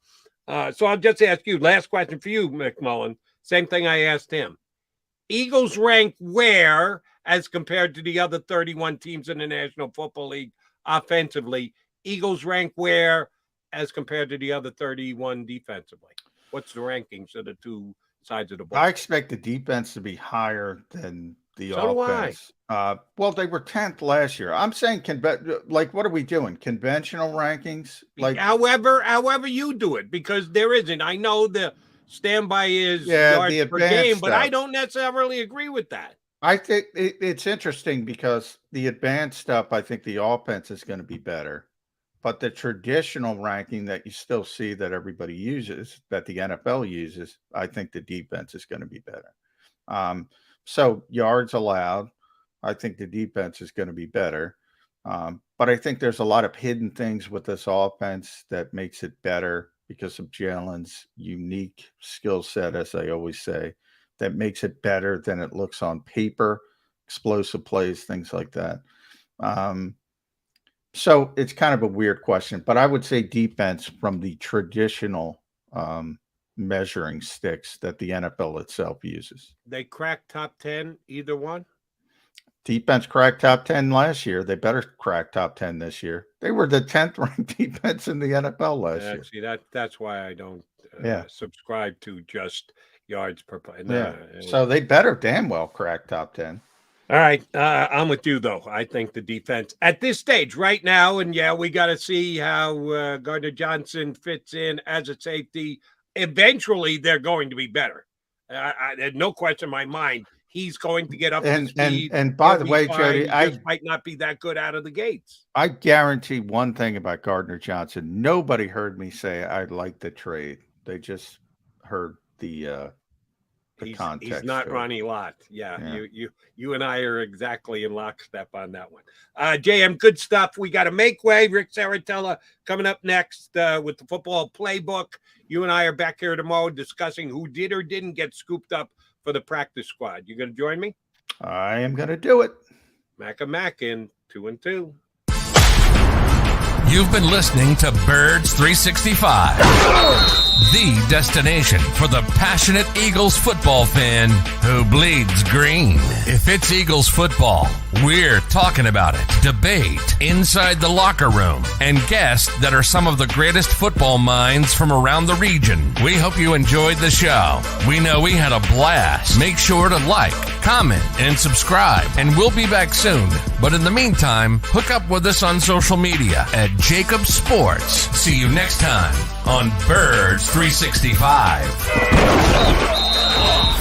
[SPEAKER 4] So I'll just ask you, last question for you, McMullen. Same thing I asked him. Eagles rank where as compared to the other 31 teams in the National Football League offensively? Eagles rank where as compared to the other 31 defensively? What's the rankings of the two sides of the ball?
[SPEAKER 5] I expect the defense to be higher than the offense. Well, they were 10th last year. I'm saying, what are we doing? Conventional rankings? Like,
[SPEAKER 4] however you do it, because there isn't. I know the standby is yards per game, but I don't necessarily agree with that.
[SPEAKER 5] I think it's interesting because the advanced stuff, I think the offense is going to be better. But the traditional ranking that you still see that everybody uses, that the NFL uses, I think the defense is going to be better. So yards allowed, I think the defense is going to be better. But I think there's a lot of hidden things with this offense that makes it better because of Jalen's unique skill set, as I always say, that makes it better than it looks on paper, explosive plays, things like that. So it's kind of a weird question, but I would say defense from the traditional measuring sticks that the NFL itself uses.
[SPEAKER 4] They cracked top 10, either one?
[SPEAKER 5] Defense cracked top 10 last year. They better crack top 10 this year. They were the 10th ranked defense in the NFL last year.
[SPEAKER 4] See, that's why I don't subscribe to just yards per play.
[SPEAKER 5] So they better damn well crack top 10.
[SPEAKER 4] All right. I'm with you, though. I think the defense at this stage right now, and we got to see how Gardner-Johnson fits in as a safety. Eventually, they're going to be better. There's no question in my mind. He's going to get up to speed.
[SPEAKER 5] And by the way, Jody,
[SPEAKER 4] I might not be that good out of the gates.
[SPEAKER 5] I guarantee one thing about Gardner-Johnson. Nobody heard me say I like the trade. They just heard the context.
[SPEAKER 4] He's not Ronnie Lott. You and I are exactly in lockstep on that one. JM, good stuff. We got to make way. Rick Saratella coming up next with the football playbook. You and I are back here tomorrow discussing who did or didn't get scooped up for the practice squad. You going to join me?
[SPEAKER 5] I am going to do it.
[SPEAKER 4] Mac in 2-2.
[SPEAKER 1] You've been listening to Birds 365, the destination for the passionate Eagles football fan who bleeds green. If it's Eagles football, we're talking about it. Debate inside the locker room and guests that are some of the greatest football minds from around the region. We hope you enjoyed the show. We know we had a blast. Make sure to like, comment, and subscribe, and we'll be back soon. But in the meantime, hook up with us on social media at JAKIB Sports. See you next time on Birds 365.